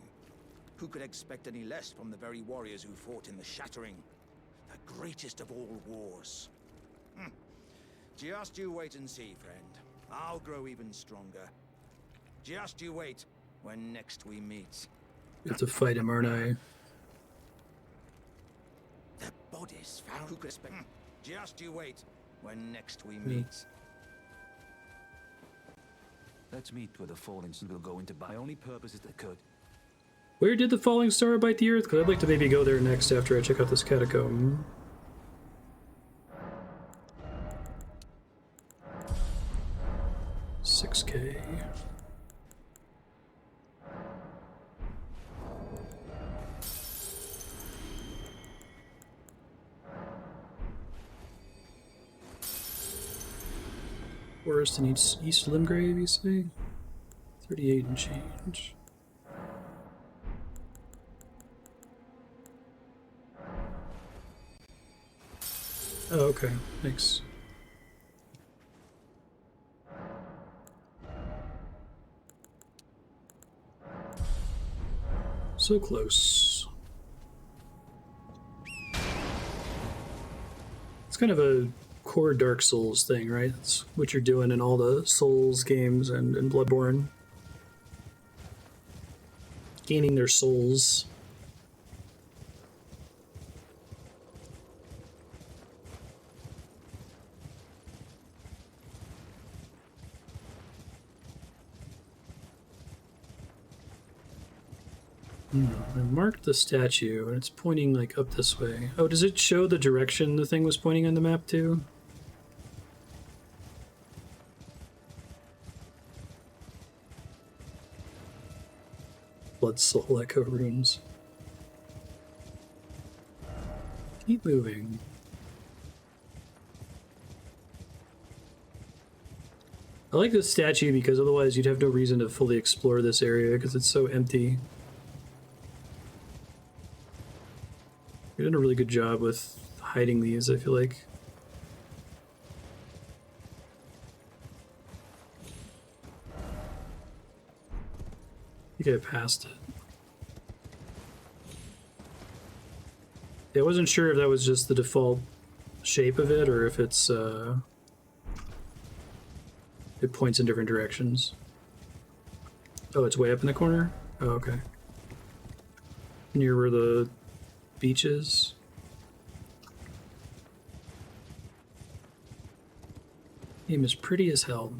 Who could expect any less from the very warriors who fought in the Shattering, the greatest of all wars? Just you wait and see, friend. I'll grow even stronger. Just you wait when next we meet. We have to fight him, aren't I? The bodies found. Who could expect? Just you wait when next we meet. Let's meet where the falling sun will go into battle. My only purpose is to cut. Where did the falling star bite the earth? Because I'd like to maybe go there next after I check out this catacomb. $6K. Forest in East Limgrave, you say? 38 and change. Oh, okay. Thanks. So close. It's kind of a core Dark Souls thing, right? That's what you're doing in all the Souls games and in Bloodborne. Gaining their souls. I marked the statue, and it's pointing, like, up this way. Oh, does it show the direction the thing was pointing on the map, too? Blood Soul Echo Runes. Keep moving. I like this statue because otherwise you'd have no reason to fully explore this area because it's so empty. You're doing a really good job with hiding these, I feel like. I think I passed it. Yeah, I wasn't sure if that was just the default shape of it or if it's it points in different directions. Oh, it's way up in the corner? Oh, okay. Near where the beach is. Name is pretty as hell.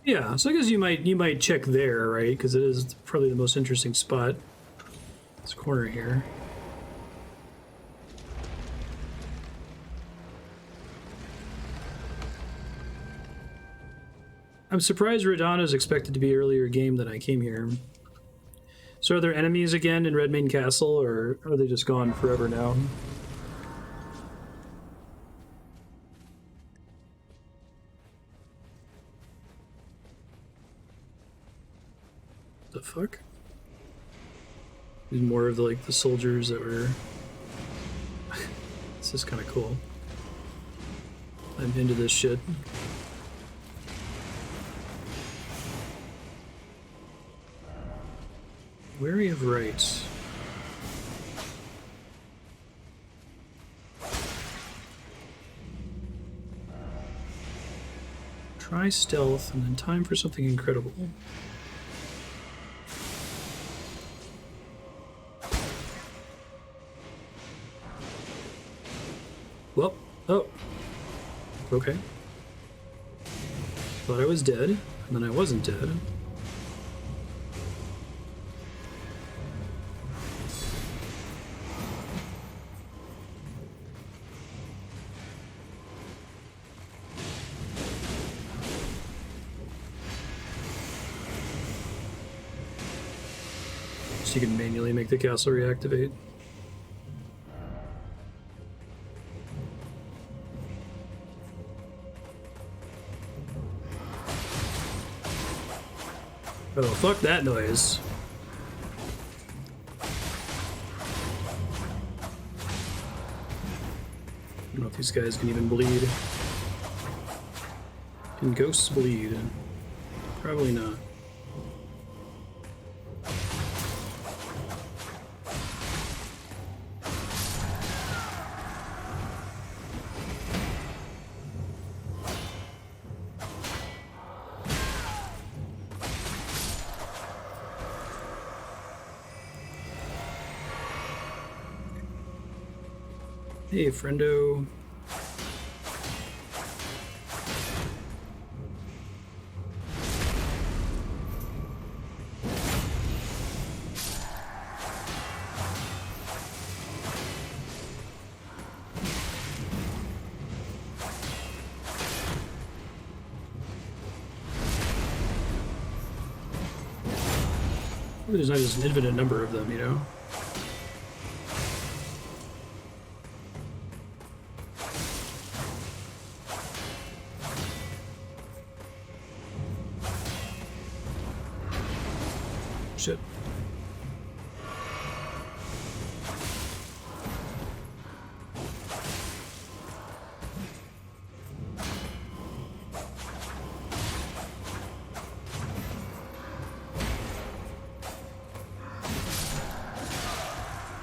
Yeah, so I guess you might check there, right? Because it is probably the most interesting spot. This corner here. I'm surprised Radahn is expected to be an earlier game than I came here. So are there enemies again in Redmane Castle, or are they just gone forever now? The fuck? More of the, like the soldiers that were. This is kind of cool. I'm into this shit. Wary of rights. Try stealth and then time for something incredible. Well, oh. Okay. Thought I was dead, and then I wasn't dead. So you can manually make the castle reactivate. Oh, fuck that noise. I don't know if these guys can even bleed. Can ghosts bleed? Probably not. Hey, friendo. There's not just an infinite number of them, you know? Shit.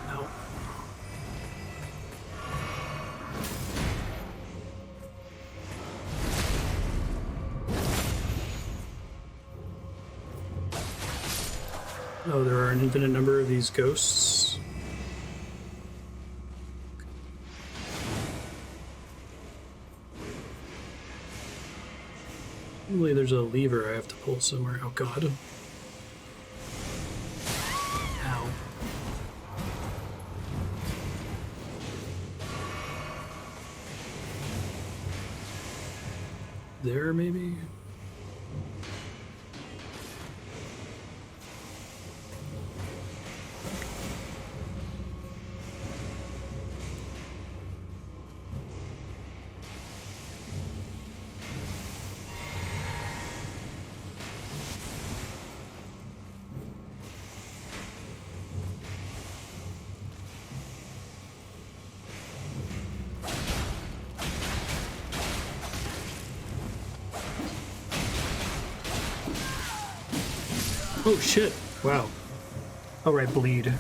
No. Oh, there are an infinite number of these ghosts. Probably there's a lever I have to pull somewhere. Oh god. Ow. There, maybe? Oh shit, wow. Alright, bleed.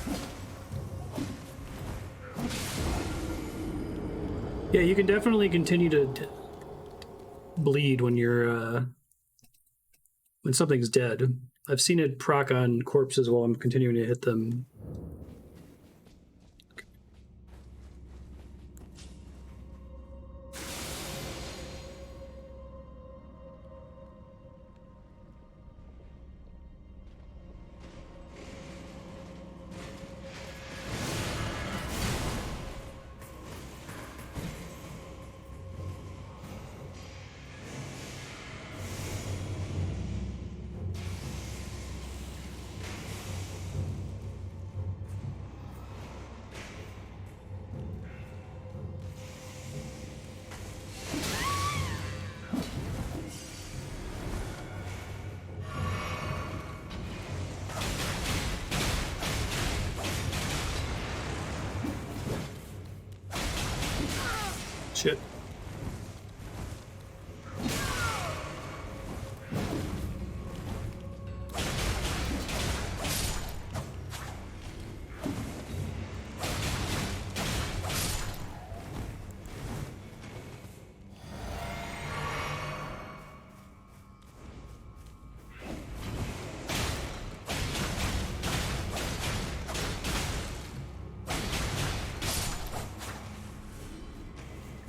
Yeah, you can definitely continue to bleed when you're, when something's dead. I've seen it proc on corpses while I'm continuing to hit them.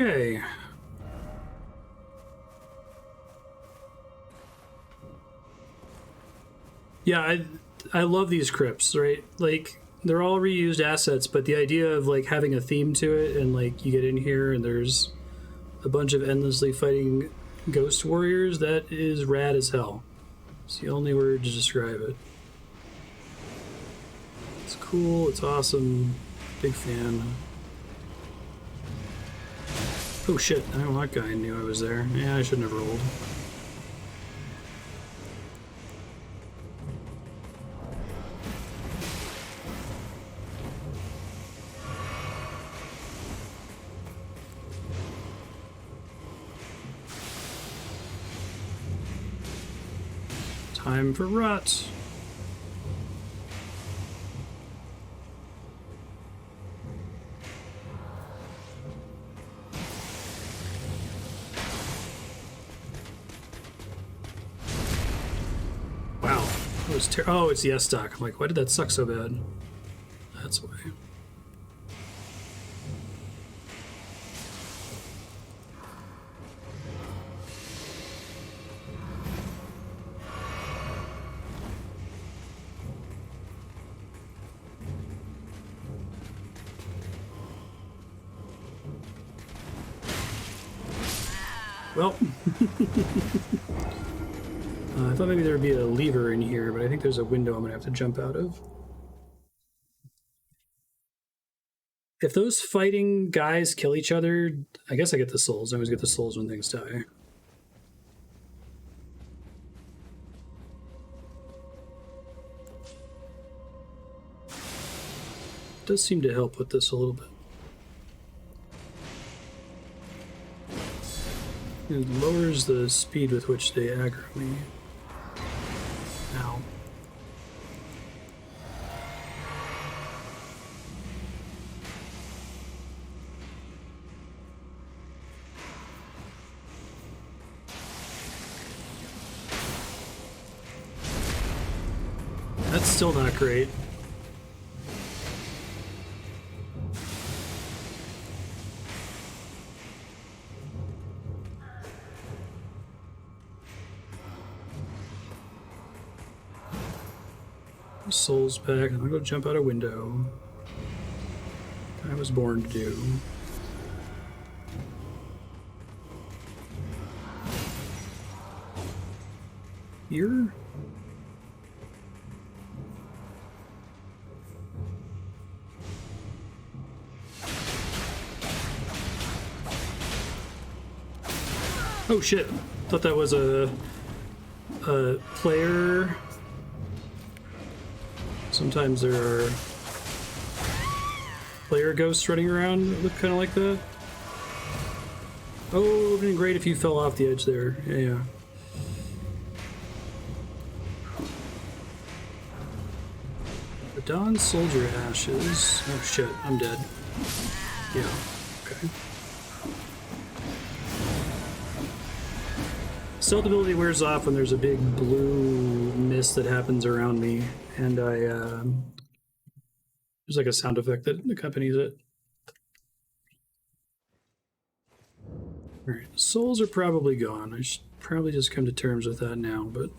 Okay. Yeah, I love these crypts, right? Like, they're all reused assets, but the idea of like having a theme to it, and like you get in here and there's a bunch of endlessly fighting ghost warriors, that is rad as hell. It's the only word to describe it. It's cool, it's awesome, big fan. Oh shit, oh, that guy knew I was there. Yeah, I shouldn't have rolled. Time for rot. Wow, that was oh, it's the S stock. I'm like, why did that suck so bad? That's why. Well, I thought maybe there would be a lever in here, but I think there's a window I'm going to have to jump out of. If those fighting guys kill each other, I guess I get the souls. I always get the souls when things die. It does seem to help with this a little bit. It lowers the speed with which they aggro me. Ow. That's still not great. Souls back. I'm gonna go jump out a window. I was born to do. Here? Oh shit! Thought that was a player. Sometimes there are player ghosts running around that look kind of like that. Oh, it would have been great if you fell off the edge there. Yeah. Radahn soldier ashes. Oh shit, I'm dead. Yeah, okay. Stealth ability wears off when there's a big blue mist that happens around me, and there's like a sound effect that accompanies it. Alright, souls are probably gone. I should probably just come to terms with that now, but...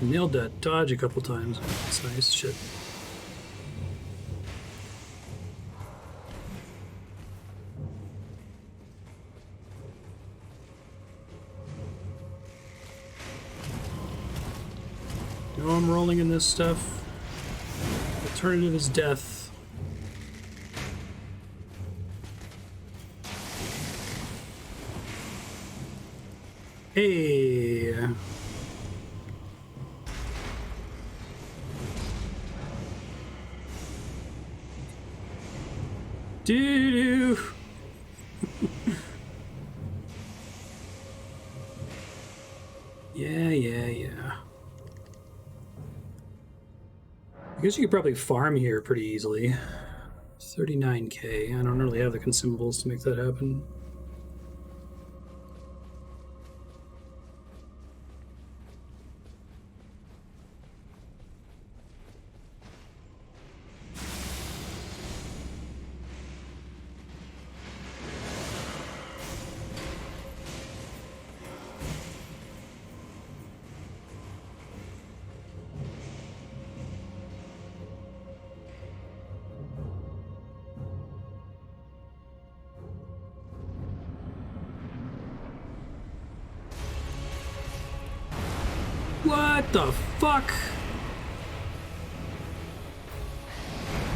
Nailed that dodge a couple times. That's nice shit. No, I'm rolling in this stuff. Alternative is death. Hey. Doo-doo. Yeah. I guess you could probably farm here pretty easily. 39k. I don't really have the consumables to make that happen. What the fuck?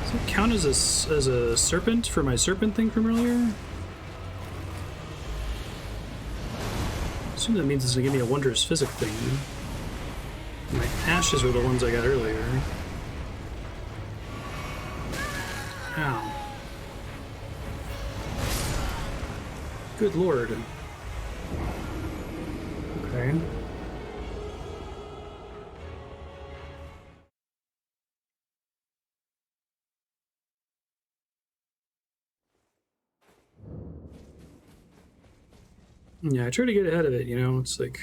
Does it count as a serpent for my serpent thing from earlier? I assume that means it's gonna give me a wondrous physic thing. My ashes were the ones I got earlier. Ow. Good lord. Okay. Yeah, I try to get ahead of it, you know, it's like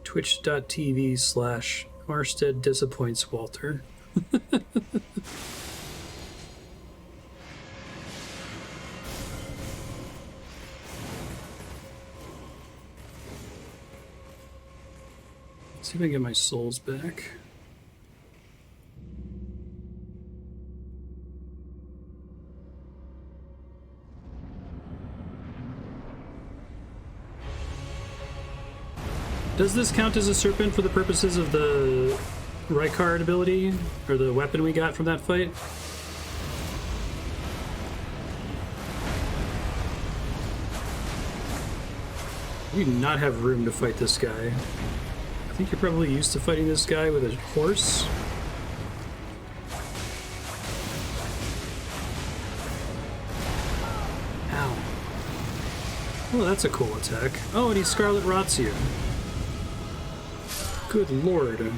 twitch.tv/Marstead disappoints Walter. Let's see if I can get my souls back. Does this count as a serpent for the purposes of the Rykard ability? Or the weapon we got from that fight? You do not have room to fight this guy. I think you're probably used to fighting this guy with a horse. Ow. Oh, that's a cool attack. Oh, and he Scarlet Rots you. Good lord. Okay,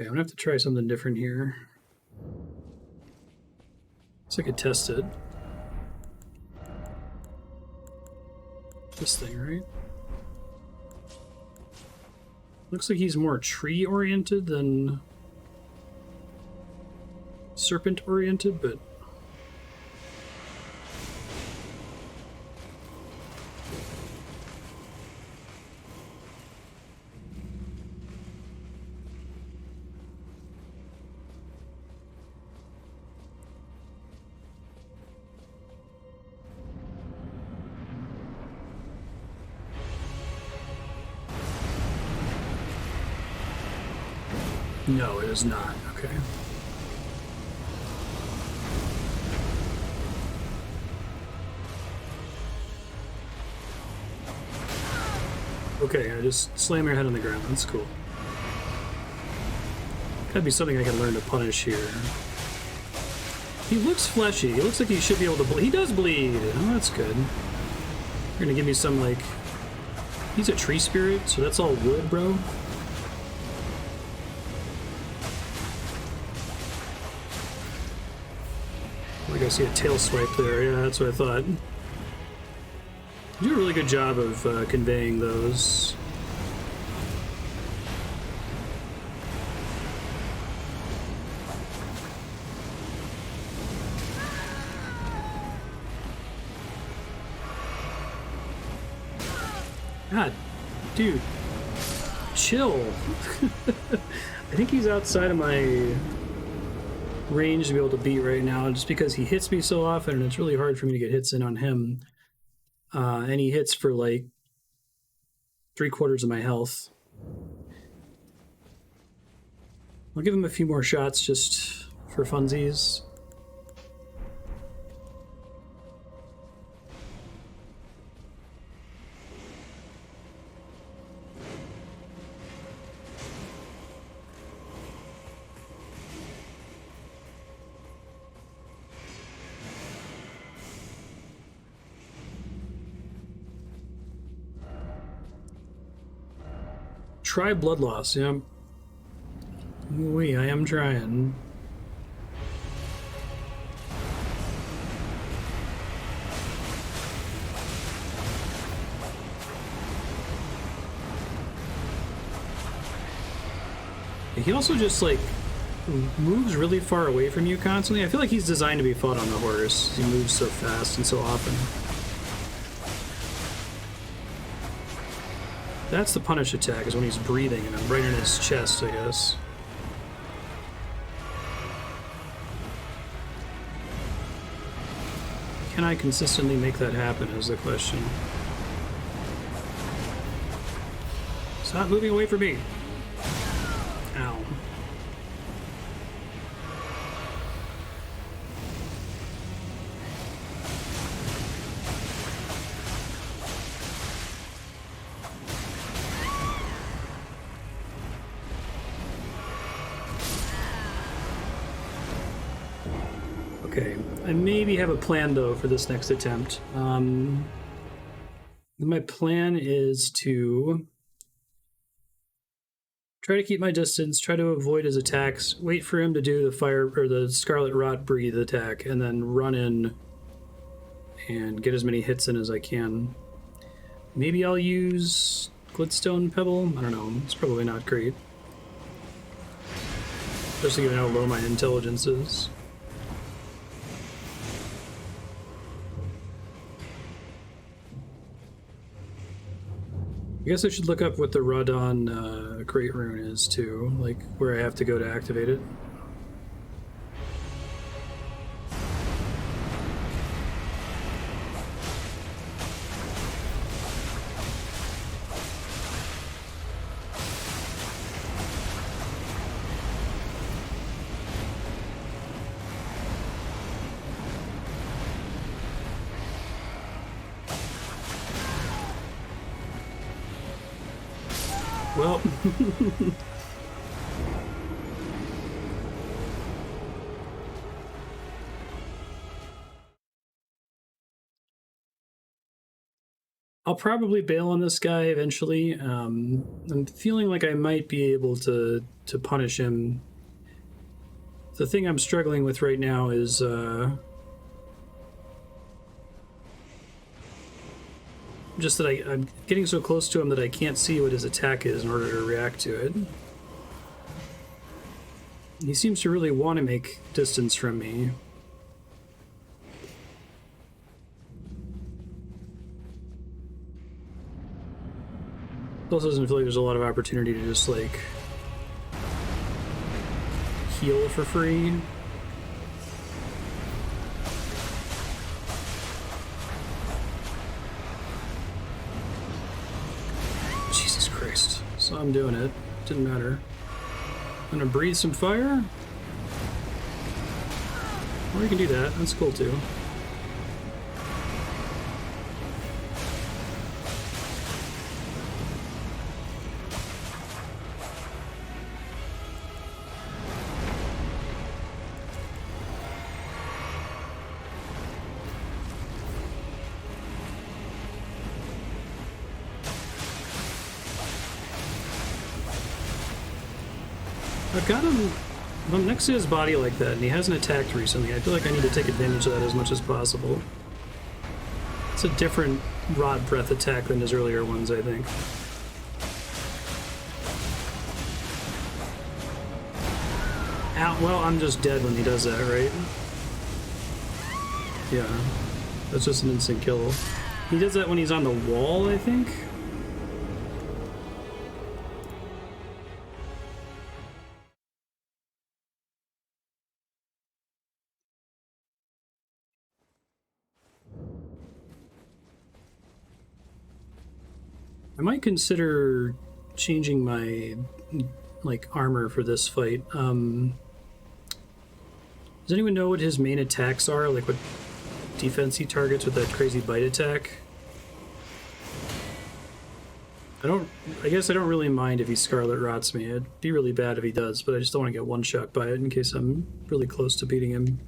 I'm gonna have to try something different here. So I could test it. This thing, right? Looks like he's more tree-oriented than serpent-oriented, but... No, it is not. Okay. Okay, I just slam your head on the ground. That's cool. Gotta be something I can learn to punish here. He looks fleshy. He looks like he should be able to bleed. He does bleed. Oh, that's good. You're gonna give me some, like... He's a tree spirit, so that's all wood, bro. Like I see a tail swipe there. Yeah, that's what I thought. You do a really good job of conveying those. God, dude, chill. I think he's outside of my range to be able to beat right now, just because he hits me so often, and it's really hard for me to get hits in on him. And he hits for like 3/4 of my health. I'll give him a few more shots just for funsies. try blood loss, yeah. I am trying. He also just, like, moves really far away from you constantly. I feel like he's designed to be fought on the horse. He moves so fast and so often. That's the punish attack, is when he's breathing, and I'm right in his chest, I guess. Can I consistently make that happen, is the question. Stop moving away from me! Ow. Okay, I maybe have a plan though for this next attempt. My plan is to try to keep my distance, try to avoid his attacks, wait for him to do the fire or the Scarlet Rot breathe attack, and then run in and get as many hits in as I can. Maybe I'll use Glitstone Pebble? I don't know, it's probably not great. Especially given how low my intelligence is. I guess I should look up what the Radahn Great Rune is too, like where I have to go to activate it. Well, I'll probably bail on this guy eventually. I'm feeling like I might be able to punish him. The thing I'm struggling with right now is just that I'm getting so close to him that I can't see what his attack is in order to react to it. He seems to really want to make distance from me. It also doesn't feel like there's a lot of opportunity to just, like, heal for free. So I'm doing it. Didn't matter. I'm gonna breathe some fire. Or you can do that. That's cool too. I've got him next to his body like that, and he hasn't attacked recently. I feel like I need to take advantage of that as much as possible. It's a different Rod Breath attack than his earlier ones, I think. Ow, well, I'm just dead when he does that, right? Yeah, that's just an instant kill. He does that when he's on the wall, I think? I might consider changing my, like, armor for this fight. Does anyone know what his main attacks are? Like, what defense he targets with that crazy bite attack? I guess I don't really mind if he Scarlet Rots me. It'd be really bad if he does, but I just don't want to get one-shot by it in case I'm really close to beating him.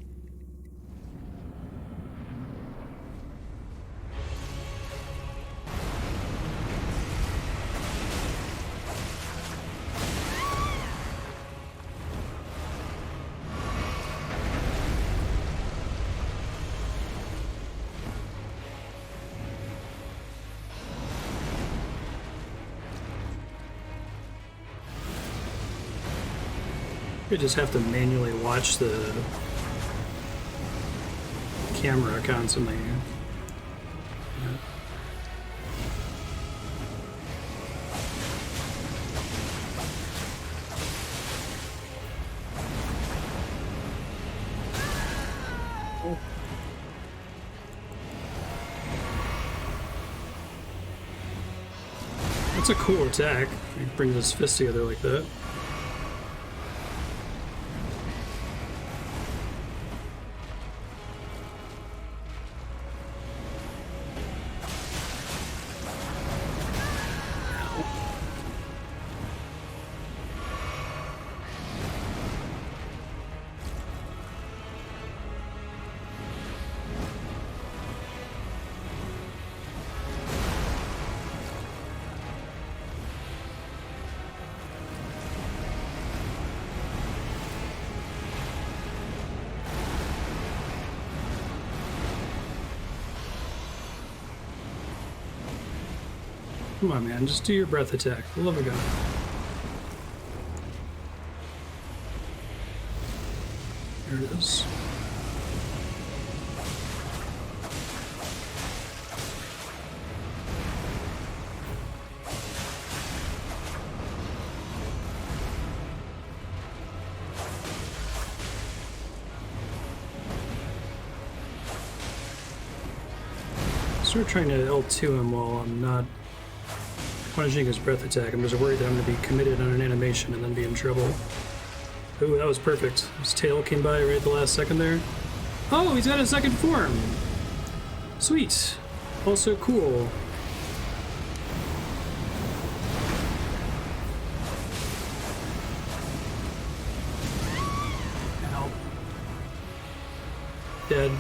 I just have to manually watch the camera constantly. Yeah. That's a cool attack. He brings his fist together like that. Come on, man. Just do your breath attack. For the love of God. There it is. Start trying to L2 him while I'm not punishing his breath attack. I'm just worried that I'm going to be committed on an animation and then be in trouble. Ooh, that was perfect. His tail came by right at the last second there. Oh, he's got a second form! Sweet. Also cool. Ow. Dead.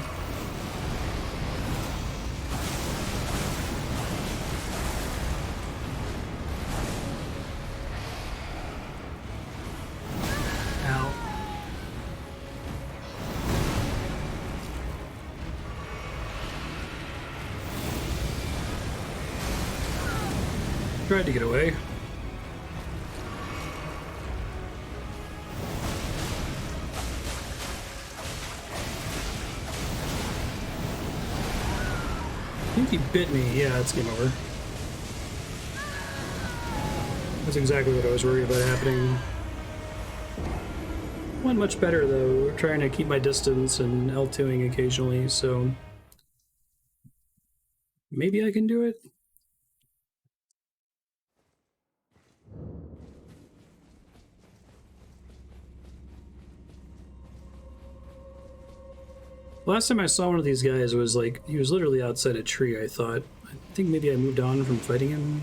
Tried to get away. I think he bit me. Yeah, it's game over. That's exactly what I was worried about happening. Went much better though. Trying to keep my distance and L2ing occasionally, so maybe I can do it. Last time I saw one of these guys was like, he was literally outside a tree, I thought. I think maybe I moved on from fighting him.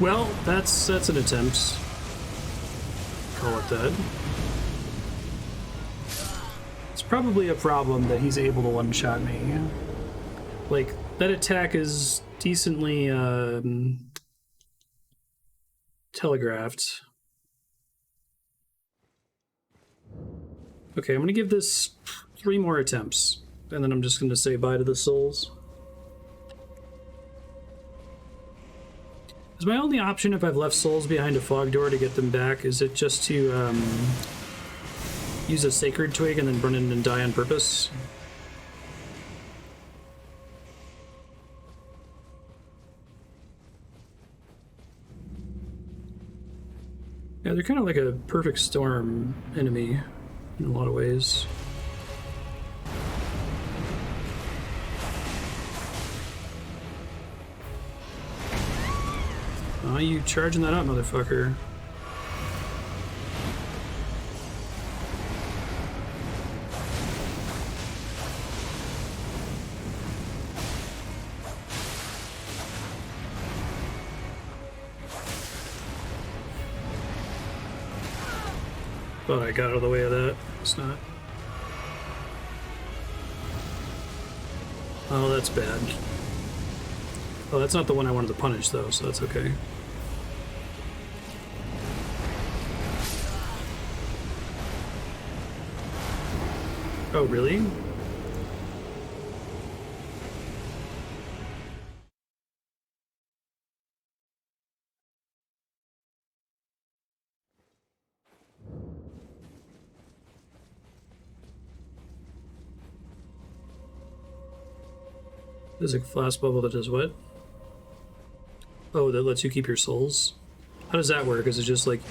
Well, that's an attempt. Call it that. It's probably a problem that he's able to one-shot me. Like, that attack is decently telegraphed. Okay, I'm gonna give this 3 more attempts, and then I'm just gonna say bye to the souls. Is my only option if I've left souls behind a fog door to get them back, is it just to use a sacred twig and then burn it and die on purpose? Yeah, they're kind of like a perfect storm enemy in a lot of ways. Oh, you charging that up, motherfucker. Thought I got out of the way of that. It's not. Oh, that's bad. Oh, that's not the one I wanted to punish, though, so that's okay. Oh, really? There's a flask bubble that does what? Oh, that lets you keep your souls? How does that work? Is it just like...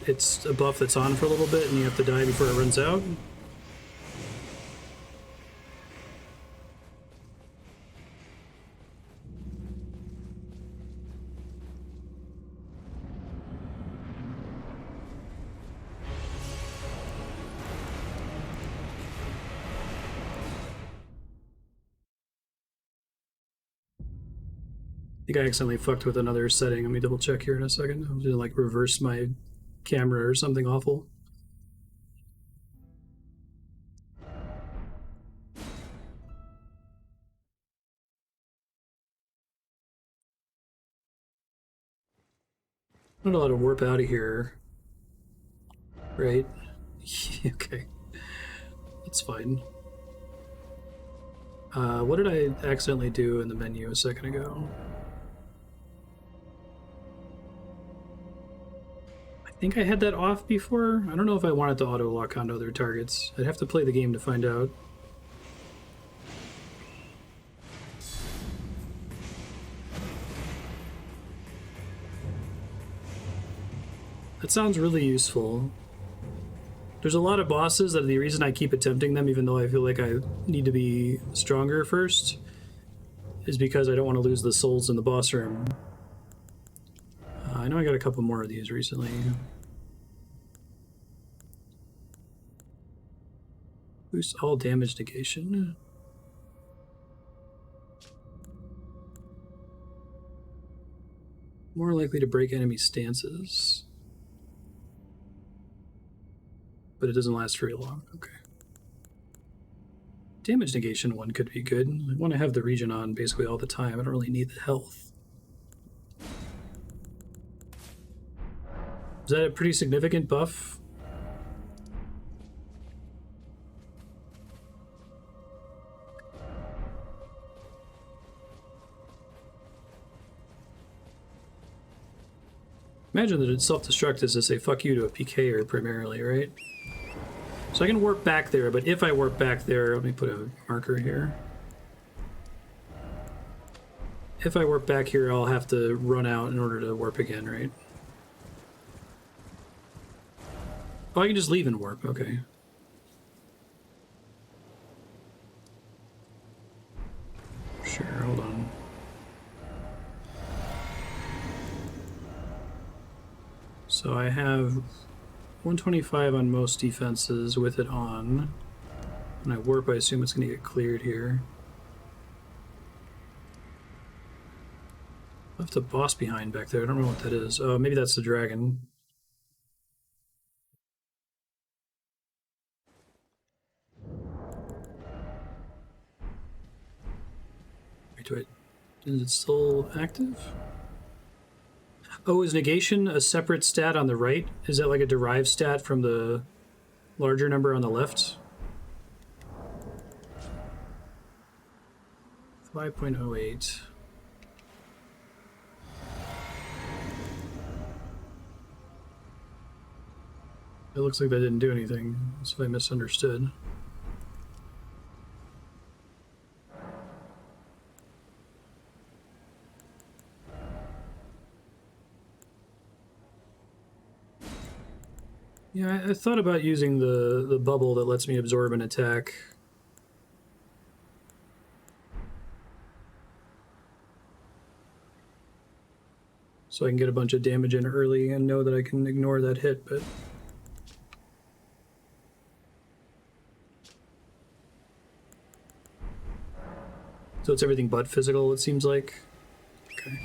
it's a buff that's on for a little bit and you have to die before it runs out? I think I accidentally fucked with another setting. Let me double check here in a second. I'm gonna like reverse my camera or something awful. I'm not allowed to warp out of here, right? Okay, that's fine. What did I accidentally do in the menu a second ago? I think I had that off before. I don't know if I wanted to auto lock onto other targets. I'd have to play the game to find out. That sounds really useful. There's a lot of bosses that the reason I keep attempting them, even though I feel like I need to be stronger first, is because I don't want to lose the souls in the boss room. I know I got a couple more of these recently. Boost all damage negation. More likely to break enemy stances. But it doesn't last very long. Okay. Damage negation one could be good. I want to have the regen on basically all the time. I don't really need the health. Is that a pretty significant buff? Imagine that it's self-destruct is to say fuck you to a PKer primarily, right? So I can warp back there, but if I warp back there, let me put a marker here. If I warp back here, I'll have to run out in order to warp again, right? Oh, I can just leave and warp, okay. Sure, hold on. So I have 125 on most defenses with it on. When I warp, I assume it's going to get cleared here. I left a boss behind back there. I don't know what that is. Oh, maybe that's the dragon. Wait, is it still active? Oh, is negation a separate stat on the right? Is that like a derived stat from the larger number on the left? 5.08. It looks like that didn't do anything, so I misunderstood. Yeah, I thought about using the bubble that lets me absorb an attack. So I can get a bunch of damage in early and know that I can ignore that hit, but... So it's everything but physical, it seems like. Okay.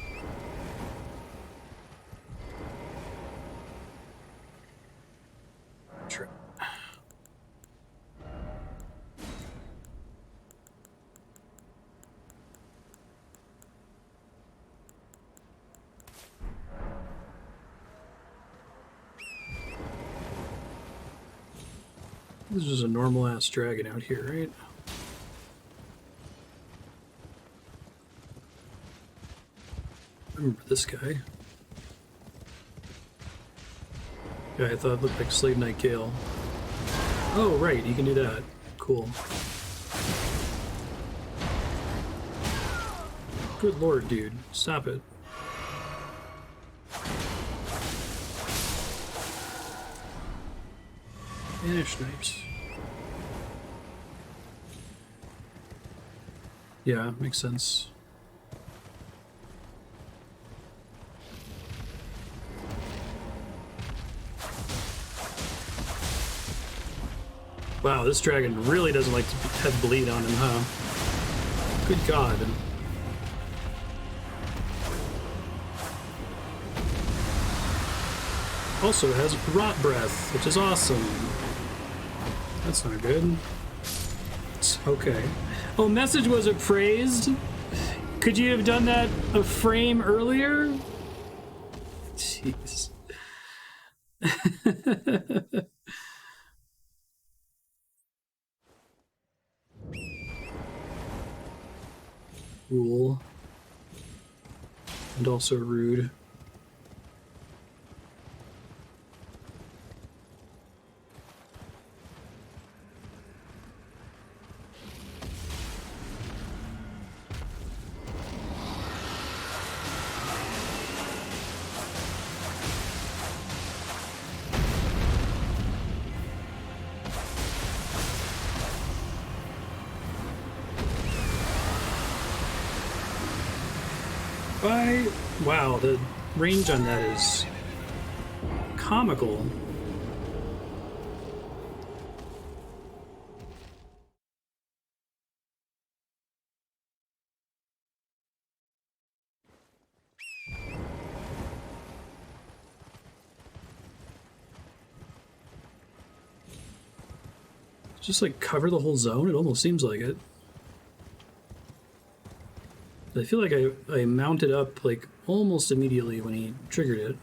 Sure. This is a normal ass dragon out here, right? I remember this guy. Yeah, I thought it looked like Slave Knight Gale. Oh, right, you can do that. Cool. Good lord, dude. Stop it. Vanish Knight. Yeah, makes sense. Wow, this dragon really doesn't like to have bleed on him, huh? Good god. Also has rot breath, which is awesome. That's not good. It's okay. Oh, message was appraised? Could you have done that a frame earlier? Jeez. Cool. And also rude. Wow, the range on that is comical. Just like cover the whole zone? It almost seems like it. I feel like I mounted up like almost immediately when he triggered it.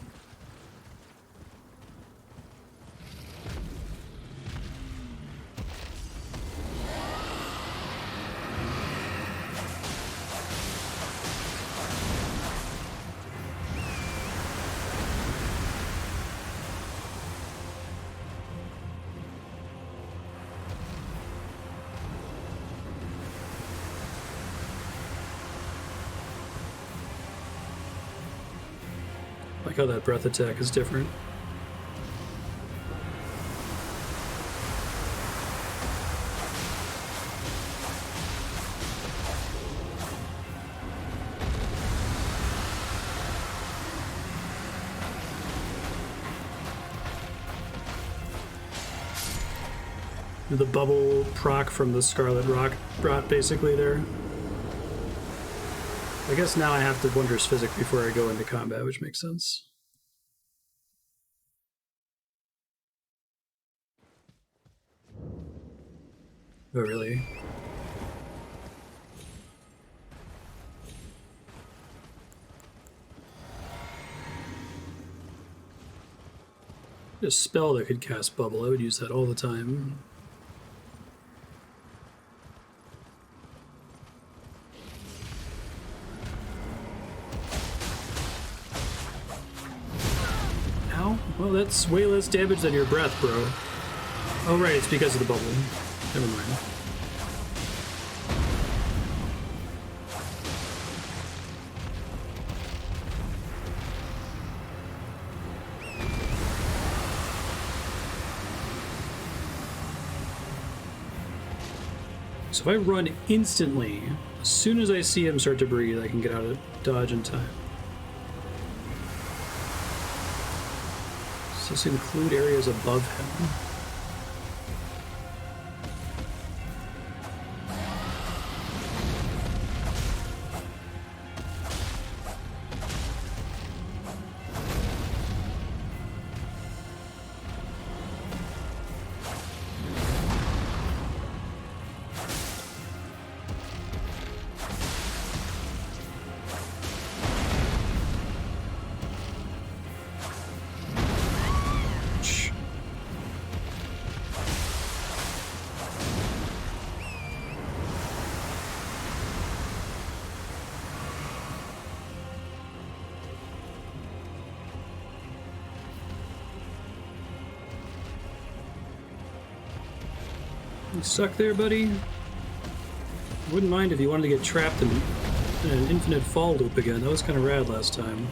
Like how that breath attack is different. The bubble proc from the Scarlet Rock brought basically there. I guess now I have to Wondrous Physic before I go into combat, which makes sense. Oh, really? A spell that could cast Bubble, I would use that all the time. Well, that's way less damage than your breath, bro. Oh, right, it's because of the bubble. Never mind. So if I run instantly, as soon as I see him start to breathe, I can get out of dodge in time. Does this include areas above him? You stuck there, buddy? Wouldn't mind if you wanted to get trapped in an infinite fall loop again. That was kind of rad last time.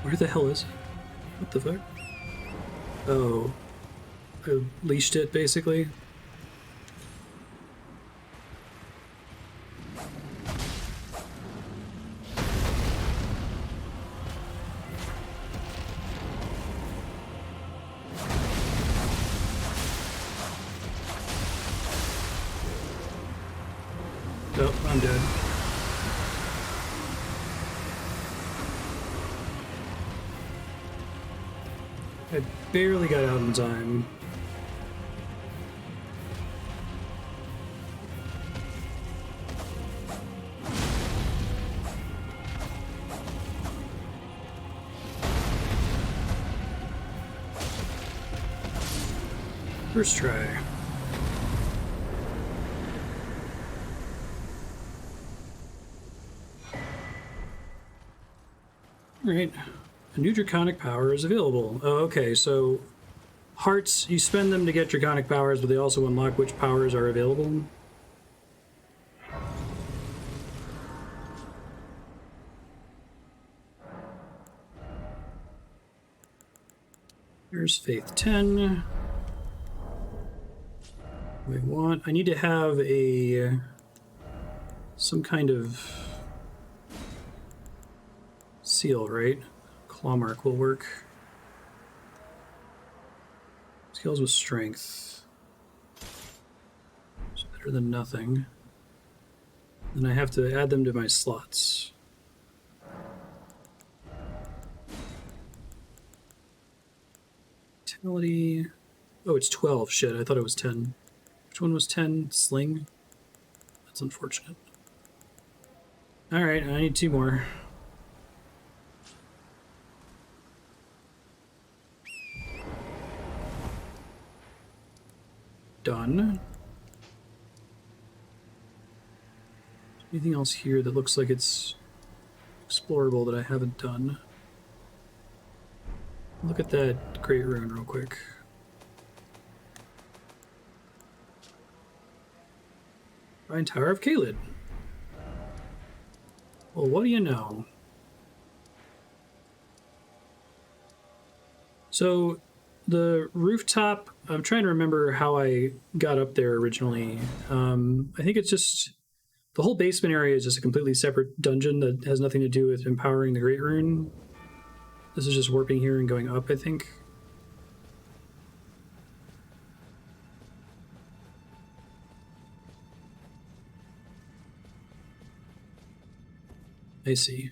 Where the hell is it? What the fuck? Oh. I leashed it, basically. Oh, I'm dead. I barely got out in time. First try. All right. A new draconic power is available. Oh, okay, so hearts, you spend them to get draconic powers, but they also unlock which powers are available. Here's Faith 10. I need to have some kind of seal, right? Claw mark will work. Skills with strength. It's better than nothing. Then I have to add them to my slots. Vitality. Oh, it's 12. Shit, I thought it was 10. Which one was 10? Sling? That's unfortunate. Alright, I need 2 more. Done. Anything else here that looks like it's explorable that I haven't done? Look at that Great Rune real quick. Shrine Tower of Caelid. Well, what do you know? So, the rooftop, I'm trying to remember how I got up there originally. I think it's just, the whole basement area is just a completely separate dungeon that has nothing to do with empowering the Great Rune. This is just warping here and going up, I think. I see.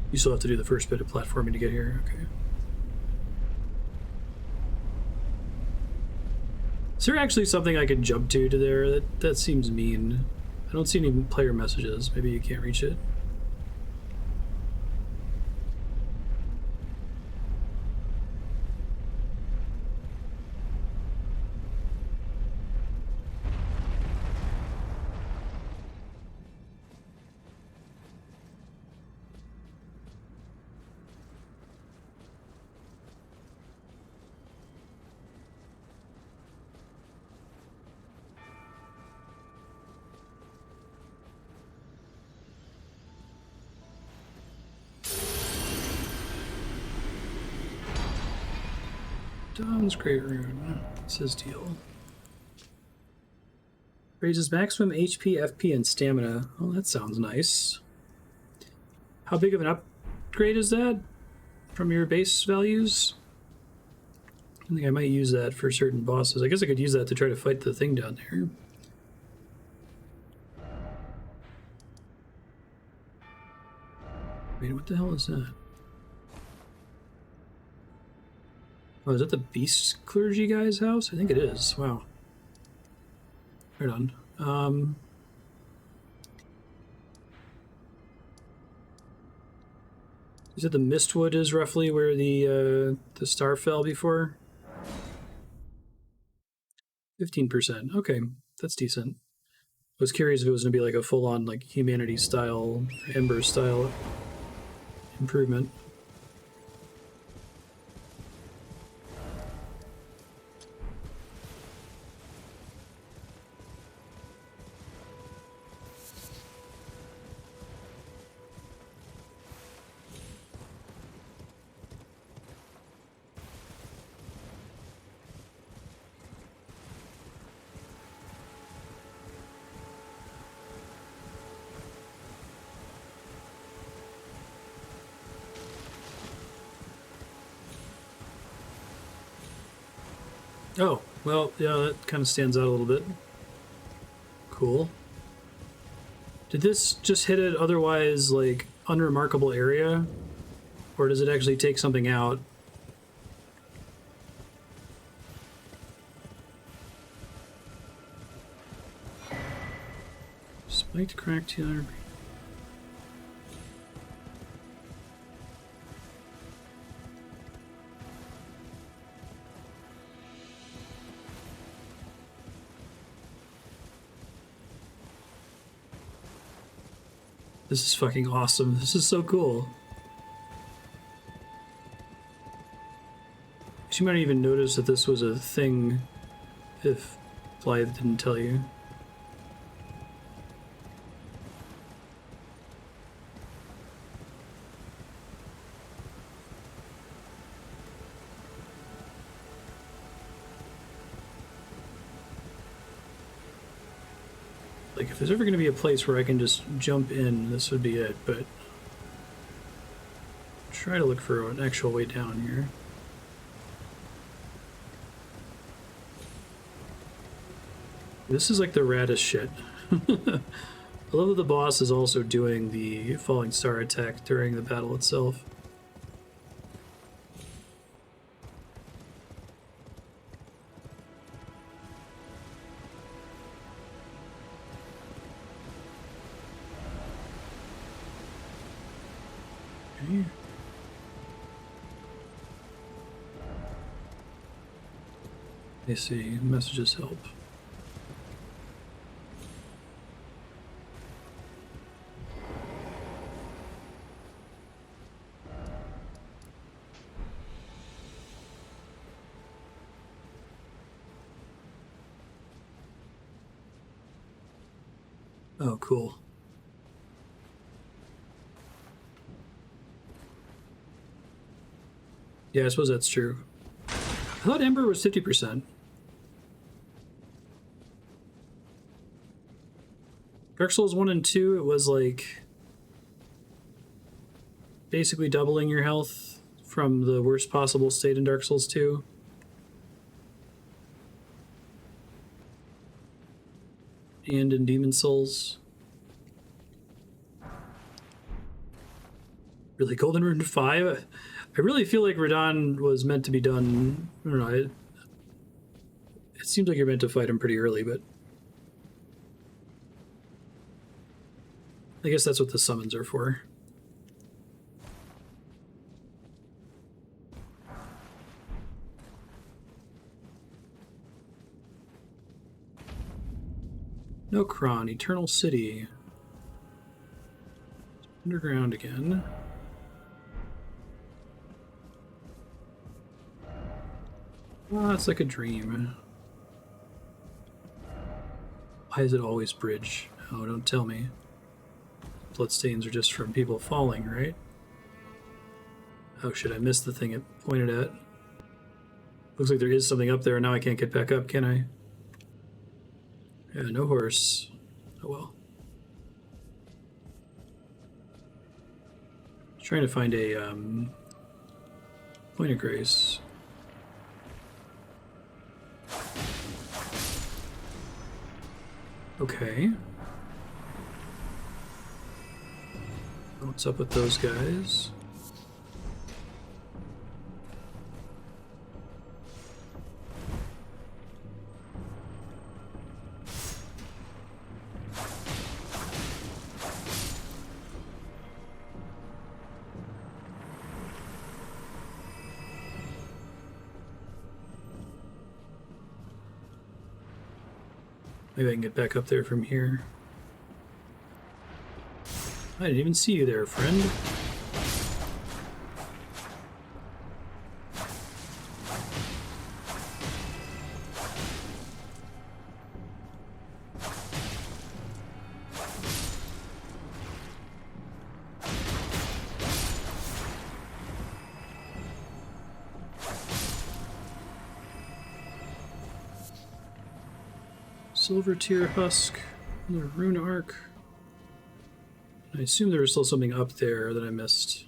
You still have to do the first bit of platforming to get here, okay. Is there actually something I could jump to there? That seems mean. I don't see any player messages. Maybe you can't reach it. Dawn's Great Rune. What's his deal? Raises maximum HP, FP, and stamina. Oh, that sounds nice. How big of an upgrade is that from your base values? I think I might use that for certain bosses. I guess I could use that to try to fight the thing down there. Wait, what the hell is that? Oh, is that the Beast Clergy guy's house? I think it is. Wow. Right on. You said the Mistwood is roughly where the star fell before? 15%. Okay, that's decent. I was curious if it was going to be like a full-on like humanity style, Ember style improvement. Oh, well, yeah, that kind of stands out a little bit. Cool. Did this just hit an otherwise, like, unremarkable area? Or does it actually take something out? Spiked, cracked, healer. This is fucking awesome. This is so cool. You might even notice that this was a thing if Blythe didn't tell you. Like, if there's ever going to be a place where I can just jump in, this would be it, but try to look for an actual way down here. This is like the raddest shit. I love that the boss is also doing the falling star attack during the battle itself. Okay. I see. Messages help. Oh, cool. Yeah, I suppose that's true. I thought Ember was 50%. Dark Souls 1 and 2, it was like basically doubling your health from the worst possible state in Dark Souls 2. And in Demon Souls. Really, Golden Rune 5? I really feel like Radahn was meant to be done. I don't know. It seems like you're meant to fight him pretty early, but I guess that's what the summons are for. Nokron, Eternal City. Underground again. Oh, it's like a dream. Why is it always bridge? Oh, don't tell me. Bloodstains are just from people falling, right? Oh shit, I missed the thing it pointed at. Looks like there is something up there, and now I can't get back up, can I? Yeah, no horse. Oh well. Trying to find a point of grace. Okay. What's up with those guys? Maybe I can get back up there from here. I didn't even see you there, friend. Silver tier husk, another rune arc. I assume there was still something up there that I missed.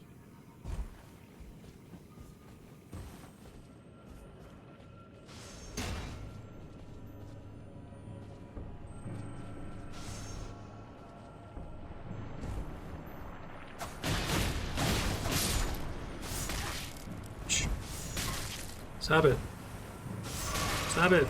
Shh. Stop it. Stop it.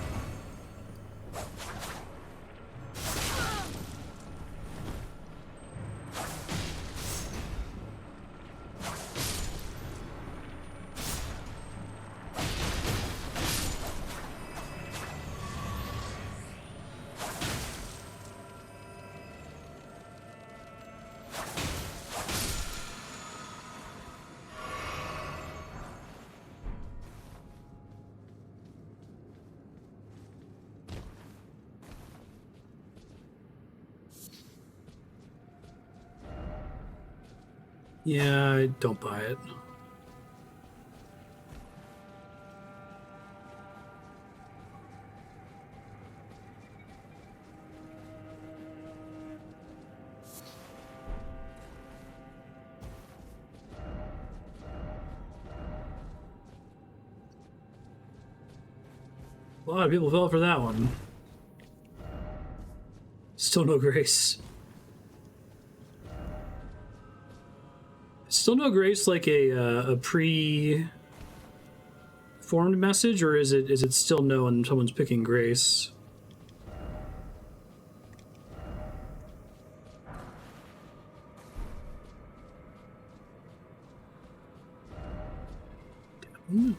Yeah, I don't buy it. A lot of people fell for that one. Still no grace. Still no grace, like a pre-formed message, or is it still no when someone's picking grace? Damn.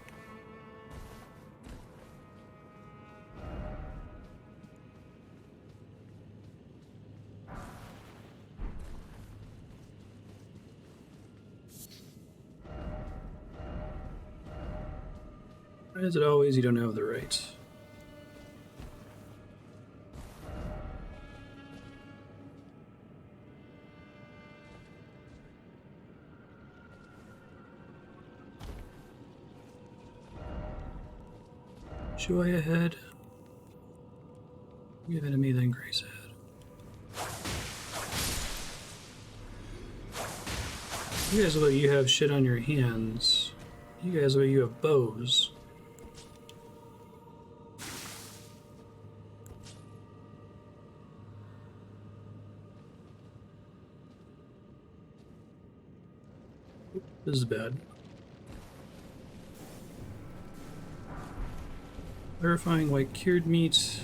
As it always, you don't have the right. Joy ahead. Give enemy then grace ahead. You guys, look, you have shit on your hands. You guys, look, you have bows. This is bad. Clarifying white cured meat.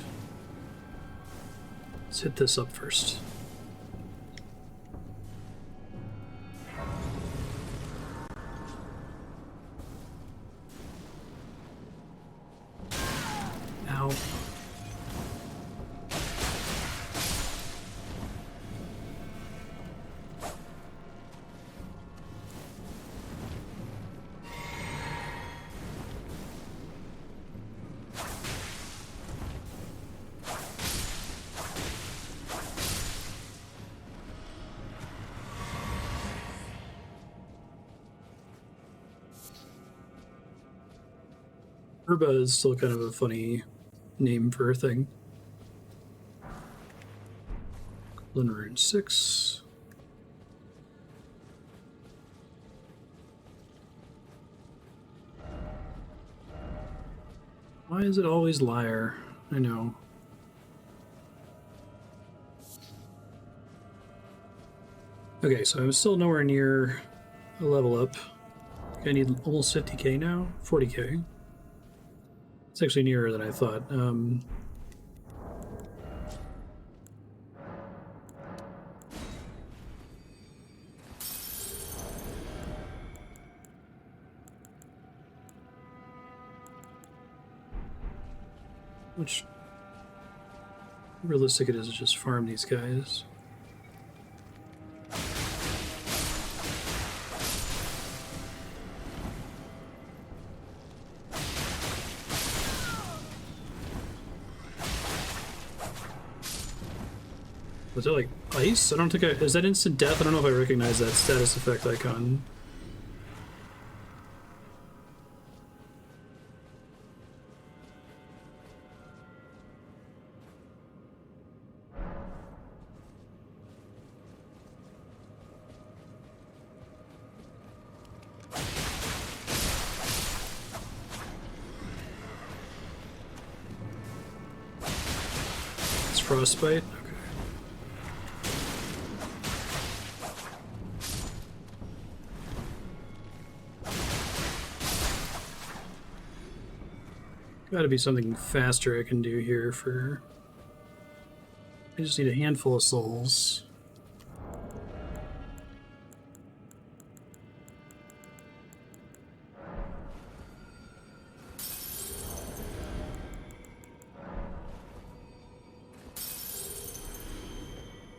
Let's hit this up first. Ow. Urba is still kind of a funny name for a thing. Rune 6. Why is it always liar? I know. Okay, so I'm still nowhere near a level up. I need almost 50k now, 40k. It's actually nearer than I thought. Which realistic it is to just farm these guys. Was it like ice? I don't think is that instant death? I don't know if I recognize that status effect icon. It's frostbite. Gotta be something faster I can do here for... I just need a handful of souls.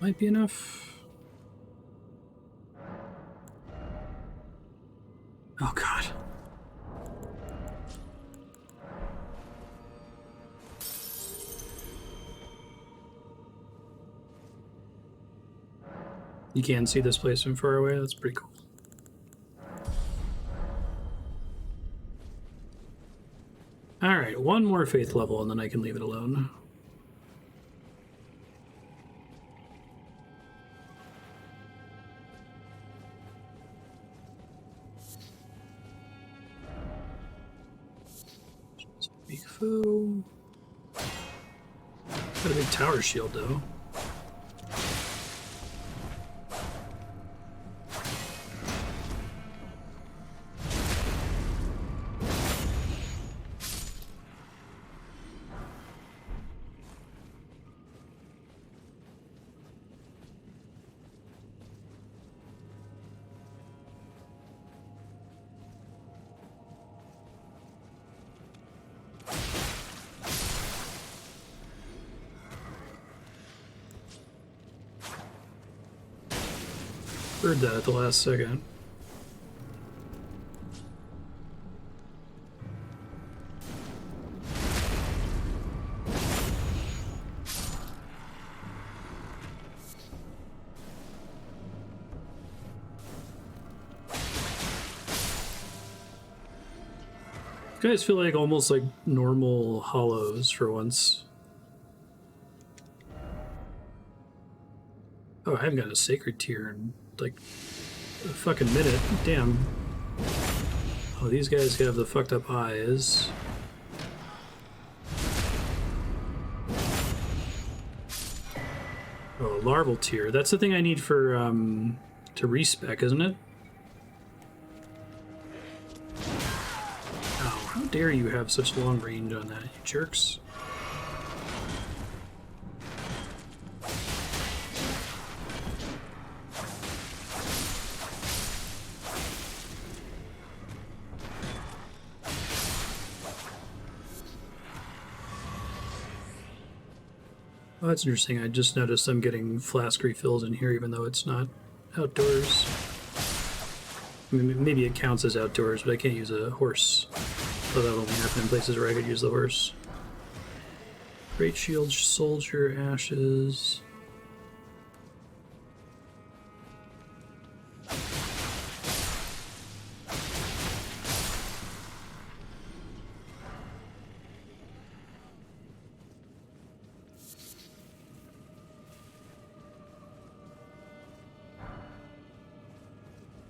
Might be enough. Oh god. You can see this place from far away, that's pretty cool. Alright, one more faith level and then I can leave it alone. Big foe. Got a big tower shield though. Heard that at the last second. You guys feel like almost like normal hollows for once. Oh, I haven't got a sacred tier in like a fucking minute. Damn. Oh, these guys have the fucked up eyes. Oh, larval tier. That's the thing I need for to respec, isn't it? Oh, how dare you have such long range on that, you jerks. Oh, that's interesting. I just noticed I'm getting flask refills in here even though it's not outdoors. I mean, maybe it counts as outdoors, but I can't use a horse. So that'll only happen in places where I could use the horse. Great Shield Soldier Ashes.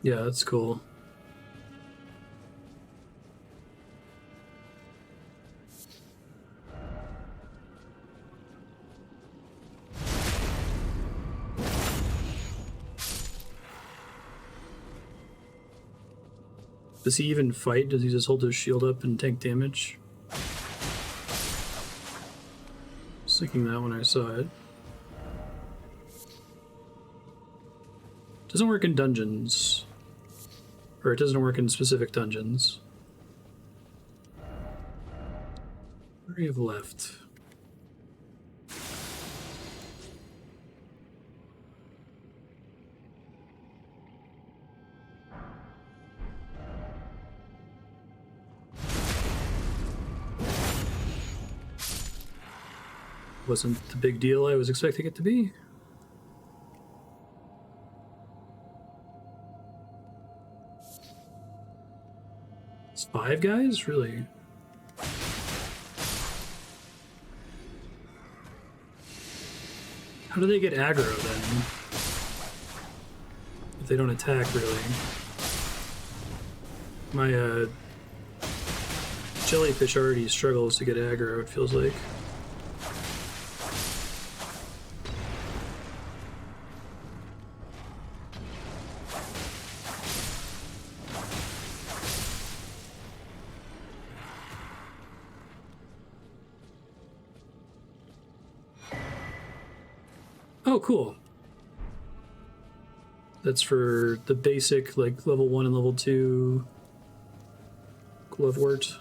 Yeah, that's cool. Does he even fight? Does he just hold his shield up and tank damage? I was thinking that when I saw it. Doesn't work in dungeons. Or it doesn't work in specific dungeons. Where do you have left? Wasn't the big deal I was expecting it to be. It's 5 guys? Really? How do they get aggro then? If they don't attack, really. My jellyfish already struggles to get aggro, it feels like. Oh, cool. That's for the basic, like, level 1 and level 2 Glovewort.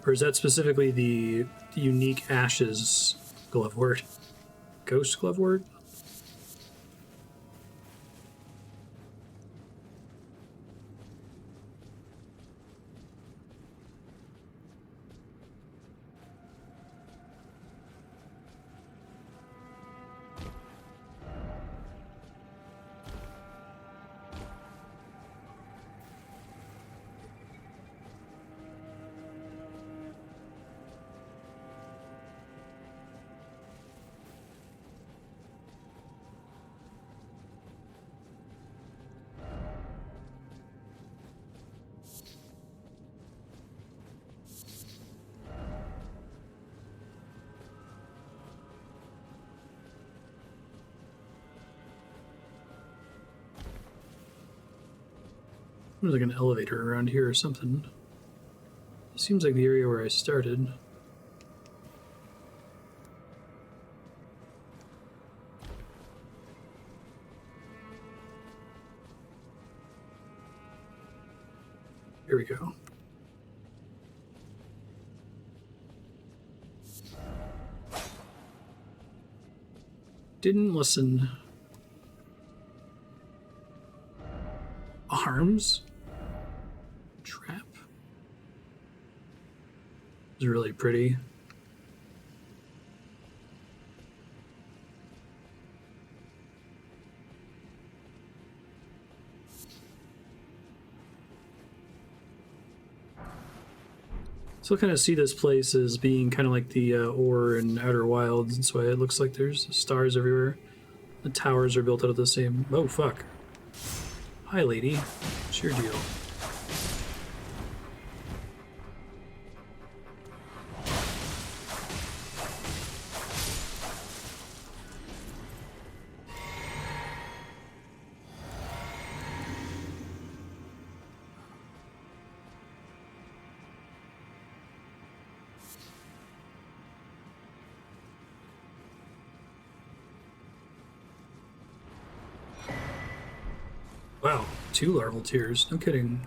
Or is that specifically the unique Ashes Glovewort? Ghost Glovewort? There's like an elevator around here or something. Seems like the area where I started. Here we go. Didn't listen. Arms? Trap? It's really pretty. So I kind of see this place as being kind of like the ore in Outer Wilds, and so it looks like there's stars everywhere. The towers are built out of the same... Oh, fuck. Hi, lady. What's your deal? Wow, 2 larval tiers. No kidding.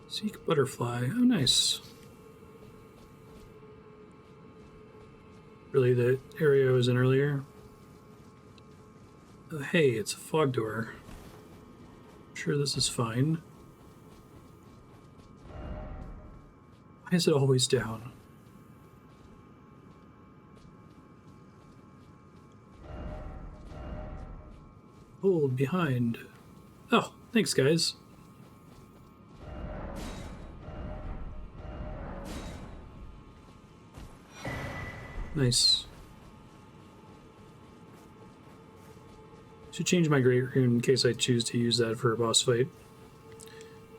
Seek butterfly. Oh, nice. Really, the area I was in earlier. Oh, hey, it's a fog door. I'm sure this is fine. Why is it always down? Hold behind. Oh, thanks, guys. Nice. Should change my Great Rune in case I choose to use that for a boss fight.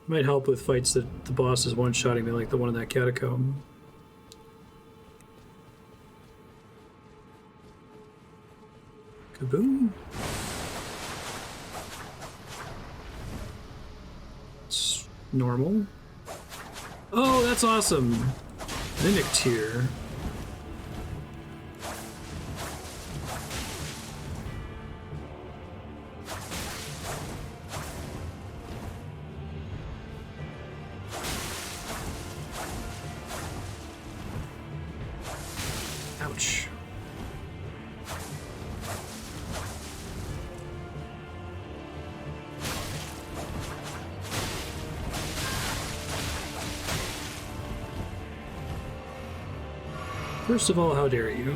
Might help with fights that the boss is one-shotting me, like the one in that catacomb. Kaboom! It's normal. Oh, that's awesome! Mimic tier. Ouch. First of all, how dare you?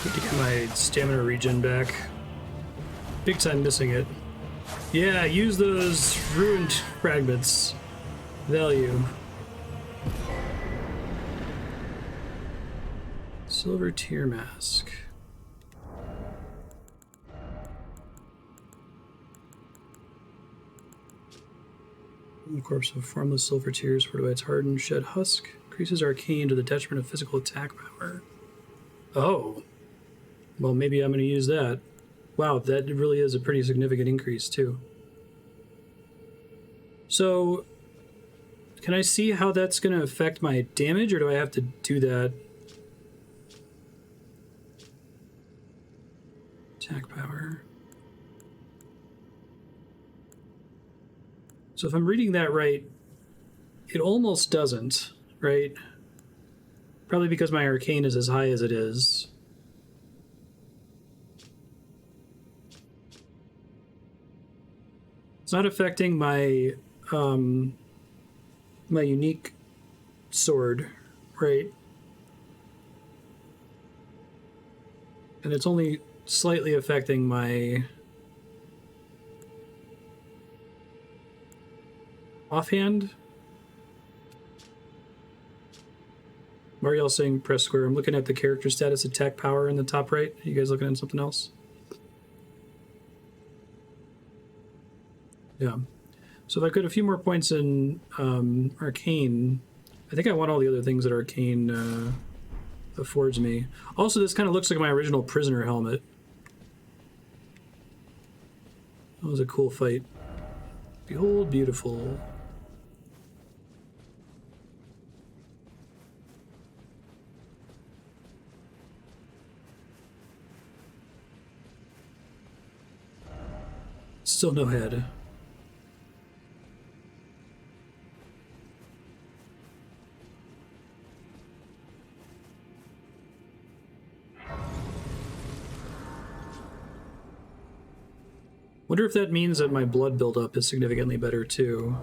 Need to get my stamina regen back. Big time missing it. Yeah, use those ruined fragments. Value. Silver tier mask. The corpse of formless silver tears poured by its hardened shed husk increases arcane to the detriment of physical attack power. Oh. Well, maybe I'm going to use that. Wow, that really is a pretty significant increase, too. So, can I see how that's going to affect my damage, or do I have to do that? Attack power. So if I'm reading that right, it almost doesn't, right? Probably because my arcane is as high as it is. It's not affecting my my unique sword, right? And it's only slightly affecting my offhand. Why are y'all saying press square? I'm looking at the character status attack power in the top right. Are you guys looking at something else? Yeah. So if I could a few more points in arcane, I think I want all the other things that arcane affords me. Also, this kind of looks like my original prisoner helmet. That was a cool fight. Behold, beautiful. Still no head. Wonder if that means that my blood buildup is significantly better too.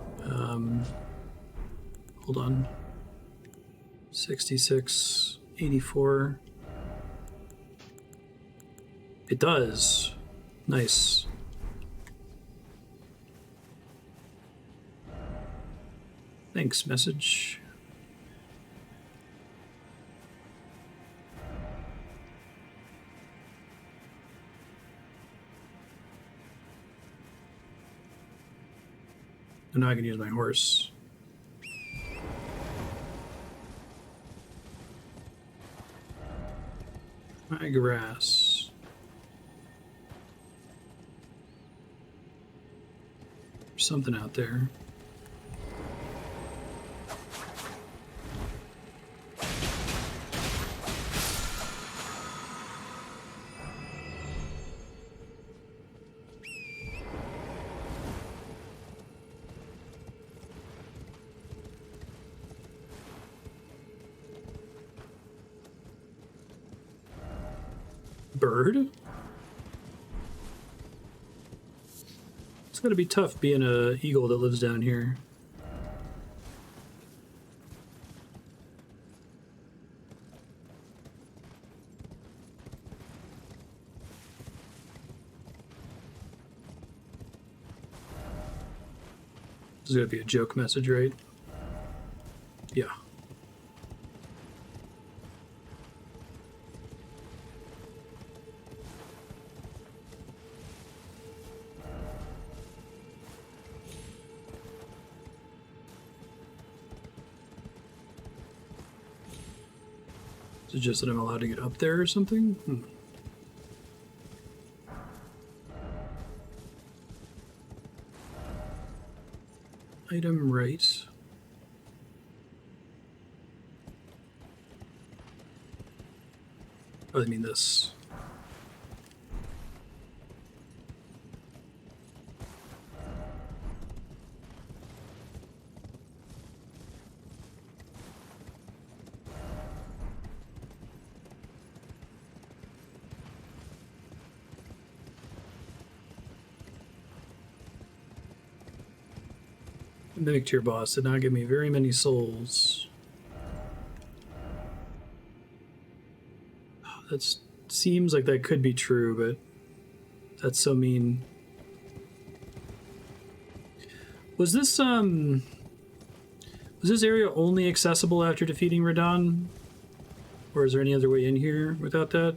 Hold on. 66, 84. It does. Nice. Thanks, message. And now I can use my horse. My grass. There's something out there. Bird? It's gotta be tough being an eagle that lives down here. is going to be a joke message, right? Yeah. Is it just that I'm allowed to get up there or something? Item right. Oh, I mean this. Mimic tier boss did not give me very many souls. That seems like that could be true, but that's so mean. Was this area only accessible after defeating Radahn? Or is there any other way in here without that?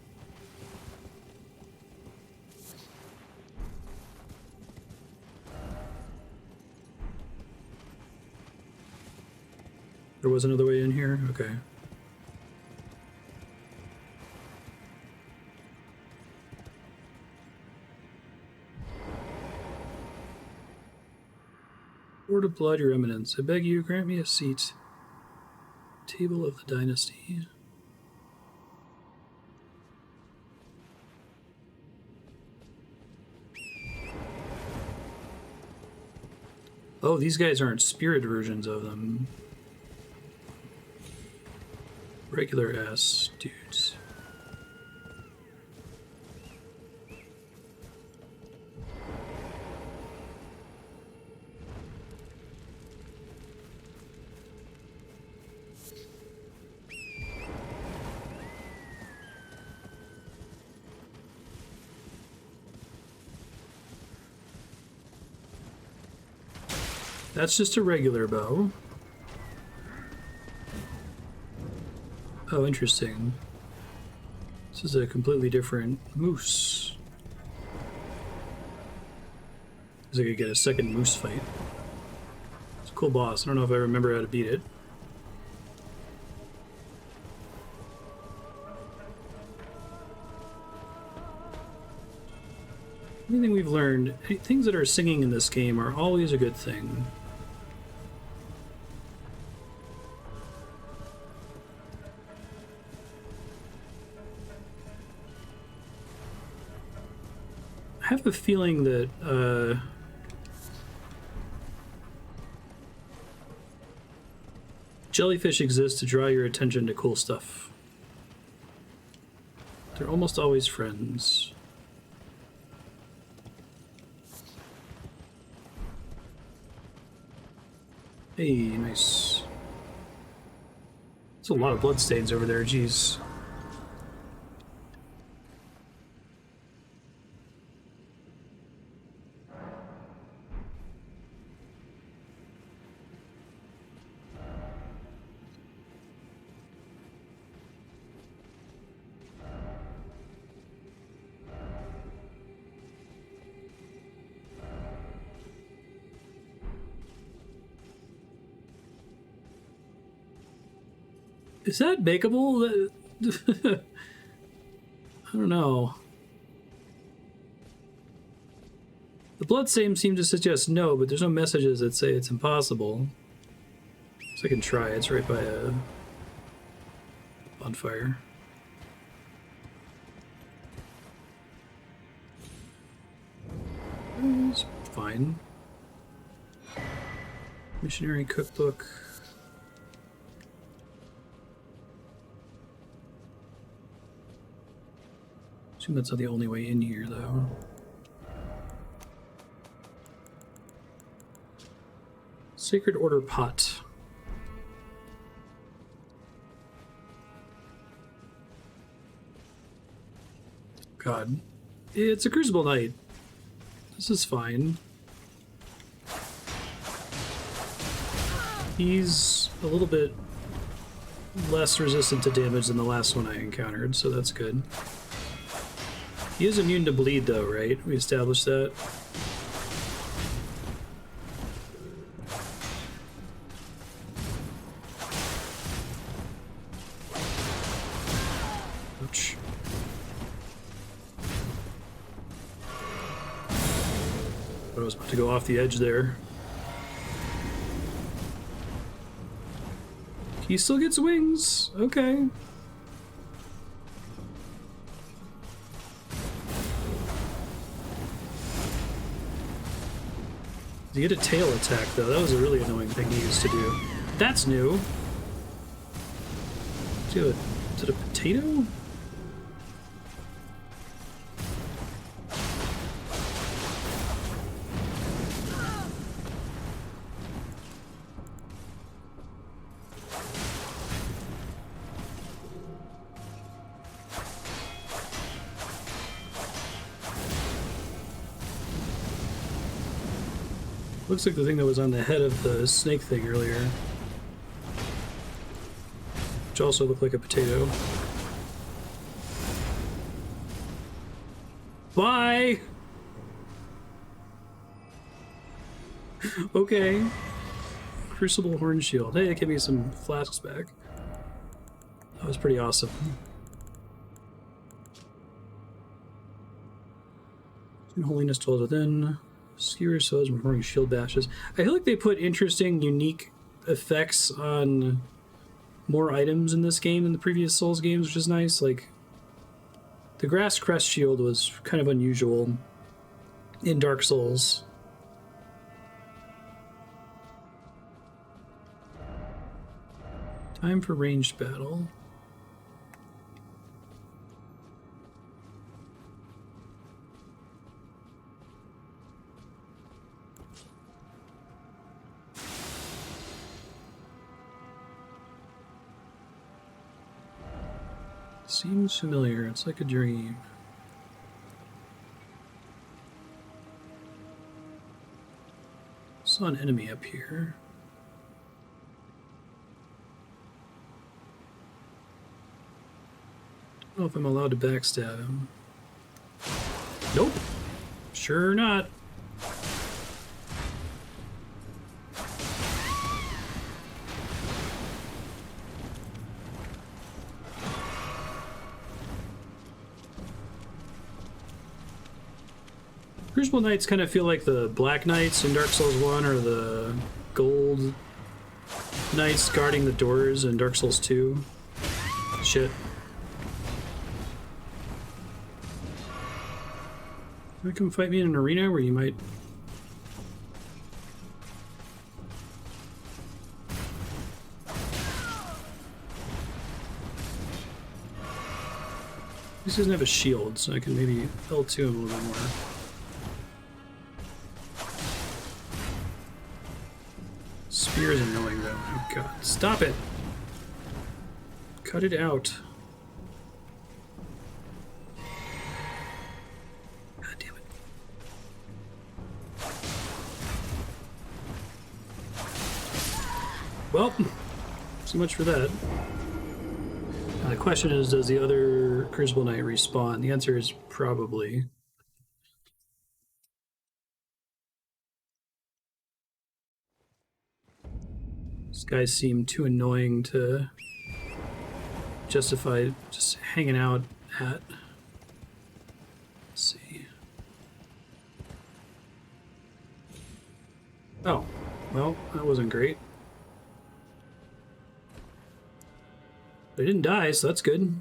There was another way in here? Okay. Lord of Blood, Your Eminence, I beg you, grant me a seat. Table of the Dynasty. Oh, these guys aren't spirit versions of them. Regular ass dudes. That's just a regular bow. Oh, interesting. This is a completely different moose. Is I could get a second moose fight. It's a cool boss. I don't know if I remember how to beat it. Anything we've learned, things that are singing in this game are always a good thing. I have a feeling that jellyfish exist to draw your attention to cool stuff. They're almost always friends. Hey, nice. There's a lot of bloodstains over there, jeez. Is that bakeable? I don't know. The bloodstains seem to suggest no, but there's no messages that say it's impossible. So I can try. It's right by a bonfire. It's fine. Missionary cookbook. I assume that's not the only way in here, though. Sacred Order pot. God. It's a Crucible Knight. This is fine. He's a little bit less resistant to damage than the last one I encountered, so that's good. He is immune to bleed though, right? We established that. Ouch. I was about to go off the edge there. He still gets wings. Okay. Does he get a tail attack, though? That was a really annoying thing he used to do. That's new. Is it a potato? Looks like the thing that was on the head of the snake thing earlier. Which also looked like a potato. Bye! Okay. Crucible Horn Shield. Hey, it gave me some flasks back. That was pretty awesome. Holiness dwells within. Skewer souls from pouring shield bashes. I feel like they put interesting, unique effects on more items in this game than the previous Souls games, which is nice. Like, the Grass Crest Shield was kind of unusual in Dark Souls. Time for ranged battle. Seems familiar. It's like a dream. Saw an enemy up here. Don't know if I'm allowed to backstab him. Nope. Sure not. Crucible Knights kind of feel like the Black Knights in Dark Souls 1 or the Gold Knights guarding the doors in Dark Souls 2. Shit. You come fight me in an arena where you might... This doesn't have a shield, so I can maybe L2 him a little bit more. Spear is annoying though. Oh god. Stop it! Cut it out. God damn it. Well, so much for that. Now the question is, does the other Crucible Knight respawn? The answer is probably. These guys seem too annoying to justify just hanging out at. Let's see. Oh, well, that wasn't great. They didn't die, so that's good.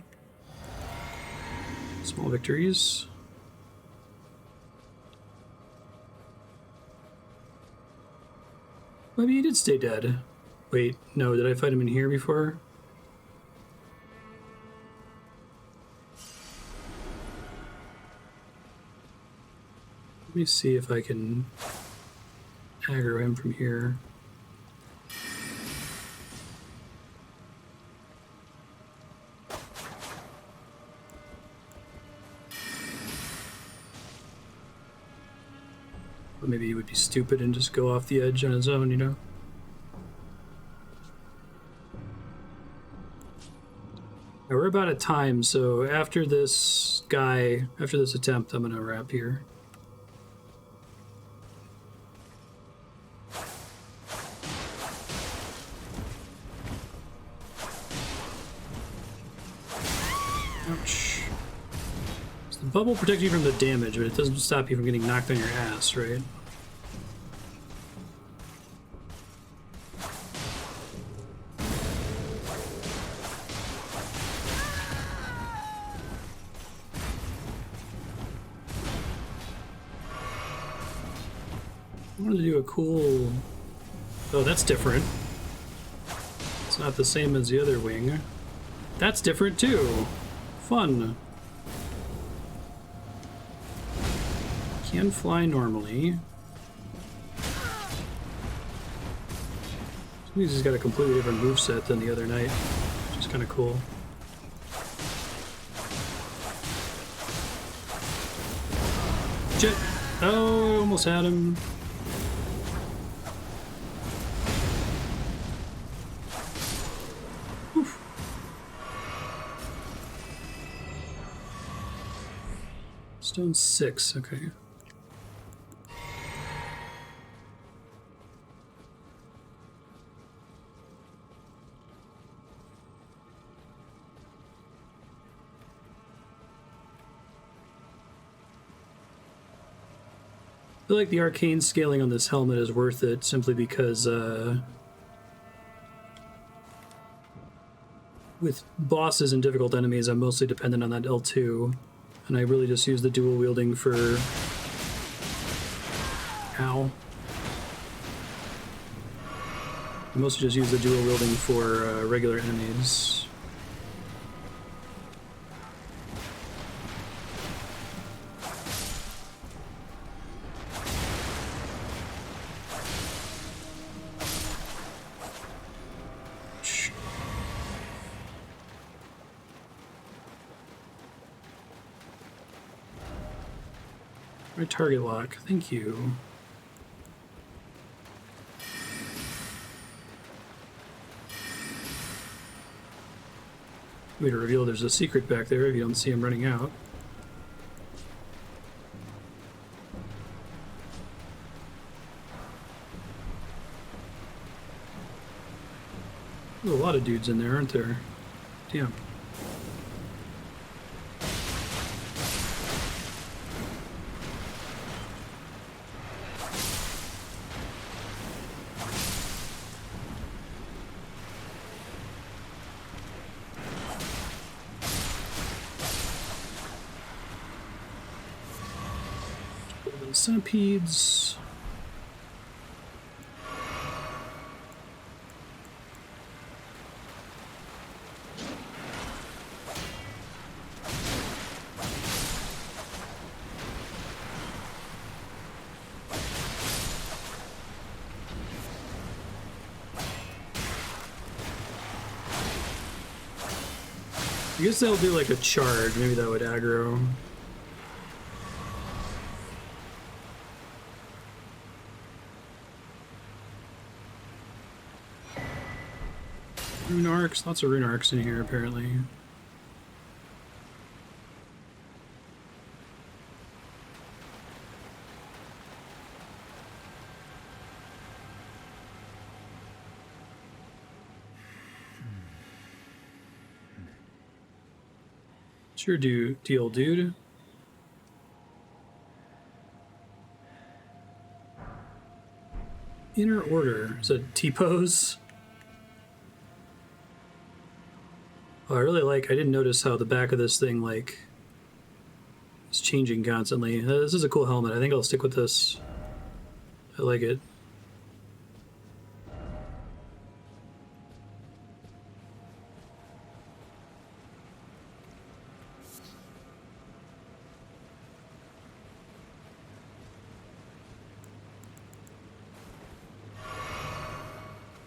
Small victories. Maybe he did stay dead. Wait, no, did I fight him in here before? Let me see if I can aggro him from here. But maybe he would be stupid and just go off the edge on his own, you know? We're about at time, so after this attempt, I'm gonna wrap here. Ouch. So the bubble protects you from the damage, but it doesn't stop you from getting knocked on your ass, right? I wanted to do a cool... Oh, that's different. It's not the same as the other wing. That's different too. Fun. Can fly normally. He's got a completely different moveset than the other knight, which is kind of cool. Jet! Oh, almost had him. Oof. Stone 6, okay. I feel like the arcane scaling on this helmet is worth it simply because with bosses and difficult enemies, I'm mostly dependent on that L2, and I really just use the dual wielding for... Ow. I mostly just use the dual wielding for regular enemies. My target lock, thank you. Way to reveal there's a secret back there if you don't see him running out. There's a lot of dudes in there, aren't there? Damn. Centipedes. I guess they'll do like a charge, maybe that would aggro. Rune arcs, lots of rune arcs in here apparently. What's your deal, dude? Inner Order, is that T-pose? Oh, I really like, I didn't notice how the back of this thing, like, is changing constantly. This is a cool helmet. I think I'll stick with this. I like it.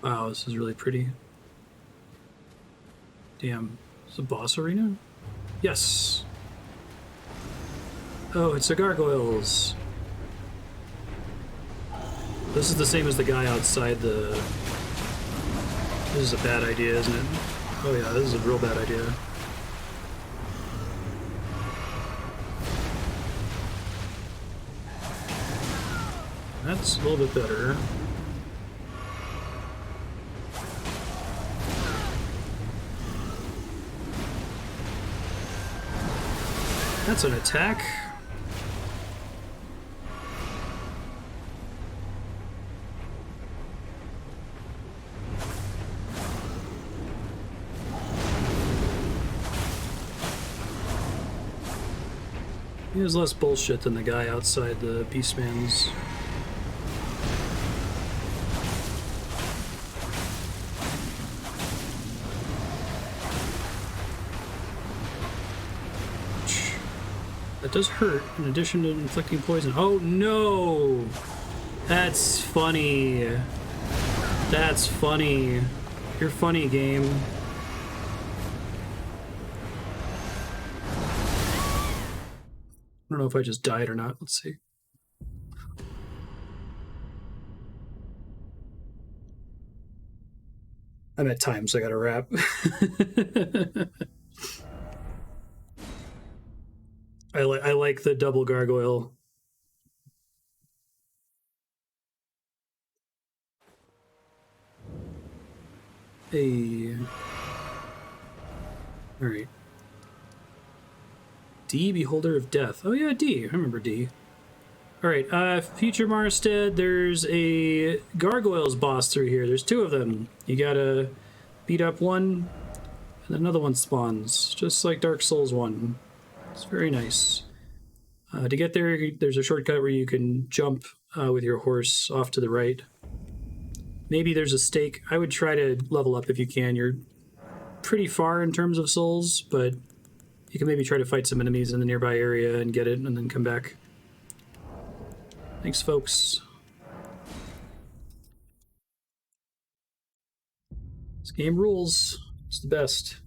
Wow, this is really pretty. Damn, it's a boss arena? Yes! Oh, it's the gargoyles! This is the same as the guy outside the... This is a bad idea, isn't it? Oh yeah, this is a real bad idea. That's a little bit better. That's an attack. He has less bullshit than the guy outside the Beastman's. That does hurt, in addition to inflicting poison. Oh no! That's funny. That's funny. You're funny, game. I don't know if I just died or not. Let's see. I'm at time, so I gotta wrap. I like the double gargoyle. Hey. All right. D, Beholder of Death. Oh yeah, D. I remember D. All right. Future Marstead. There's a gargoyles boss through here. There's two of them. You gotta beat up one, and another one spawns, just like Dark Souls 1. It's very nice. To get there, there's a shortcut where you can jump with your horse off to the right. Maybe there's a stake. I would try to level up if you can. You're pretty far in terms of souls, but you can maybe try to fight some enemies in the nearby area and get it, and then come back. Thanks, folks. This game rules. It's the best.